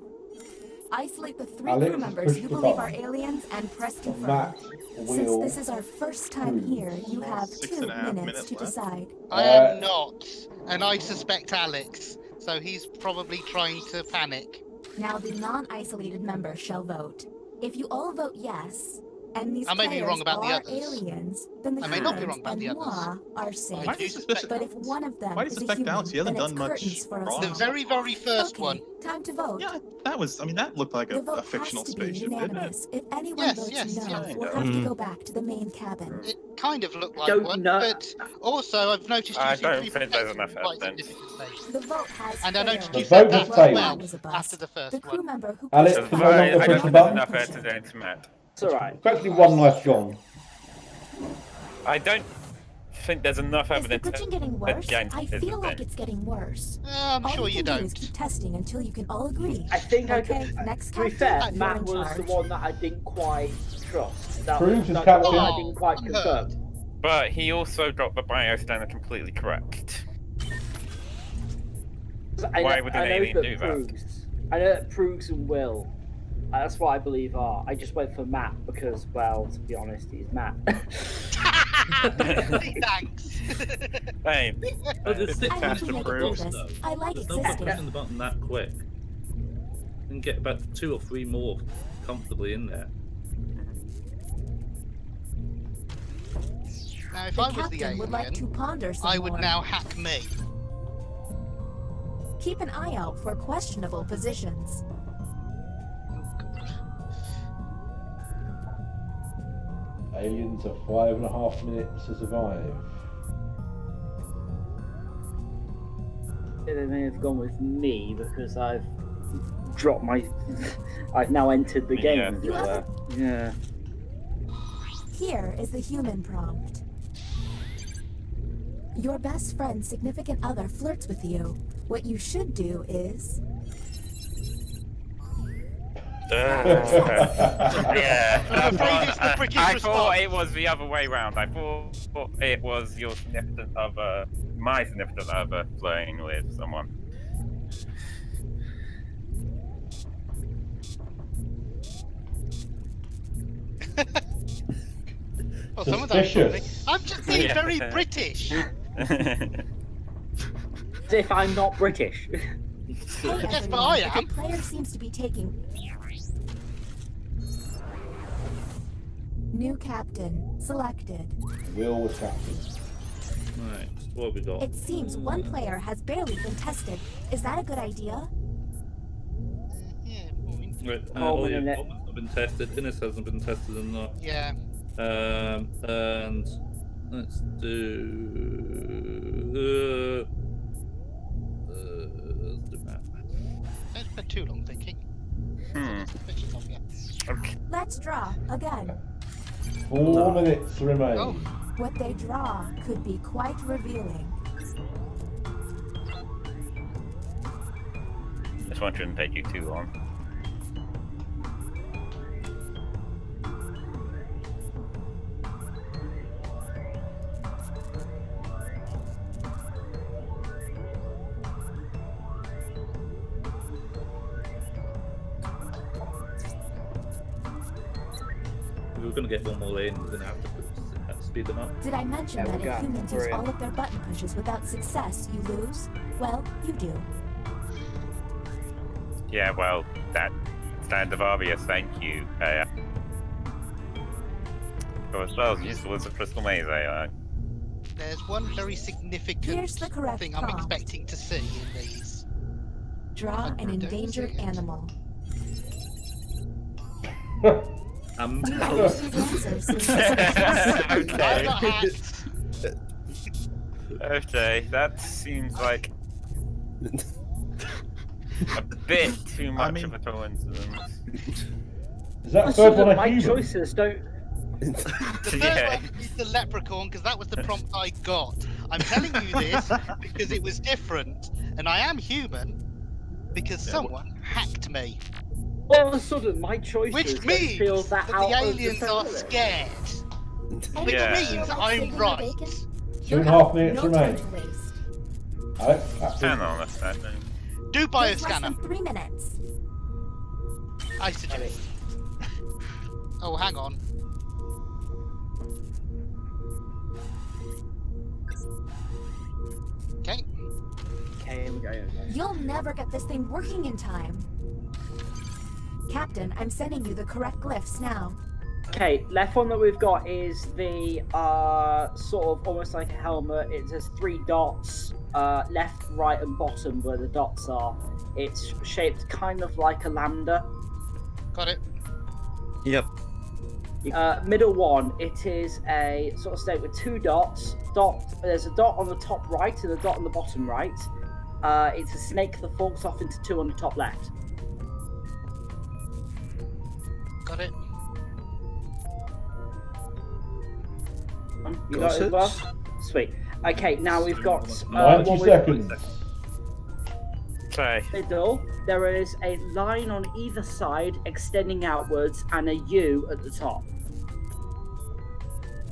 isolate the 3 Alex, crew members push you the believe button. are aliens and press confirm. Matt Since will this is our first time here, you have 2 6.5 minutes to left. decide. I am not, and I suspect Alex, so he's probably trying to panic. Now the non-isolated members shall vote. If you all vote yes, and these I may be players wrong about the are others. aliens, then the I may not be humans wrong about the and others. moi are safe. Why do you suspect But if one of them Why do you is a suspect human, Alex? He hasn't then it's done much curtains for us wrong. The all. very, very first Okay, one. time to vote. Yeah, that was. I mean, that looked like The a vote fictional has to be spaceship, didn't it? unanimous. If anyone Yes, votes yes, no, yeah. we'll have to go back to the main cabin. It kind of looked like Don't one, know. but also I've noticed I you seem to don't be think there's protecting enough quite evidence. significantly. The vote has And I noticed failed. you The said vote that has as failed. well Was a bust. after the first The crew one. member who Alex, pushed can the no I longer don't push think the there's button. enough evidence, Matt. It's alright. Effectively one life gone. I don't think there's enough Is the evidence glitching getting worse? against I it, feel like then. it's getting worse. I'm All sure we you can do is don't. keep testing until you can all agree. I think Okay, next to be captain, fair, you're Matt in was the charge. one that I didn't quite trust. That Cruz was is the captain. one I didn't quite Oh, confirm. But he also got the bioscanner completely correct. Why would an alien do that? I know that Proogs and Will. That's what I believe are. I just went for Matt because, well, to be honest, he's Matt. Thanks. Hey, But there's It's six fast people to on the prove. button, though. I like There's no point existing. pushing the button that quick. You can get about 2 or 3 more comfortably in there. Now, if The I was the captain would like to alien, ponder some I would more. now hack me. Keep an eye out for questionable positions. Aliens have 5.5 minutes to survive. They may have gone with me because I've dropped my. I've now entered the game. Yeah. as it You were. haven't- Yeah. Here is the human prompt. Your best friend's significant other flirts with you. What you should do is... yeah. I'm afraid it's the British I thought response. it was the other way round. I thought it was your significant other, my significant other, playing with someone. Well, someone's having fun with me. Suspicious. I'm just being Yeah. very British. As if I'm not British. Hey Yes, but everyone, I the am. player seems to be taking... New captain. Selected. Will was captain. Right, what have we got? It seems one player has barely been tested. Is that a good idea? Yeah, point. Right, Oh, all your minute. comments have been tested. Innes hasn't been tested and not. Yeah. And let's do. Let's do that. Don't spend too long thinking. Okay. Let's draw again. 4 minutes remain. Oh. What they draw could be quite revealing. This one shouldn't take you too long. If we're going to get one more in, we're going to have to speed them up. Did I mention Yeah, that we'll if go. humans use Hurry up. all of their button pushes without success, you lose? Well, you do. Yeah, well, that stands of obvious, thank you. For spells useful as a crystal maze, There's one very significant Here's the correct thing I'm prompt. expecting to see in these. Draw an endangered animal. A Do you mouse. have these answers? I'm not hacked. Okay, that seems like a bit too much of a coincidence. Is that Listen third to one a my human? choices. Don't. The third one is the leprechaun because that was the prompt I got. I'm telling you this because it was different, and I am human because someone hacked me. All of a sudden, my choices Which don't means feel that that out the of aliens are tone. scared. Which Yeah. means I'm right. 2.5 minutes no time remain. to waste. Alex, Hang on a second. Do There's less than bioscanner. 3 minutes. I suggest. Oh, hang on. Okay. Okay, we go. You'll never get this thing working in time. Captain, I'm sending you the correct glyphs now. Okay, left one that we've got is the sort of almost like a helmet. It has 3 dots, left, right, and bottom where the dots are. It's shaped kind of like a lambda. Got it. Yep. Middle one, it is a sort of snake with 2 dots. There's a dot on the top right and a dot on the bottom right. It's a snake that forks off into 2 on the top left. Got it. You got it as well? Sweet. Okay, now we've got 90 one with seconds. Okay. middle. There is a line on either side extending outwards and a U at the top.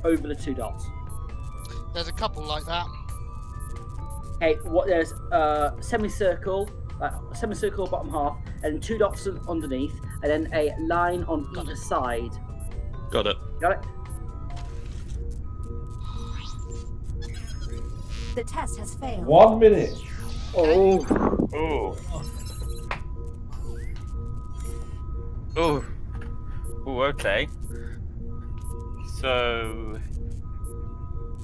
Over the 2 dots. There's a couple like that. Okay, there's a semicircle bottom half, and 2 dots underneath, and then a line on either side. Got it. Got it? The test has failed. 1 minute. Oh. Oh. Oh. Oh, okay. So.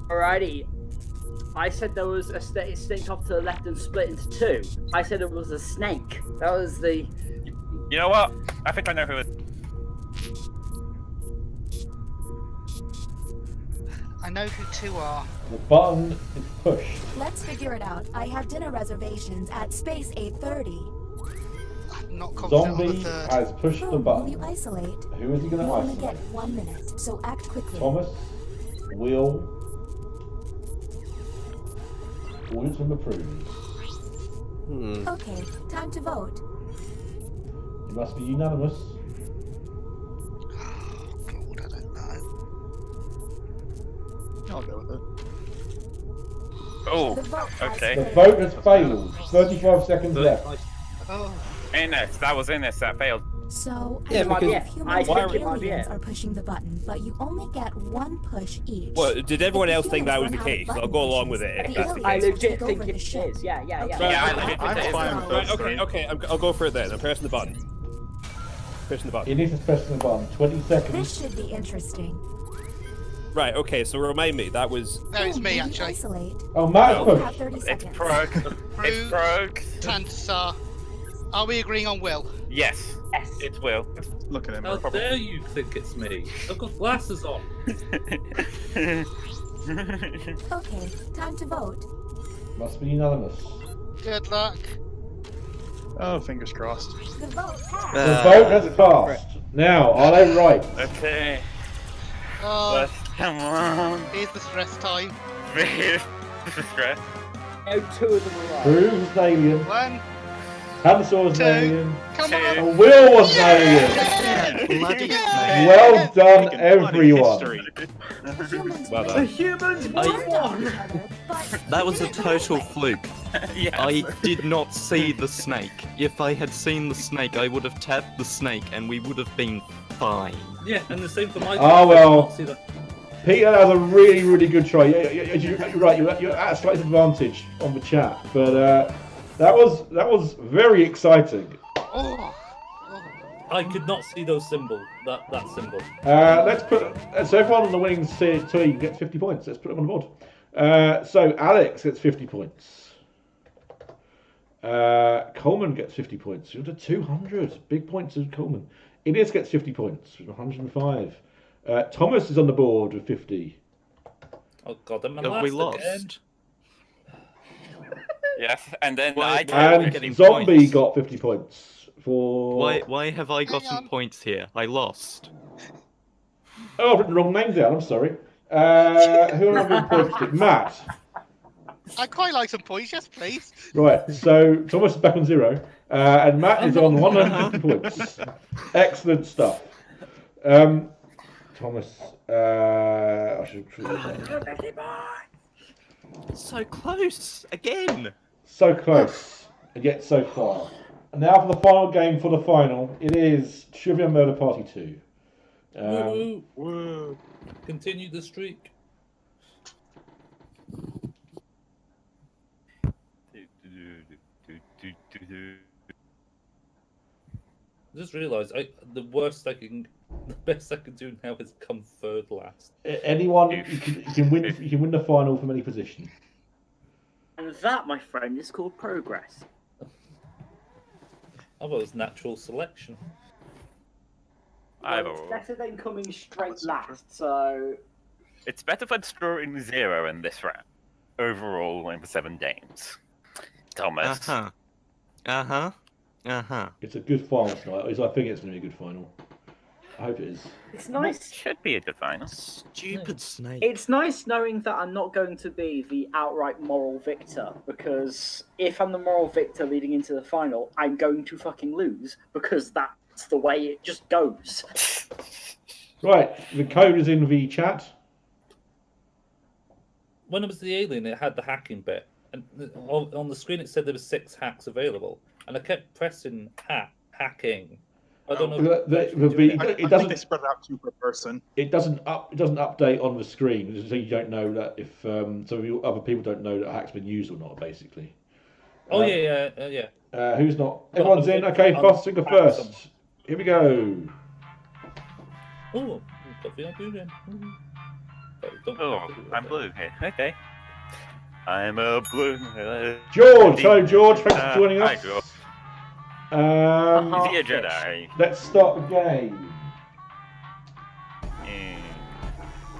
Alrighty. I said there was a snake off to the left and split into 2. I said it was a snake. That was the. You know what? I think I know who it is. I know who 2 are. The button is pushed. Let's figure it out. I have dinner reservations at space 8:30. I'm not confident on the Zombie 3rd. has pushed the Will you button. isolate? Who is he going You to only get isolate? 1 minute, so act quickly. Thomas, Will, Orders from approved. Okay, time to vote. It must be unanimous. I'll go with it. Oh, The vote okay. The vote has failed. 35 seconds left. Oh. Innes, that was Innes that failed. So, Yeah, I believe because- humans I and think it might be aliens it. are pushing the button, but you only get 1 push each. Well, did everyone If the else think that was humans the run out of case? I'll button go along pushes, with it if the that's the I aliens case. will legit take think over the it ship. is. Yeah. Yeah, I legit I'm think it is. fine with Right, those okay, 3. okay, I'll go for it then. I'm pressing the button. Pressing the button. It is pressing the button. 20 This seconds. should be interesting. Right, okay, so remind me, that was... No, it's me Will you actually. Isolate. Oh, Matt You pushed. have 30 It's seconds. Prog. It's Prog. Tantasar. Are we agreeing on Will? Yes. Yes. It will. Look at him. How Probably. dare you think it's me? I've got glasses on. Okay, time to vote. Must be unanimous. Good luck. Oh, fingers crossed. The vote passed. The vote has passed. Now, are they right? Okay. Oh, Let's come on. here's the stress time. Stress. No, 2 of them are right. Bruce was an alien. 1, Hansaw was 2. an alien. Come on. And Will was an alien. Bloody Well done, Making bloody everyone. history. Humans Well may done. Humans turn won! on each other, but That was a total fluke. Yes. I did not see the snake. If I had seen the snake, I would have tapped the snake and we would have been fine. Yeah, and the same for my. Oh, well. See that? Peter has a really, really good try. You're right. You're at a slight advantage on the chat, but that was very exciting. Oh. I could not see those symbols. That symbol. Let's put so everyone on the winning team gets 50 points. Let's put them on the board. So Alex gets 50 points. Coleman gets 50 points. You're to 200. Big points of Coleman. Ines gets 50 points with 105. Thomas is on the board with 50. Oh god, am I Have we last again? lost? Yes, and then Why- I why- And getting Zombie points. got 50 points for. Why have I gotten points here? I lost. Oh, I've written the wrong name down. I'm sorry. Who am I giving points to? Matt. I'd quite like some points, yes, please. Right, so Thomas is back on 0, and Matt is on 150 points. Excellent stuff. Thomas, I should. So close again. So close, and yet so far. And now for the final game for the final. It is Trivia Murder Party 2. Woo, woo. Continue the streak. I just realised the best I can do now is come third last. Anyone you can win. You can win the final from any position. And that, my friend, is called progress. I thought it was natural selection. Well, it's better than coming straight last, so... It's better than scoring 0 in this round. Overall, win for 7 games. Thomas. It's a good final tonight. I think it's going to be a good final. I hope it is. It's nice. It should be a good final. Stupid snake. It's nice knowing that I'm not going to be the outright moral victor, because if I'm the moral victor leading into the final, I'm going to fucking lose, because that's the way it just goes. Right, the code is in the chat. When it was the alien, it had the hacking bit, and on the screen it said there were 6 hacks available, and I kept pressing hacking. I don't know. It doesn't. They spread it out 2 per person. It doesn't update on the screen, so you don't know that if other people don't know that a hack's been used or not. Basically. Oh yeah. Who's not? Everyone's in. Okay, fast finger first. Here we go. Oh, got the blue then. Oh, I'm blue here. Okay. I'm a blue. George, hello George. Thanks for joining us. Hi, George. Is he a Jedi? Let's start the game.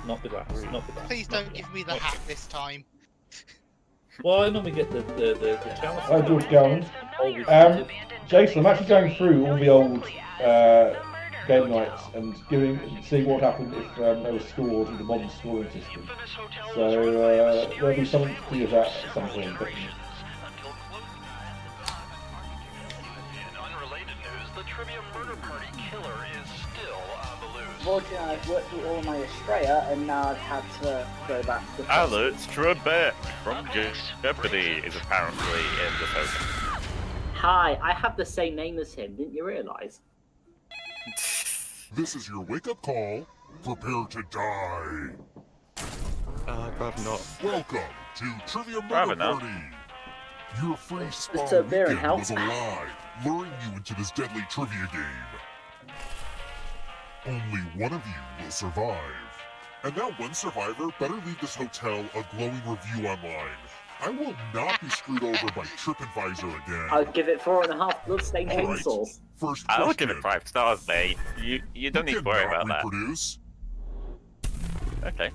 Not the last. Not the last. Please don't give me the hat this time. Well, I normally get the challenge. Hi George Gallen. Jason, I'm actually going through all the old game nights and seeing what happened if they were scored in the modern scoring system. So there'll be something to do with that at some point. Unfortunately, I've worked through all my Estrella, and now I've had to go back to... Alex Trebek from Jeopardy is apparently in the token. Hi, I have the same name as him, didn't you realise? This is your wake-up call. Prepare to die. Rather not. Welcome to Trivia Rather Murder not. Party. Your free spawn Mr. Beer and weekend Help. was a lie, luring you into this deadly trivia game. Only one of you will survive. And that one survivor better leave this hotel a glowing review online. I will not be screwed over by TripAdvisor again. I'll give it 4.5 bloodstained All right. pencils. First I question. would give it 5 stars, mate. You don't need to worry about that. Reproduce. Okay.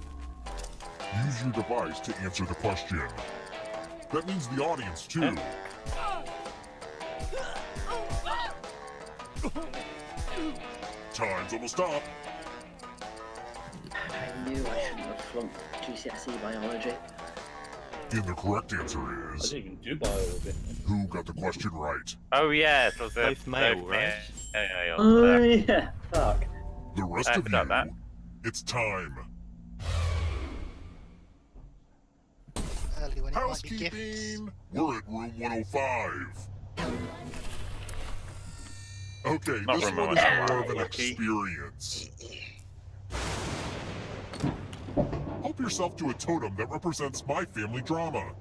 Use your device to answer the question. That means the audience, too. Time's almost up. I knew I shouldn't have flunked GCSE biology. And the correct answer I is... didn't even do biology. Who got the question right? Oh yeah, it was Both male, right? Oh yeah, fuck. The rest I of you, forgot that. it's time. Early when it might be gifts. Housekeeping! We're at room 105. Okay, Not this room one is 105. more of an Lucky. experience. Help yourself to a totem that represents my family drama.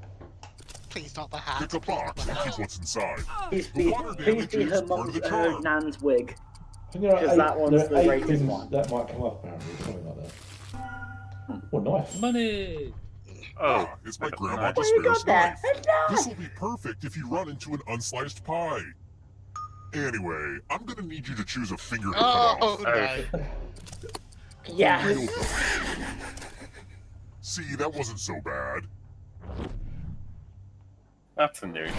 Please not the hat. Pick a box and keep what's inside. Please The be, water please be damage her is part mum's of the her charm. nan's wig. I think there are Because that one's there the are 8 greatest things one. that might come up apparently, something like that. Oh, nice. Money. Ah, it's my grandma What you Despairs got there? knife. This will be perfect if you run into an unsliced pie. Anyway, I'm gonna need you to choose a finger to cut Oh off. no. Yes. See, that wasn't so bad. That's a news.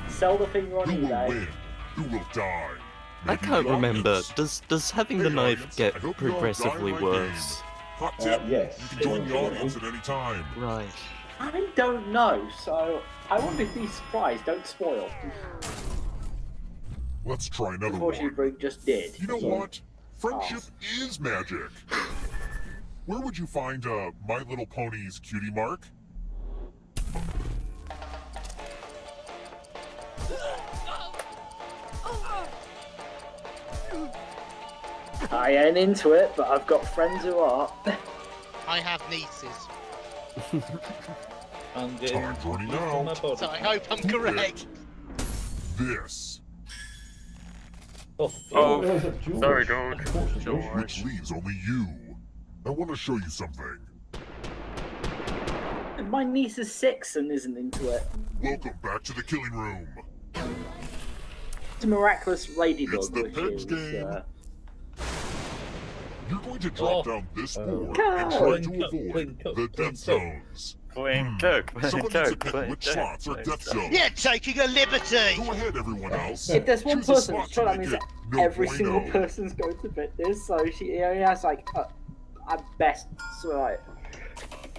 Sell the finger on Who will eBay. win? Who will die? I Maybe can't the remember. audience. Does having Hey, the knife audience, get I hope you all progressively enjoy my worse? Hot tip, Yes. you can join the audience at any time. Right. I don't know, so I want to be surprised. Don't spoil. Let's try another Unfortunately, one. Brink just did. You know what? Friendship is magic. Where would you find My Little Pony's cutie mark? I ain't into it, but I've got friends who are. I have nieces. I'm getting Time's running now. So I hope I'm correct. This. Oh, sorry, George. Which leaves only you. I want to show you something. My niece is 6 and isn't into it. Welcome back to the killing room. It's a miraculous ladybug. It's the which Pigs is, game. You're going to drop down this board God. and try to avoid the death zones. Playing Coke. Someone needs to pick which slots are death zones. You're taking a liberty! Go ahead, everyone else. If there's one Choose a person, slot so to that make means it that no every bueno. single person's going to fit this. So she only has like at best, so like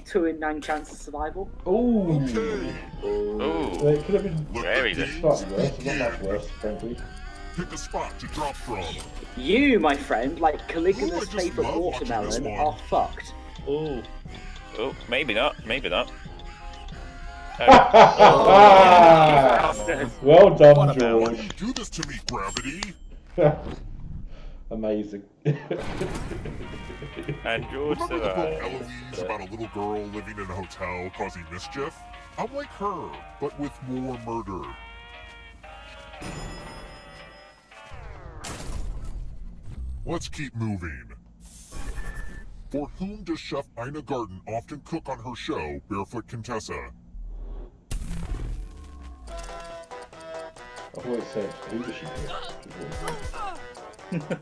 2 in 9 chance of survival. Ooh. Okay. It could have been Very good. slightly worse, not much worse, frankly. Pick a spot to drop from. You, my friend, like Caligula's Ooh, I just favourite love watching this watermelon, one. are fucked. Oh. Oh, maybe not. Maybe not. Well done, Why do George. you do this to me, Gravity? Amazing. And George Remember the book survived. Eloise about a little girl living in a hotel causing mischief? I'm like her, but with more murder. Let's keep moving. For whom does Chef Ina Garten often cook on her show, Barefoot Contessa? I've always said, who does she pick?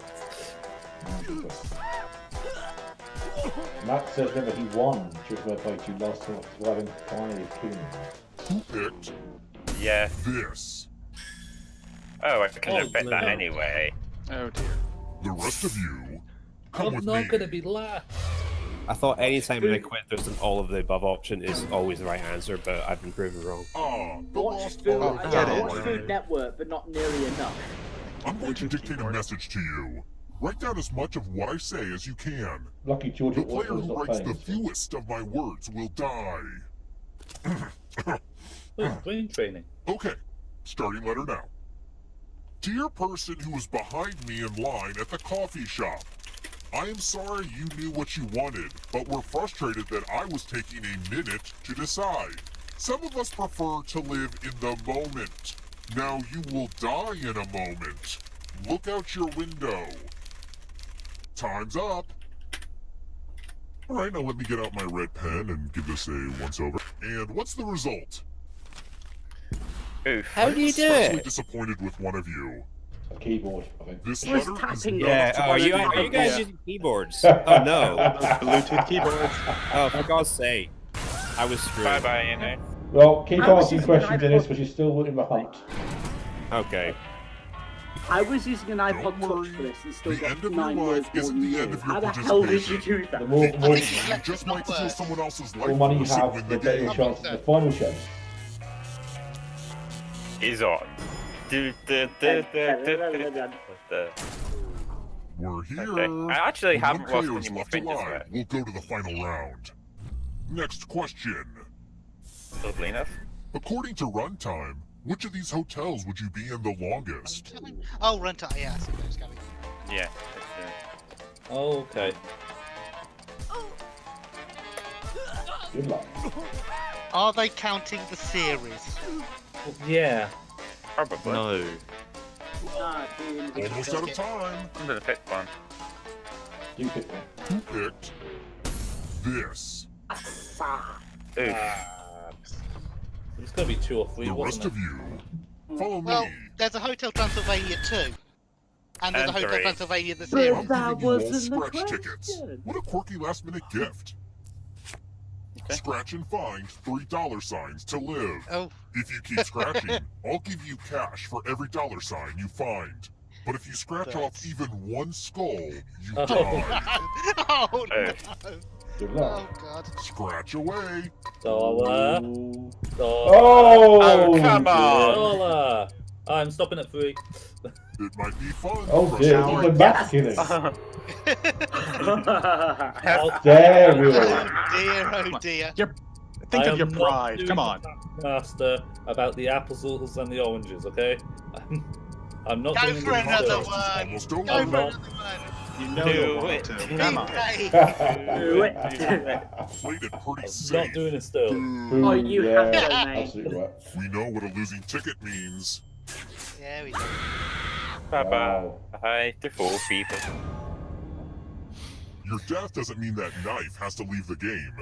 Matt says remember he won during my fight you lost to surviving 5 kings. Who picked Yeah. this? Oh, I couldn't have bet no. that anyway. Oh dear. The rest of you, come I'm with not me. gonna be last. I thought anytime when I quit, there's an all of the above option is always the right answer, but I've been proven wrong. Ah, the Watch lost Food, art. watch Food Network, but not nearly enough. I'm going to dictate a message to you. Write down as much of what I say as you can. Lucky George The at player Waterloo's who not writes the playing. fewest of my words will die. Oh, brain training. Okay, starting letter now. Dear person who was behind me in line at the coffee shop, I am sorry you knew what you wanted, but were frustrated that I was taking a minute to decide. Some of us prefer to live in the moment. Now you will die in a moment. Look out your window. Time's up. Alright, now let me get out my red pen and give this a once-over. And what's the result? Oof. How do you do Especially it? disappointed with one of you. A keyboard, I think. This Who's letter is tapping not it? up to Yeah, my are you standards. guys Yeah. using keyboards? Oh no. Bluetooth keyboards. Oh, for God's sake. I was screwed. Bye bye, you know. Well, keep I was asking using an questions, iPod. Dennis, because you're still in the hunt. Okay. I was using an iPod Don't worry, Touch for this and still the got end of 9 your words life more isn't than the you. end of your How the hell did you do The that? more, I more, think you just might steal someone else's life more money you force and have, win the the better your game. chance of the final show. Is on. Do, do, do, do, do, do, do. We're here. Okay. I actually When haven't one lost player is any more left fingers alive, yet. we'll go to the final round. Next question. Lovely enough. According to runtime, which of these hotels would you be in the longest? Oh, Runtime, yeah, I see where it's going. Yeah. Oh, okay. Good luck. Are they counting the series? Yeah. Probably. No. Almost out of time. I'm gonna pick one. You pick one. Who picked this? Oof. It's gonna be 2 or 3, The wasn't rest it? of you, follow Well, me. there's a Hotel Transylvania 2. And there's And a Hotel 3. Transylvania the I'm series. giving you all scratch tickets. What a quirky last-minute gift. Okay. Scratch and find $3 to live. Oh. If you keep scratching, I'll give you cash for every $sign you find. But if you scratch off even one skull, you Oh. die. Oh, no. Good luck. Oh God. Scratch away. Dollar. Ooh. Dollar. Oh, come dear. on. Dollar. I'm stopping at 3. It might be fun. Oh for dear, some this is a mass killing. Dare you. Oh dear. Think I of your am not pride. doing Come on. the Master about the apples and the oranges, okay? I'm not Go doing for the another master. one. Almost Go over. for I'm not. another one. You know Do you'll want it. to. Do Come on. Hey. Do it. Played it pretty I'm safe. not doing a still. Boo, Oh, you yeah, have to, mate. absolutely right. We know what a losing ticket means. Yeah, we do. Bye-bye to 4 people. Your death doesn't mean that knife has to leave the game.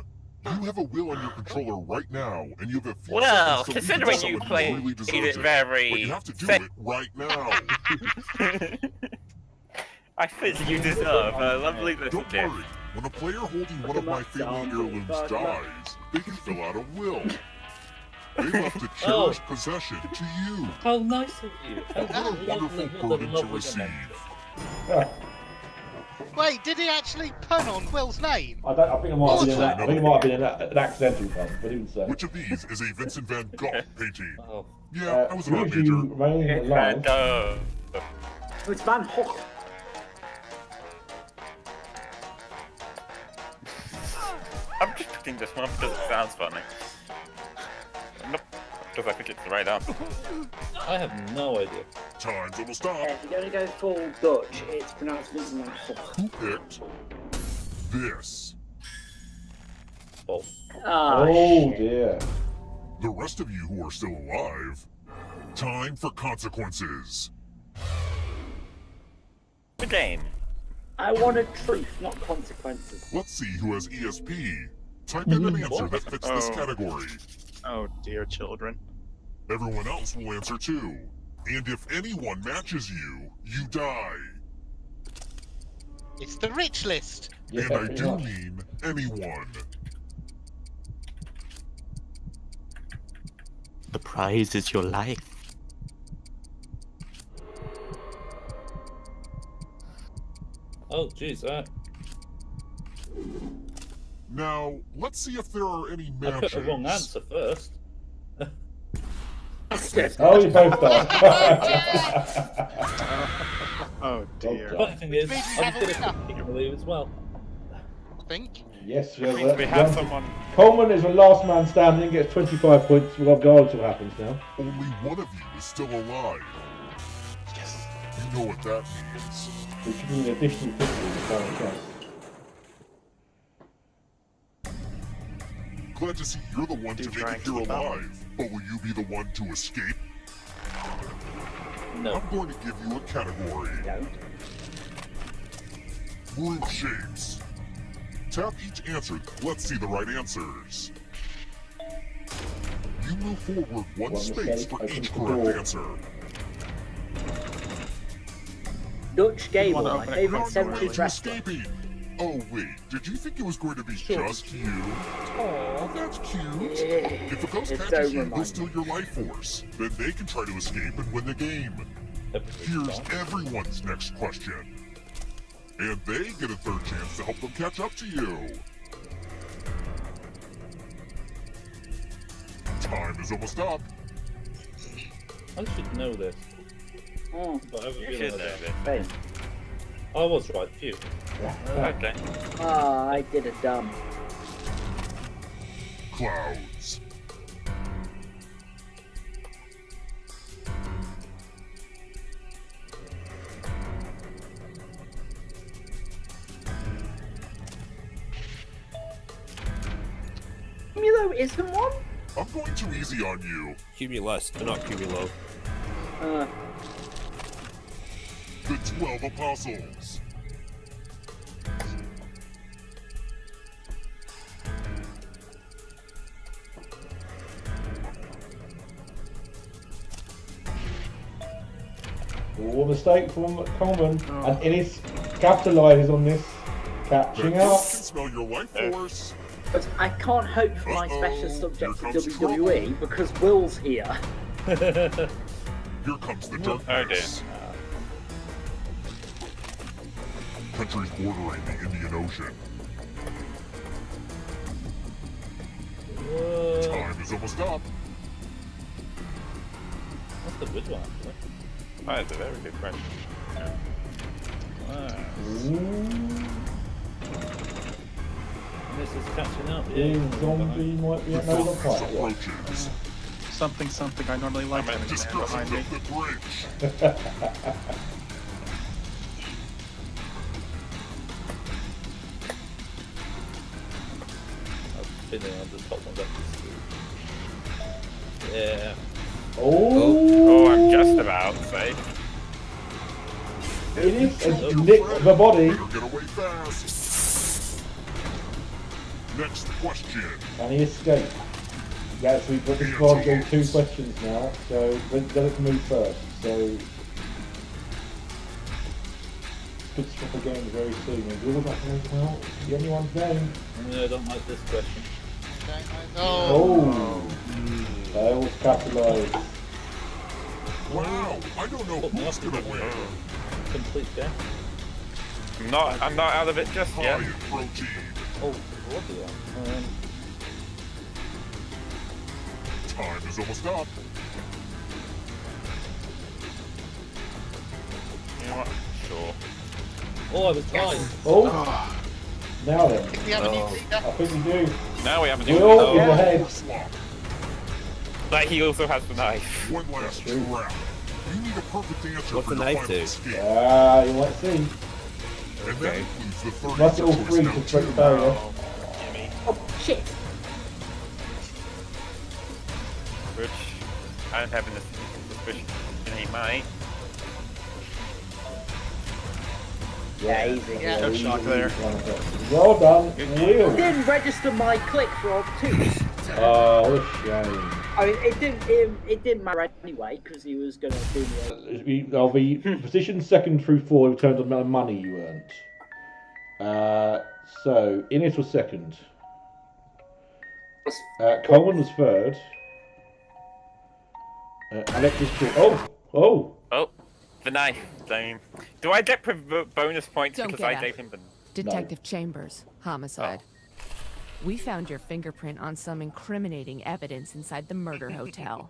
You have a will on your controller right now, and you have a few Well, seconds to considering leave it to you someone who played really deserves it it. very But you have to do set- it right now. I think you deserve a lovely little Don't gift. worry. When a player holding one of my family heirlooms dies, they can fill out a will. They left a cherished possession to you. How nice of you. What a wonderful burden to receive. Wait, did he actually pun on Will's name? I think it might have been an accidental pun, but even so. Which of these is a Vincent van Gogh painting? Oh. Yeah, I was an art Usually major. remain alive. It's Van Gogh. I'm just picking this one because it sounds funny. Nope, because I think it's the right answer. I have no idea. Time's almost up. If you're going to go full Dutch, it's pronounced Van Gogh. Who picked this? Oh. Oh dear. The rest of you who are still alive, time for consequences. The game. I wanted truth, not consequences. Let's see who has ESP. Type in an answer that fits this category. Oh dear children. Everyone else will answer too. And if anyone matches you, you die. It's the rich list. And I do mean anyone. The prize is your life. Oh, jeez, Now, let's see if there are any I matches. put the wrong answer first. Oh, you both died. Oh dear. The funny thing is, I was good at picking believe as well. Think? Yes, It means we have someone. Coleman is the last man standing, gets 25 points, regardless of what happens now. Only one of you is still alive. Yes. You know what that means. Which would be an additional 50 in the current case. Glad to see you're the one to make it here alive. But will you be the one to escape? No. I'm going to give you a category. Group shapes. Tap each answer. Let's see the right answers. You move forward one space for each correct answer. Dutch Gable, my favourite 70s wrestler. Escaping. Oh wait, did you think it was going to be just you? Oh, that's cute. If a ghost catches you, he'll steal your life force. Then they can try to escape and win the game. Here's everyone's next question. And they get a third chance to help them catch up to you. Time is almost up. I should know this. But I have a You feeling should I know don't. this. I was right, phew. Okay. Ah, I did a dumb. Clouds. Cumulo isn't one? I'm going too easy on you. Cumulus, but not cumulo. The 12 Apostles. Oh, a mistake from Coleman. And Innis capitalises on this. Catching That up. can smell your life force. But I can't hope for my special subject to WWE because Will's here. Here comes the darkness. Countries bordering the Indian Ocean. almost up. That's a good one, actually. That is a very good question. This is catching up. Zombie might be another fight. Something, something. I normally like having a man behind me. I'll just pop one back to Yeah. Oh, I'm just about to say. It is nick the body. Get away fast. Next question. Can he escape? Yeah, so we've got this card doing 2 questions now, so let's move first. So could swap again very soon. And we'll not going to out. The anyone's game. No, I don't like this question. Oh. Fails capitalised. Wow, I don't know who's gonna win. Complete death. I'm not out of it just yet. Protein. Oh, what do you Time is almost up. You know what? Sure. Oh, I was trying. Oh. Now then. We have a new leader. I think we do. Now we have a new Will in the head. But he also has the knife. One last round. You need a perfect answer What's for the your knife final do? escape. You might see. And that includes the third Must all answer three choice to now, break the too. barrier. Oh shit! Which I'm having a suspicion he might. Yeah, easy. Yeah, no shock there. Well done, It Will. didn't register my click for obtuse. Oh, what a shame. I mean, it didn't matter anyway because he was going to do me. I'll be position 2nd through 4 in terms of the amount of money you earned. So Innes was 2nd. Coleman was 3rd. Alex was 4th. Oh! Oh, the knife. Do I get bonus points Don't because get I out. gave him the... Detective Chambers, homicide. We found your fingerprint on some incriminating evidence inside the murder hotel.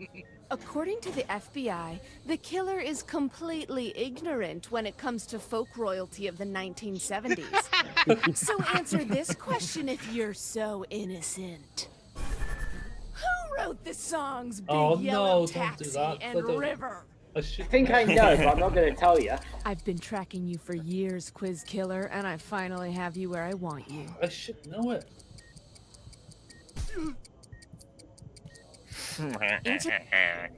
According to the FBI, the killer is completely ignorant when it comes to folk royalty of the 1970s. So answer this question if you're so innocent. Who wrote the songs Big Oh, Yellow no, don't do Taxi that. and I don't- River? I think I know, but I'm not going to tell you. I've been tracking you for years, Quiz Killer, and I finally have you where I want you. I should know it.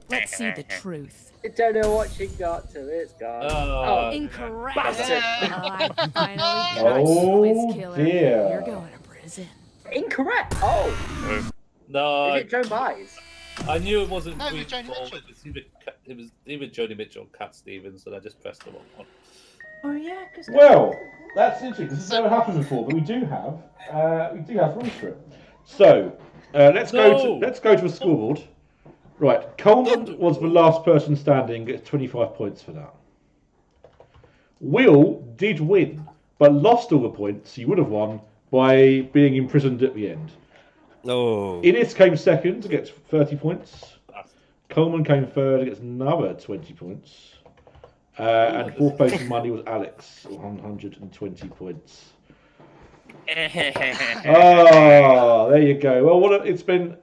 Let's see the truth. I don't know what she got to. It's gone. Oh, Incorrect. bastard. I finally got Oh, you, Quiz Killer. dear. You're going to prison. Incorrect. Oh, No, is it Joe Byes? I knew it wasn't No, it was Queen Joni Paul, Mitchell. it was either Joni Mitchell or Cat Stevens, and I just pressed the wrong one. Oh yeah, because Well, that's interesting. This has never happened before, but we do have rules for it. So let's go to a scoreboard. Right, Coleman was the last person standing. Gets 25 points for that. Will did win, but lost all the points he would have won by being imprisoned at the end. Oh. Innes came 2nd, gets 30 points. Coleman came 3rd, gets another 20 points. And 4th place in money was Alex, 120 points. Oh, there you go. Well, it's been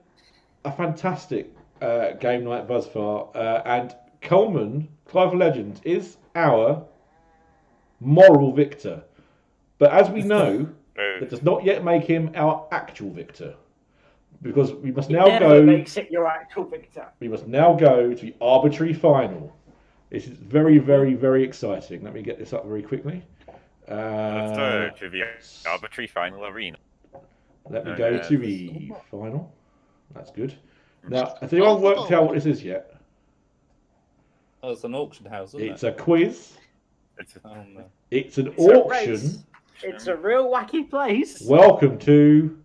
a fantastic game night thus far. And Coleman, Clive the Legend, is our moral victor. But as we know, that does not yet make him our actual victor. Because we must now never go. makes it your actual victor. We must now go to the arbitrary final. This is very, very, very exciting. Let me get this up very quickly. Let's go to the arbitrary final arena. Let me go to the final. That's good. Now, has anyone worked out what this is yet? Oh, it's an auction house, isn't It's a quiz. Oh, no. It's an It's a auction. race. It's a real wacky place. Welcome to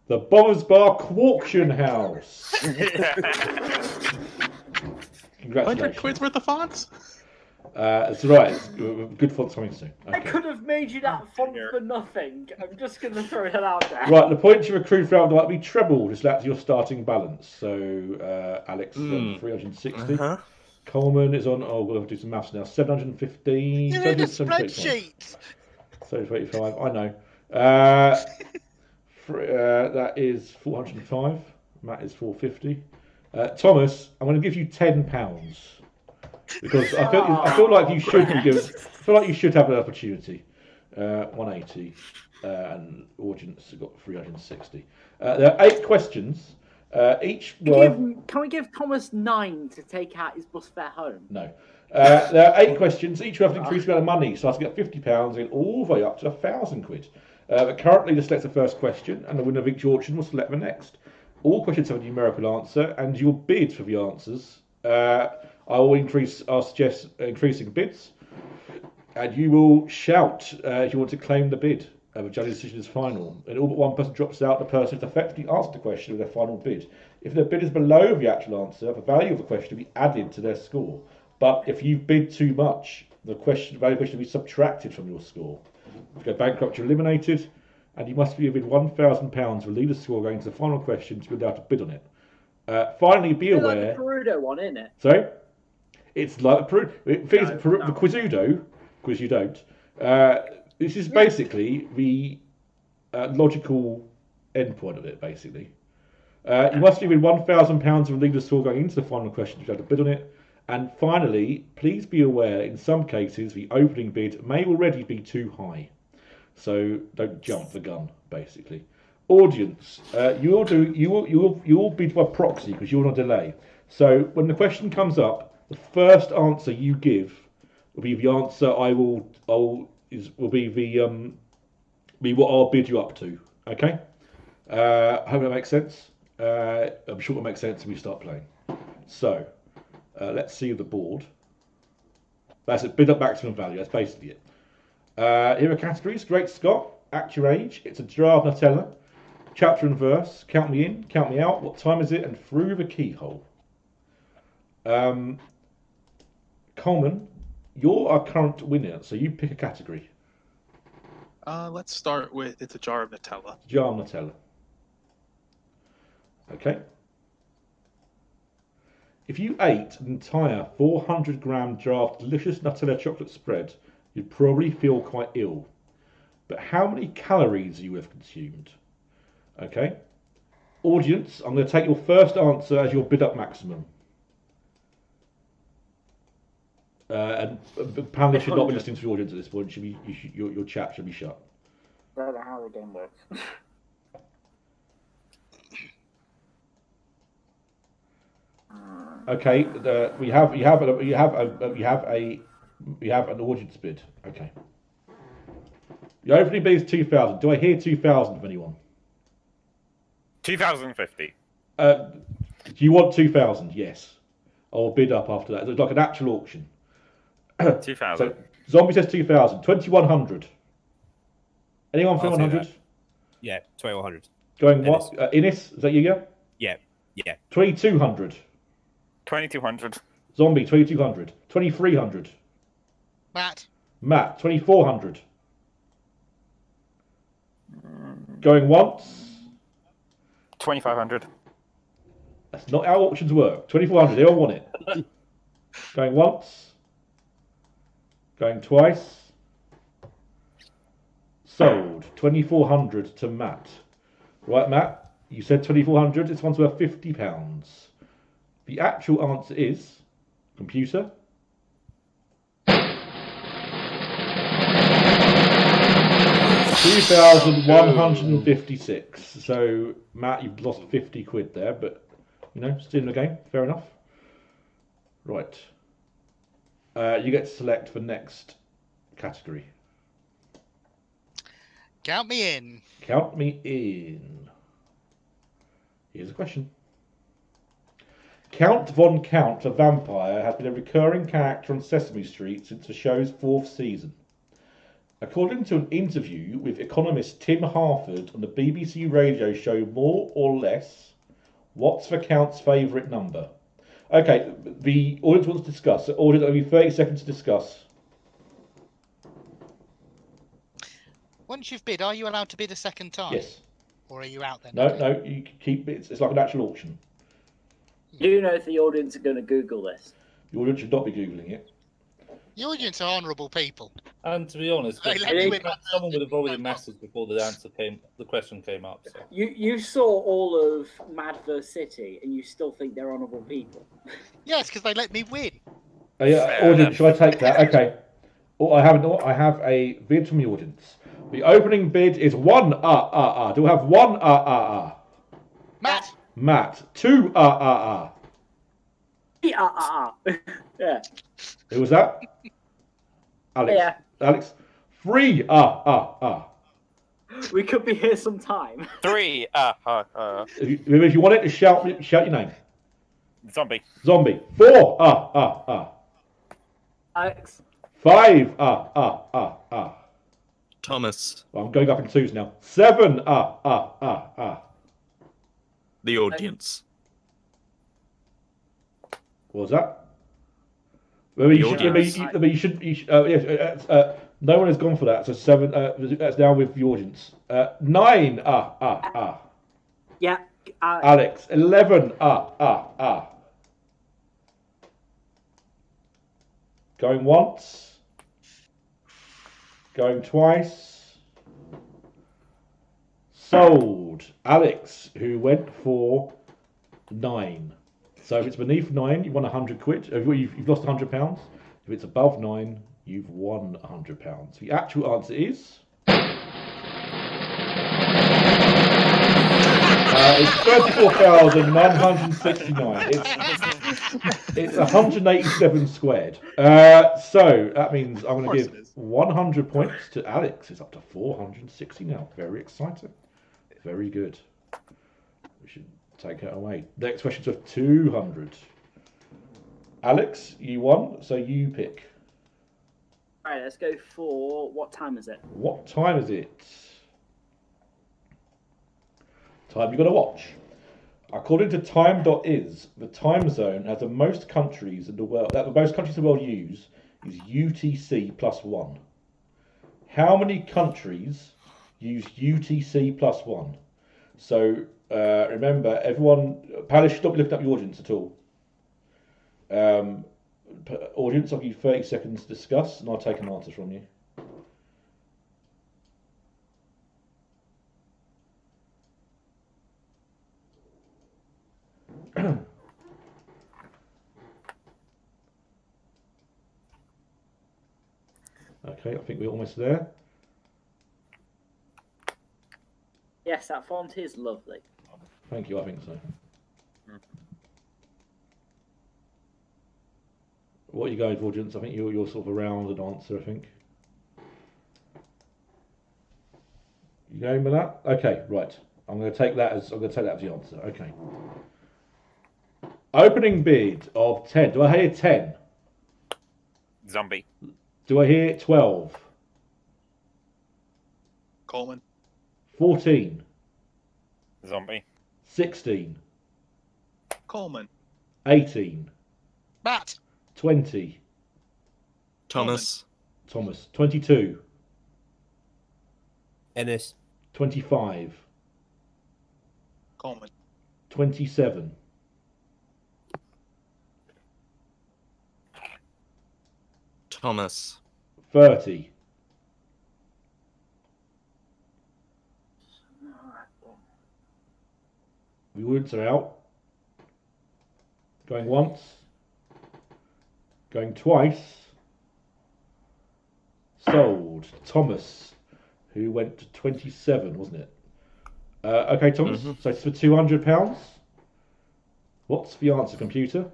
the Bobbers Bar Auction House. 100 Congratulations. quid's worth of fonts? It's right. It's good font coming soon. I Okay. could have made you that font for nothing. I'm just going to throw that out there. Right, the points you accrued throughout might be trebled as that's your starting balance. So Alex is on 360. Uh-huh. Coleman is on, we'll have to do some maths now, 750. You're in a spreadsheet. 725, I know. That is 405. Matt is 450. Thomas, I'm going to give you £10 because I feel like you should be given. I feel like you should have an opportunity. 180, and audience have got 360. There are 8 questions. Each worth. Can we give Thomas 9 to take out his bus fare home? No. There are 8 questions, each worth an increased amount of money, so I can get £50 and all the way up to £1,000. But currently, just select the first question, and the winner of each auction will select the next. All questions have a numerical answer, and your bid for the answers. I'll suggest increasing bids, and you will shout if you want to claim the bid. The judge's decision is final. And all but one person drops out, the person who's effectively answered the question with their final bid. If their bid is below the actual answer, the value of the question will be added to their score. But if you bid too much, the value of the question will be subtracted from your score. If you go bankrupt, you're eliminated, and you must be within £1,000 of the leader's score going to the final question to be allowed to bid on it. Finally, be aware. Like the Perudo one, isn't it? Sorry? It's like the Quizzudo, quiz you don't. This is basically the logical endpoint of it, basically. You must be within £1,000 of the leader's score going into the final question to be able to bid on it. And finally, please be aware, in some cases, the opening bid may already be too high. So don't jump the gun, basically. Audience, you will bid by proxy because you're on a delay. So when the question comes up, the first answer you give will be the answer will be what I'll bid you up to. Okay? I hope that makes sense. I'm sure it'll make sense when we start playing. So let's see the board. That's it. Bid up maximum value. That's basically it. Here are categories. Great Scott, Act Your Age, It's a Jar of Nutella, Chapter and Verse, Count Me In, Count Me Out, What Time Is It, and Through the Keyhole. Coleman, you're our current winner, so you pick a category. Let's start with It's a Jar of Nutella. Jar of Nutella. Okay. If you ate an entire 400-gram jar of delicious Nutella chocolate spread, you'd probably feel quite ill. But how many calories you have consumed? Okay. Audience, I'm going to take your first answer as your bid up maximum. And the panelists should not be listening to the audience at this point. Your chat should be shut. I don't know how the game works. Okay, we have an audience bid. Okay. The opening bid is 2,000. Do I hear 2,000 from anyone? 2050. Do you want 2,000? Yes. I'll bid up after that. It's like an actual auction. 2000. So Zombie says 2,000. 2,100. Anyone for 100? Yeah, 2,100. Going what? Innes, is that you? Yeah, yeah. 2,200. 2200. Zombie, 2,200. 2,300. Matt, 2,400. Going once. 2500. That's not how auctions work. 2,400. They all want it. Going once. Going twice. Sold. 2,400 to Matt. Right, Matt? You said 2,400. This one's worth £50. The actual answer is, computer, 2,156. So, Matt, you've lost 50 quid there, but, still in the game. Fair enough. Right. You get to select the next category. count me in. Count me in. Here's a question. Count Von Count, the vampire, has been a recurring character on Sesame Street since the show's 4th season. According to an interview with economist Tim Harford on the BBC radio show More or Less, what's the Count's favourite number? Okay, the audience wants to discuss. So audience, only 30 seconds to discuss. Once you've bid, are you allowed to bid a second time? Yes. Or are you out then? No, no, you keep it. It's like an actual auction. Do you know if the audience are going to Google this? The audience should not be Googling it. The audience are honourable people. And to be honest, They let me win. someone would have already messaged before the question came up. So. You saw all of Mad vs City, and you still think they're honourable people. Yes, because they let me win. Yeah, audience, should I take that? Okay. Oh, I have a bid from the audience. The opening bid is 1 Do I have 1 Matt. Matt. 2 Yeah. Who was that? Alex. Yeah. Alex. 3 We could be here some time. 3 If you want it, just shout your name. Zombie. 4 Alex. 5 Thomas. Well, I'm going up in twos now. 7 The audience. What was that? Well, you should. No one has gone for that. So 7. That's now with the audience. 9 Yeah. Alex. 11 Going once. Going twice. Sold. Alex, who went for 9. So if it's beneath 9, you won 100 quid. You've lost £100. If it's above 9, you've won £100. The actual answer is... it's 34,969. It's 187 squared. So that means I'm going to give 100 points to Alex. It's up to 460 now. Very exciting. Very good. We should take it away. Next question's worth 200. Alex, you won, so you pick. Alright, let's go for... What time is it? What time is it? Time you've got to watch. According to time.is, the time zone has the most countries in the world that the most countries in the world use is UTC +1. How many countries use UTC +1? So remember, everyone, Palace should not be looking up your audience at all. Audience, I'll give you 30 seconds to discuss, and I'll take an answer from you. Okay, I think we're almost there. Yes, that font is lovely. Thank you, I think so. What are you going for, audience? I think you're sort of around an answer, I think. You going with that? Okay, right. I'm going to take that as the answer. Okay. Opening bid of 10. Do I hear 10? Zombie. Do I hear 12? Coleman. 14. Zombie. 16. Coleman. 18. Matt. 20. Thomas. Thomas. 22. Ennis. 25. Coleman. 27. Thomas. 30. The woods are out. Going once. Going twice. Sold. Thomas, who went to 27, wasn't it? Okay, Thomas. So it's for £200. What's the answer, computer?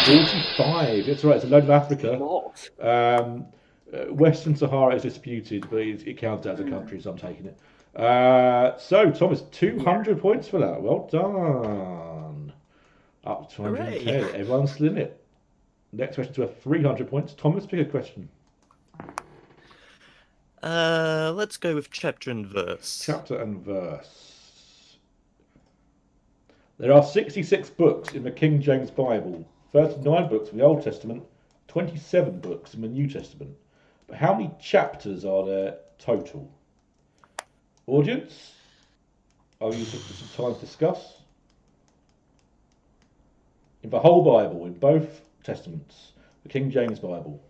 45. That's right. It's a load of Africa. Western Sahara is disputed, but it counts as a country, so I'm taking it. So, Thomas, 200 points for that. Well done. Up to 210. Hooray. Everyone's still in it. Next question's worth 300 points. Thomas, pick a question. Let's go with chapter and verse. Chapter and verse. There are 66 books in the King James Bible, 39 books in the Old Testament, 27 books in the New Testament. But how many chapters are there total? Audience, I'll use some time to discuss. In the whole Bible, in both Testaments, the King James Bible.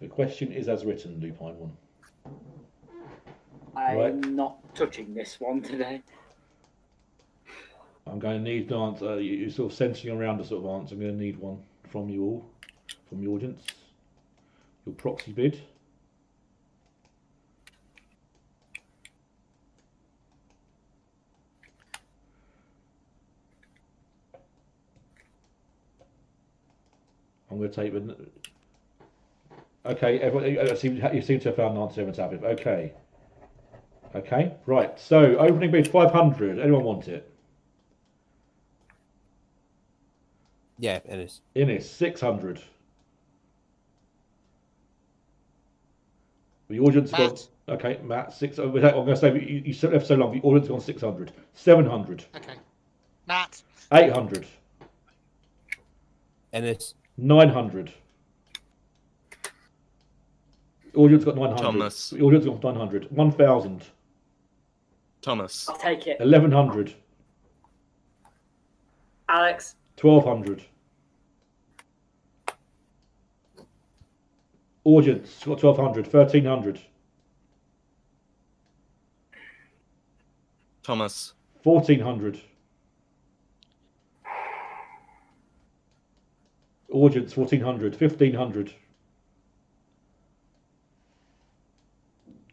The question is as written, Lupine One. I'm not touching this one today. I'm going to need an answer. You're sort of centering around a sort of answer. I'm going to need one from you all, from the audience. Your proxy bid. I'm going to take the. Okay, everyone, you seem to have found an answer. Everyone's happy. Okay. Okay, right. So, opening bid 500. Anyone want it? Yeah, Innes. Innes, 600. The audience Matt. got. Okay, Matt, 600. I'm going to say you left so long. The audience gone 600. 700. Okay. Matt. 800. Innes. 900. The audience got 900. Thomas. The audience got 900. 1,000. Thomas. I'll take it. 1,100. Alex. 1,200. Audience got 1,200. 1,300. Thomas. 1,400. Audience 1,400. 1,500.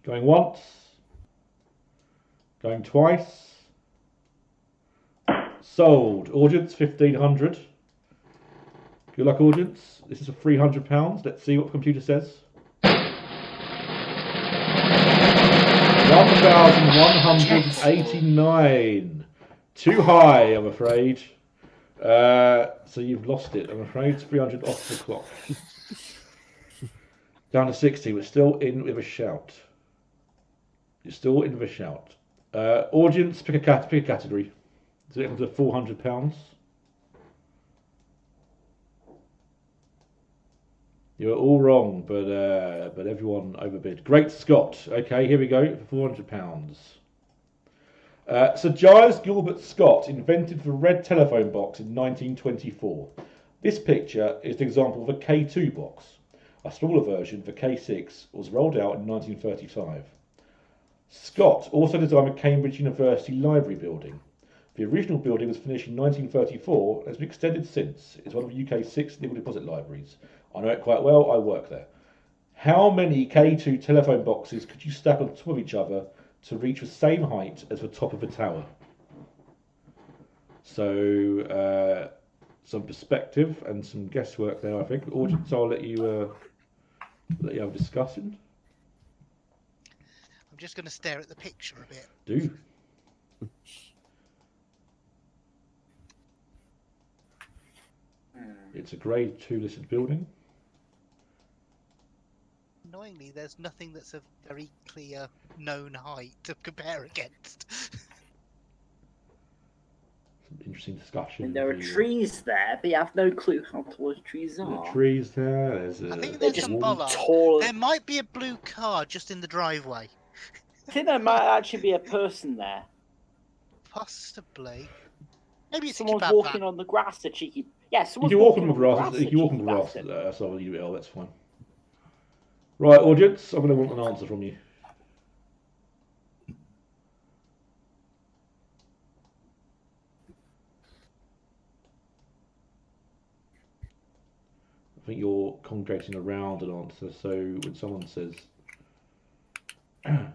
Going once. Going twice. Sold. Audience 1,500. Good luck, audience. This is for £300. Let's see what the computer says. 1,189. Too high, I'm afraid. So you've lost it, I'm afraid. It's 300 off the clock. Down to 60. We're still in with a shout. You're still in with a shout. Audience, pick a category. Is it equal to £400? You're all wrong, but everyone overbid. Great Scott. Okay, here we go for £400. Sir Giles Gilbert Scott invented the red telephone box in 1924. This picture is an example of a K2 box. A smaller version, the K6, was rolled out in 1935. Scott also designed the Cambridge University Library building. The original building was finished in 1934 and has been extended since. It's one of the UK's 6 legal deposit libraries. I know it quite well, I work there. How many K2 telephone boxes could you stack on top of each other to reach the same height as the top of a tower? So, some perspective and some guesswork there, I think. Audience, I'll let you have a discussion. I'm just going to stare at the picture a bit. Do. It's a grade 2 listed building. Annoyingly, there's nothing that's a very clear known height to compare against. Interesting discussion. And there are trees there, but you have no clue how tall the trees are. The trees there. There's I think there's some bollard. tall. There might be a blue car just in the driveway. I think there might actually be a person there. Possibly. Maybe it's Someone's a kebab walking van. on the grass. A cheeky. Yeah, If someone's you walk on walking the grass, if you walk on the grass, that's all you will. That's fine. Right, audience, I'm going to want an answer from you. I think you're congregating around an answer. So when someone says, we're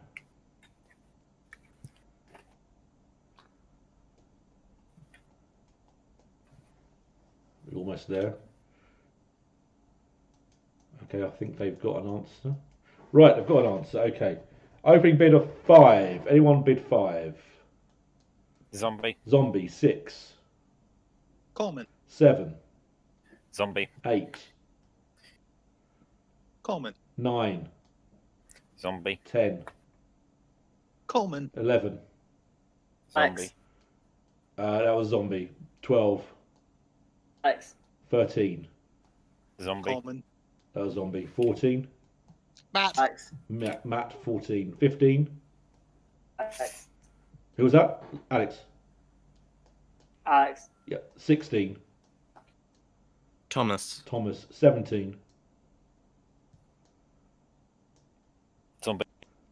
almost there. Okay, I think they've got an answer. Right, they've got an answer. Okay. Opening bid of 5. Anyone bid 5? Zombie. Zombie, 6. Coleman. 7. Zombie. 8. Coleman. 9. Zombie. 10. Coleman. 11. Zombie. That was zombie. 12. X. 13. Zombie. Coleman. That was zombie. 14. Matt. X. Matt, 14. 15. X. Who was that? Alex. Alex. Yeah. 16. Thomas. Thomas. 17. Zombie.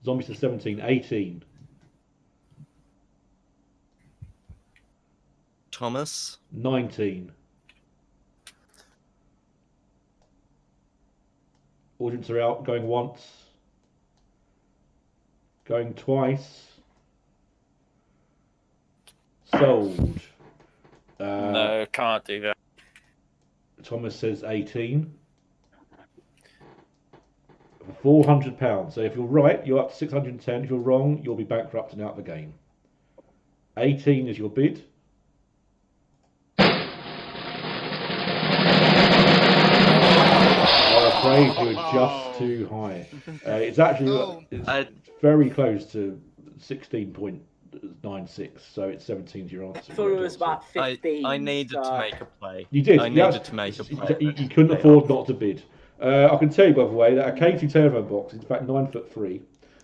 Zombies to 17. 18. Thomas. 19. Audience are out. Going once. Going twice. Sold. No, can't do that. Thomas says 18. For £400. So if you're right, you're up to 610. If you're wrong, you'll be bankrupt and out of the game. 18 is your bid. I'm afraid you're just too high. It's actually it's very close to 16.96, so it's 17 is your answer. I thought it was about 15. I needed to make a play. You did. I needed to make a play. You couldn't afford not to bid. I can tell you, by the way, that a K2 telephone box is in fact 9'3",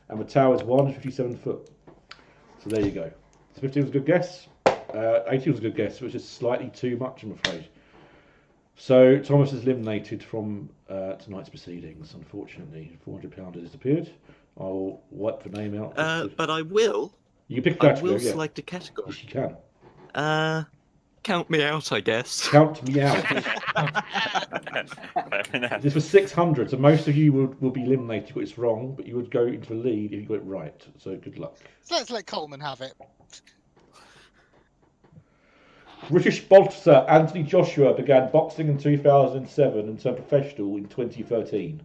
and the tower is 157 foot. So there you go. So 15 was a good guess. 18 was a good guess, which is slightly too much, I'm afraid. So Thomas is eliminated from tonight's proceedings. Unfortunately, £400 has disappeared. I'll wipe the name out. But I will. You can pick a category. I will select a category. Yes, you can. Count me out, I guess. Count me out. This was 600, so most of you will be eliminated if it's wrong, but you would go into the lead if you got it right. So good luck. So let's let Coleman have it. British boxer Anthony Joshua began boxing in 2007 and turned professional in 2013.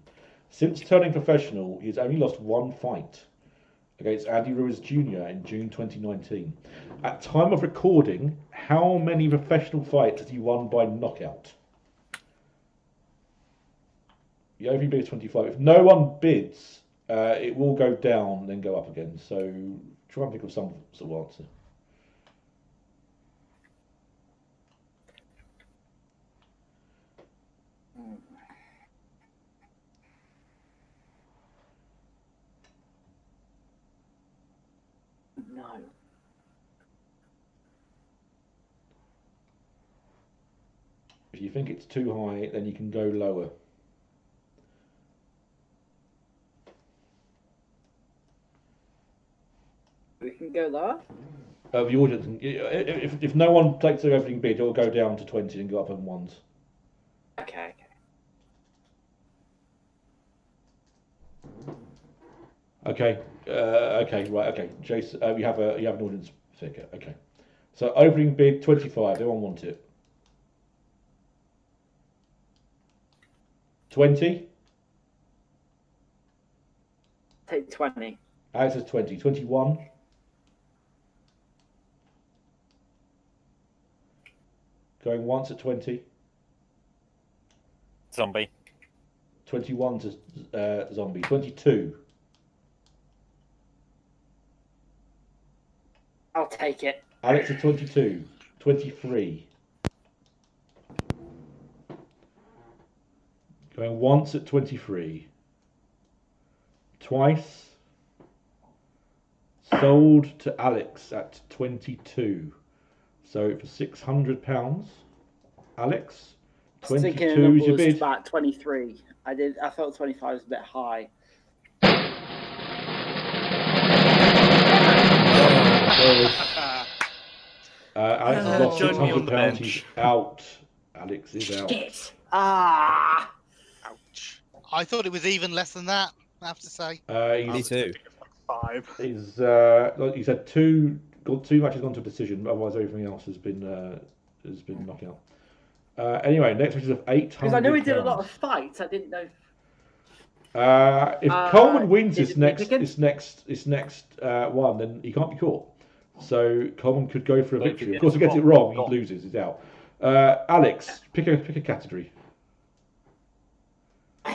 Since turning professional, he has only lost one fight against Andy Ruiz Jr. in June 2019. At time of recording, how many professional fights has he won by knockout? The opening bid is 25. If no one bids, it will go down, then go up again. So try and think of some sort of answer. No. If you think it's too high, then you can go lower. We can go there. The audience, if no one takes the opening bid, it'll go down to 20 and go up on ones. Okay. Okay. Okay. Jason, you have an audience figure. Okay. So opening bid 25. Everyone want it. 20. Take 20. Alex says 20. 21. Going once at 20. Zombie. 21 to zombie. 22. I'll take it. Alex at 22. 23. Going once at 23. Twice. Sold to Alex at 22. So for £600, Alex, I was thinking 22 the is your number was bid. about 23. I thought 25 was a bit high. Alex has lost join me on the £600. bench. He's out. Alex is out. Shit. Ah. Ouch. I thought it was even less than that, I have to say. Me too. 5. He's had two matches gone to a decision, but otherwise everything else has been knocked out. Anyway, next match is of £800. Because I knew he did a lot of fights. I didn't know. If Coleman wins is this it next Michigan? one, then he can't be caught. So Coleman could go for a But if victory. he Of course, if he gets gets it it wrong, wrong, he loses. He's out. Alex, pick a category.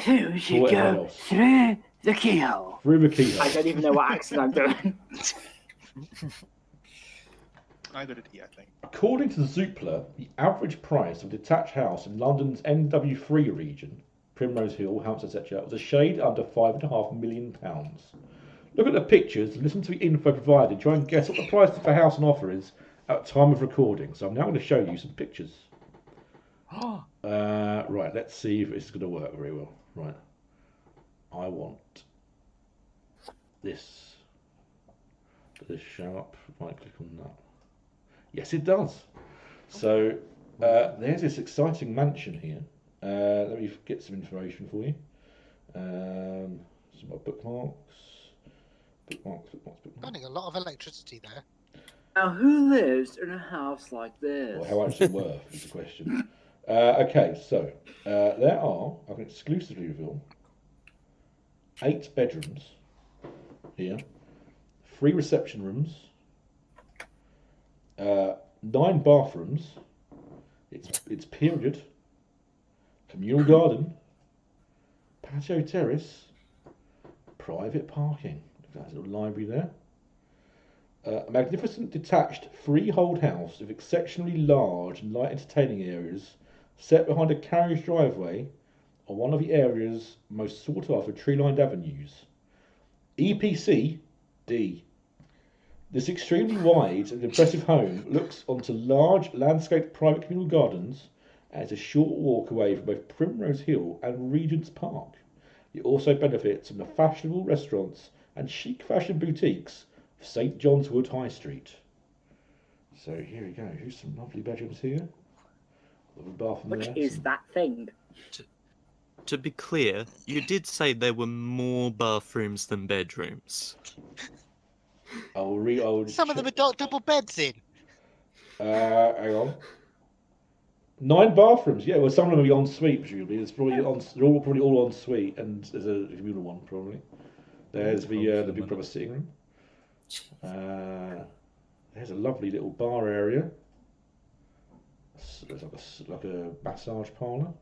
Who should Whatever go else. through the keyhole? Through the keyhole. I don't even know what accent I'm doing. Neither did he, I think. According to Zoopla, the average price of a detached house in London's NW3 region, Primrose Hill, Hampstead, etc., was a shade under £5.5 million. Look at the pictures, listen to the info provided, try and guess what the price of the house on offer is at time of recording. So I'm now going to show you some pictures. Right, let's see if it's going to work very well. Right, I want this. Does this show up? Right, click on that. Yes, it does. So there's this exciting mansion here. Let me get some information for you. Some more bookmarks. Bookmarks. Burning a lot of electricity there. Now, who lives in a house like this? Well, how much is it worth is the question. Okay, so there are, I can exclusively reveal, 8 bedrooms here, 3 reception rooms, 9 bathrooms. It's period, communal garden, patio terrace, private parking. There's a little library there. A magnificent detached freehold house with exceptionally large and light entertaining areas set behind a carriage driveway on one of the area's most sought after tree-lined avenues. EPC D. This extremely wide and impressive home looks onto large landscaped private communal gardens and is a short walk away from both Primrose Hill and Regent's Park. It also benefits from the fashionable restaurants and chic fashion boutiques of St John's Wood High Street. So here we go. Here's some lovely bedrooms here. Lovely bathroom Which there. is that thing? To be clear, you did say there were more bathrooms than bedrooms. Some of them are double beds in. Hang on. 9 bathrooms. Yeah, well, some of them are en suite presumably. It's probably they're all probably all en suite, and there's a communal one probably. There's the big brother sitting room. There's a lovely little bar area. There's like a massage parlour.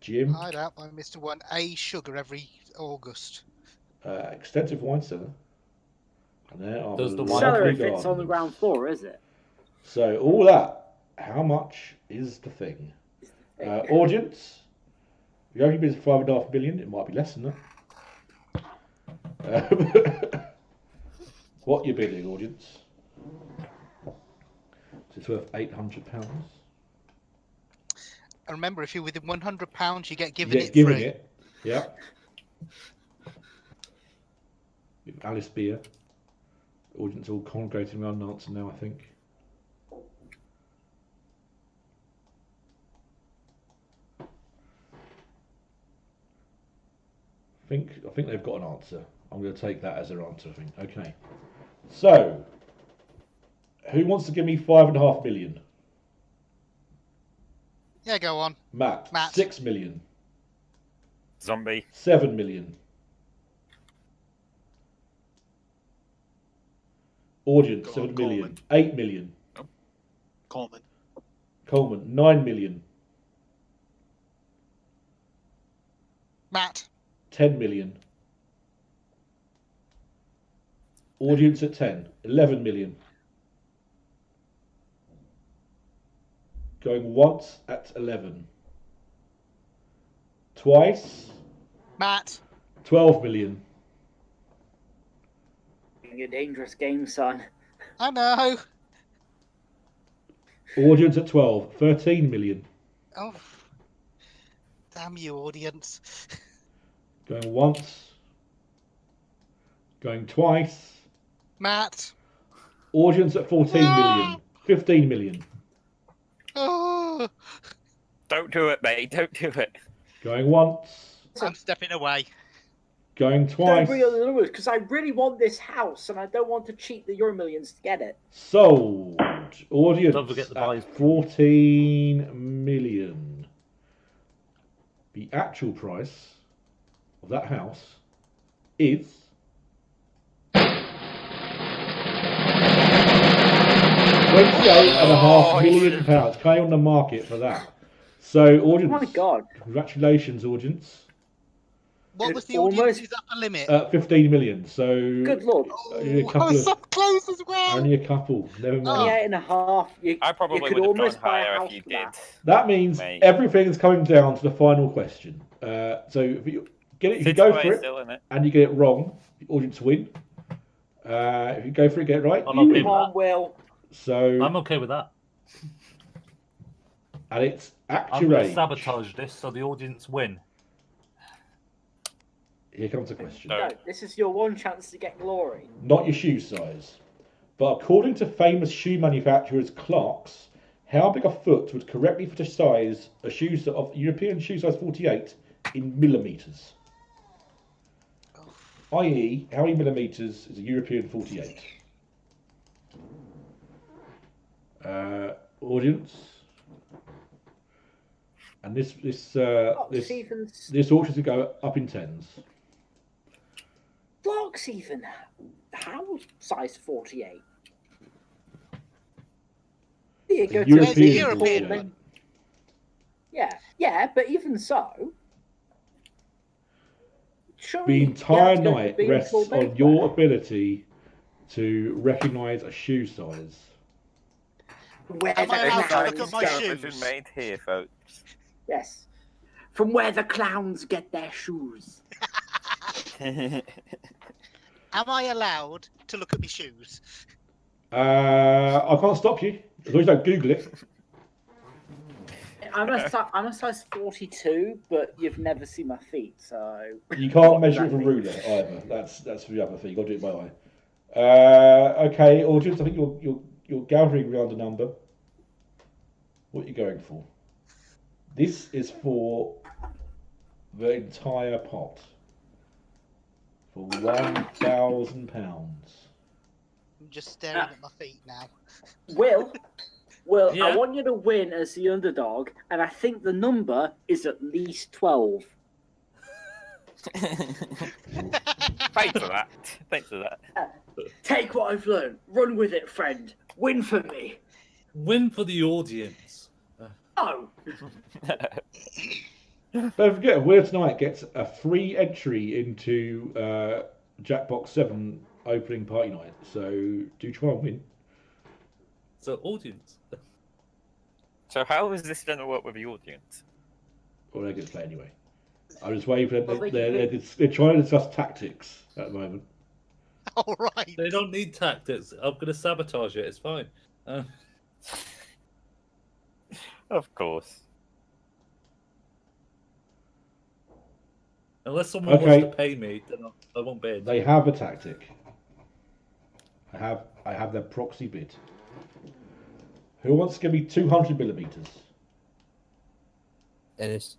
Gym. Hired out by Mr. 1A Sugar every August. Extensive wine cellar. And there are Does the lovely cellar fits gardens. on the ground floor, is it? So all that, how much is the thing? Audience, if you only bid $5.5 million, it might be less than that. What you bidding, audience? So it's worth £800. And remember, if you're within £100, you get given You get it given free. it, yeah. With Alice Beer. Audience all congregating around an answer now, I think. I think they've got an answer. I'm going to take that as their answer, I think. Okay. So, who wants to give me $5.5 million? Yeah, go on. Matt. 6 million. Zombie. 7 million. Audience, 7 million. 8 million. Coleman. Coleman, 9 million. Matt. 10 million. Audience at 10. 11 million. Going once at 11. Twice. Matt. 12 million. A dangerous game, son. I know. Audience at 12. 13 million. Oh. Damn you, audience. Going once. Going twice. Matt. Audience at 14 million. 15 million. Oh. Don't do it, mate. Don't do it. Going once. I'm stepping away. Going Don't twice. bring on the numbers because I really want this house and I don't want to cheat the Euro Millions to get it. Sold. Audience Don't forget to at 14 million. The actual price of that house is 28.5 million pounds. Coming on the market for that. So, audience. Oh my God. Congratulations, audience. What was the almost- audience's upper limit? 15 million. So. Good lord. Only a I couple was of. so close as well. Only a couple. Never mind. 28.5. I probably you could would have gone almost buy a higher house if you for did. that. That means Mate. everything's coming down to the final question. So if you get it, if you Fitz go Way for is it still in it. and you get it wrong, the audience win. If you go for it, get it right. I'm you okay win. with that. Will. So I'm okay with that. and it's I'm going to accurate. sabotage this so the audience win. Here comes the question. No, this is your one chance to get glory. Not your shoe size, but according to famous shoe manufacturers Clarks, how big a foot would correctly fit a size a shoe of European shoe size 48 in millimeters? I.e., how many millimeters is a European 48? Audience, and this auction to go up in tens. Blocks even. How size 48? You go to European the 48. Yeah, but even so. The entire night rests on your ability to recognise a shoe size. Where Am the I allowed to clowns look at my go. shoes? Made here, folks. Yes. From where the clowns get their shoes. Am I allowed to look at my shoes? I can't stop you as long as you don't Google it. I'm a size 42, but you've never seen my feet, so. You can't What measure does it with a that ruler either. That's the other thing. You got to do it by eye. Okay, audience. I think you're gathering around a number. What are you going for? This is for the entire pot for £1,000. I'm just staring at my feet now. Will, Yeah? I want you to win as the underdog, and I think the number is at least 12. Thanks for that. Thanks for that. Take what I've learned. Run with it, friend. Win for me. Win for the audience. Oh. Don't forget, winner tonight gets a free entry into Jackbox 7 opening party night. So do try and win. So, audience. So how is this going to work with the audience? Well, they're going to play anyway. I'm just waiting for them. Well, They're trying to discuss tactics at the moment. All right. They don't need tactics. I'm going to sabotage it. It's fine. Of course. Unless someone Okay. wants to pay me, then I won't bid. They have a tactic. I have their proxy bid. Who wants to give me 200 millimeters? Ennis.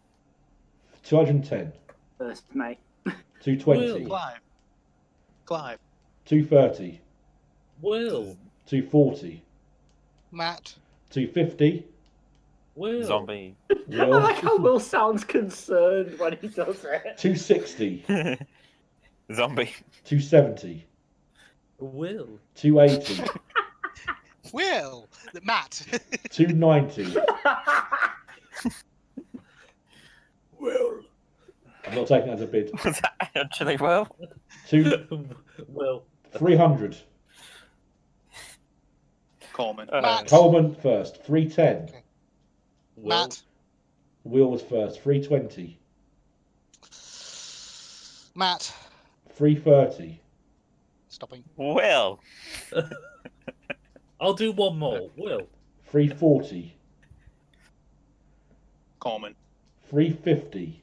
210. First, mate. 220. Clive. 230. Will. 240. Matt. 250. Will. Zombie. I like how Will sounds concerned when he does it. 260. Zombie. 270. Will. 280. Will. Matt. 290. Will. I'm not taking that as a bid. Was that actually well? Will. 300. Coleman. Matt. Coleman first. 310. Matt. Will was first. 320. Matt. 330. Stopping. Will. I'll do one more. Will. 340. Coleman. 350.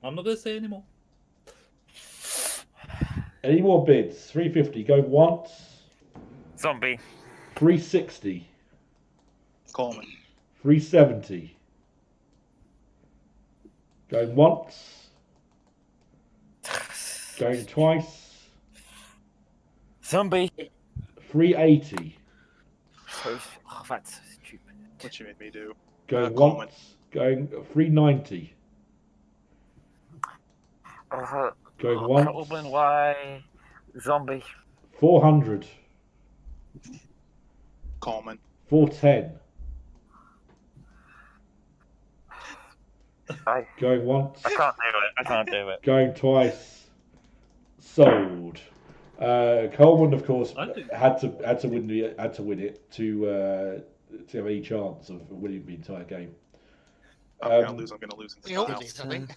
I'm not going to say any more. Any more bids? 350. Go once. Zombie. 360. Coleman. 370. Going once. Going twice. Zombie. 380. Oh, that's so stupid. What you made me do? Going Coleman. once. Going 390. Going once. Coleman, why? Zombie. 400. Coleman. 410. I Going once. can't do it. I can't do it. Going twice. Sold. Coleman, of course, had to win it to have any chance of winning the entire game. I'm gonna lose in We all style. did, I think.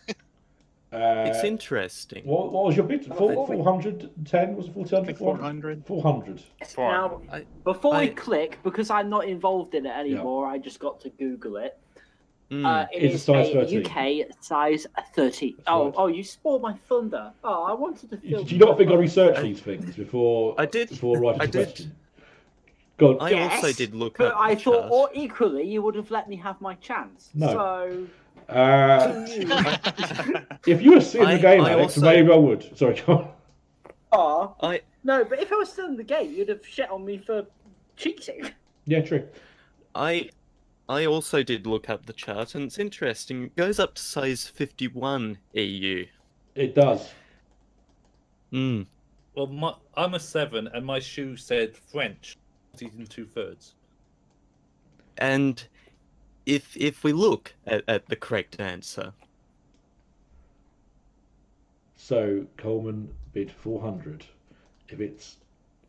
It's interesting. What was your bid? 410? Was it 410? 400. 400. Now, before we click, because I'm not involved in it anymore, I just got to Google it. It It's is a size a 13. UK size 30. Oh, you spoiled my thunder. Oh, I wanted to film. Do you not think I researched these things before? I did. Before writing I the did. question. Go on. I also did look but up I the thought, chart. or equally, you would have let me have my chance. No. So. If you were still in the game, I Alex, also- maybe I would. Sorry, go on. No, but if I was still in the game, you'd have shit on me for cheating. Yeah, true. I also did look up the chart, and it's interesting. It goes up to size 51 EU. It does. Well, I'm a 7, and my shoe said French, 14 2/3. And if we look at the correct answer, So Coleman bid 400. If it's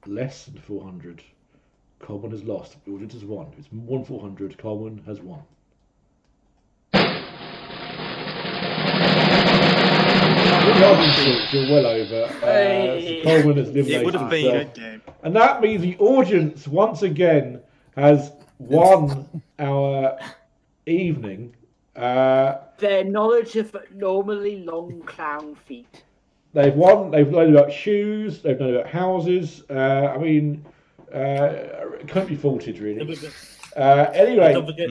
less than 400, Coleman has lost. The audience has won. If it's more than 400, Coleman has won. You're well over. So Coleman has eliminated It would have been a himself. good game. And that means the audience once again has won our evening. Their knowledge of normally long clown feet. They've won. They've known about shoes. They've known about houses. I mean, it can't be faulted really. Anyway, Don't forget,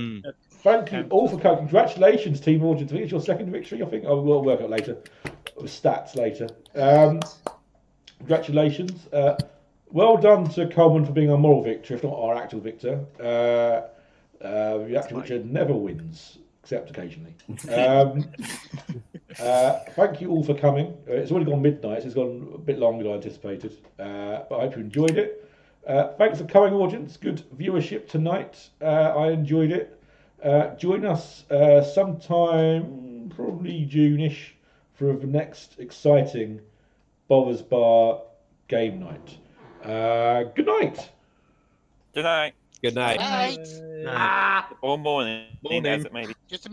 thank you all for coming. Congratulations, Team Audience. I think it's your second victory. I think we'll work out later. With stats later. Congratulations. Well done to Coleman for being our moral victor, if not our actual victor. The actual victor never wins, except occasionally. Thank you all for coming. It's already gone midnight, so it's gone a bit longer than I anticipated. But I hope you enjoyed it. Thanks for coming, audience. Good viewership tonight. I enjoyed it. Join us sometime, probably June-ish, for the next exciting Bowers Bar game night. Good night. Good night. Good night. Night. Or morning, Morning. as it may be. Just a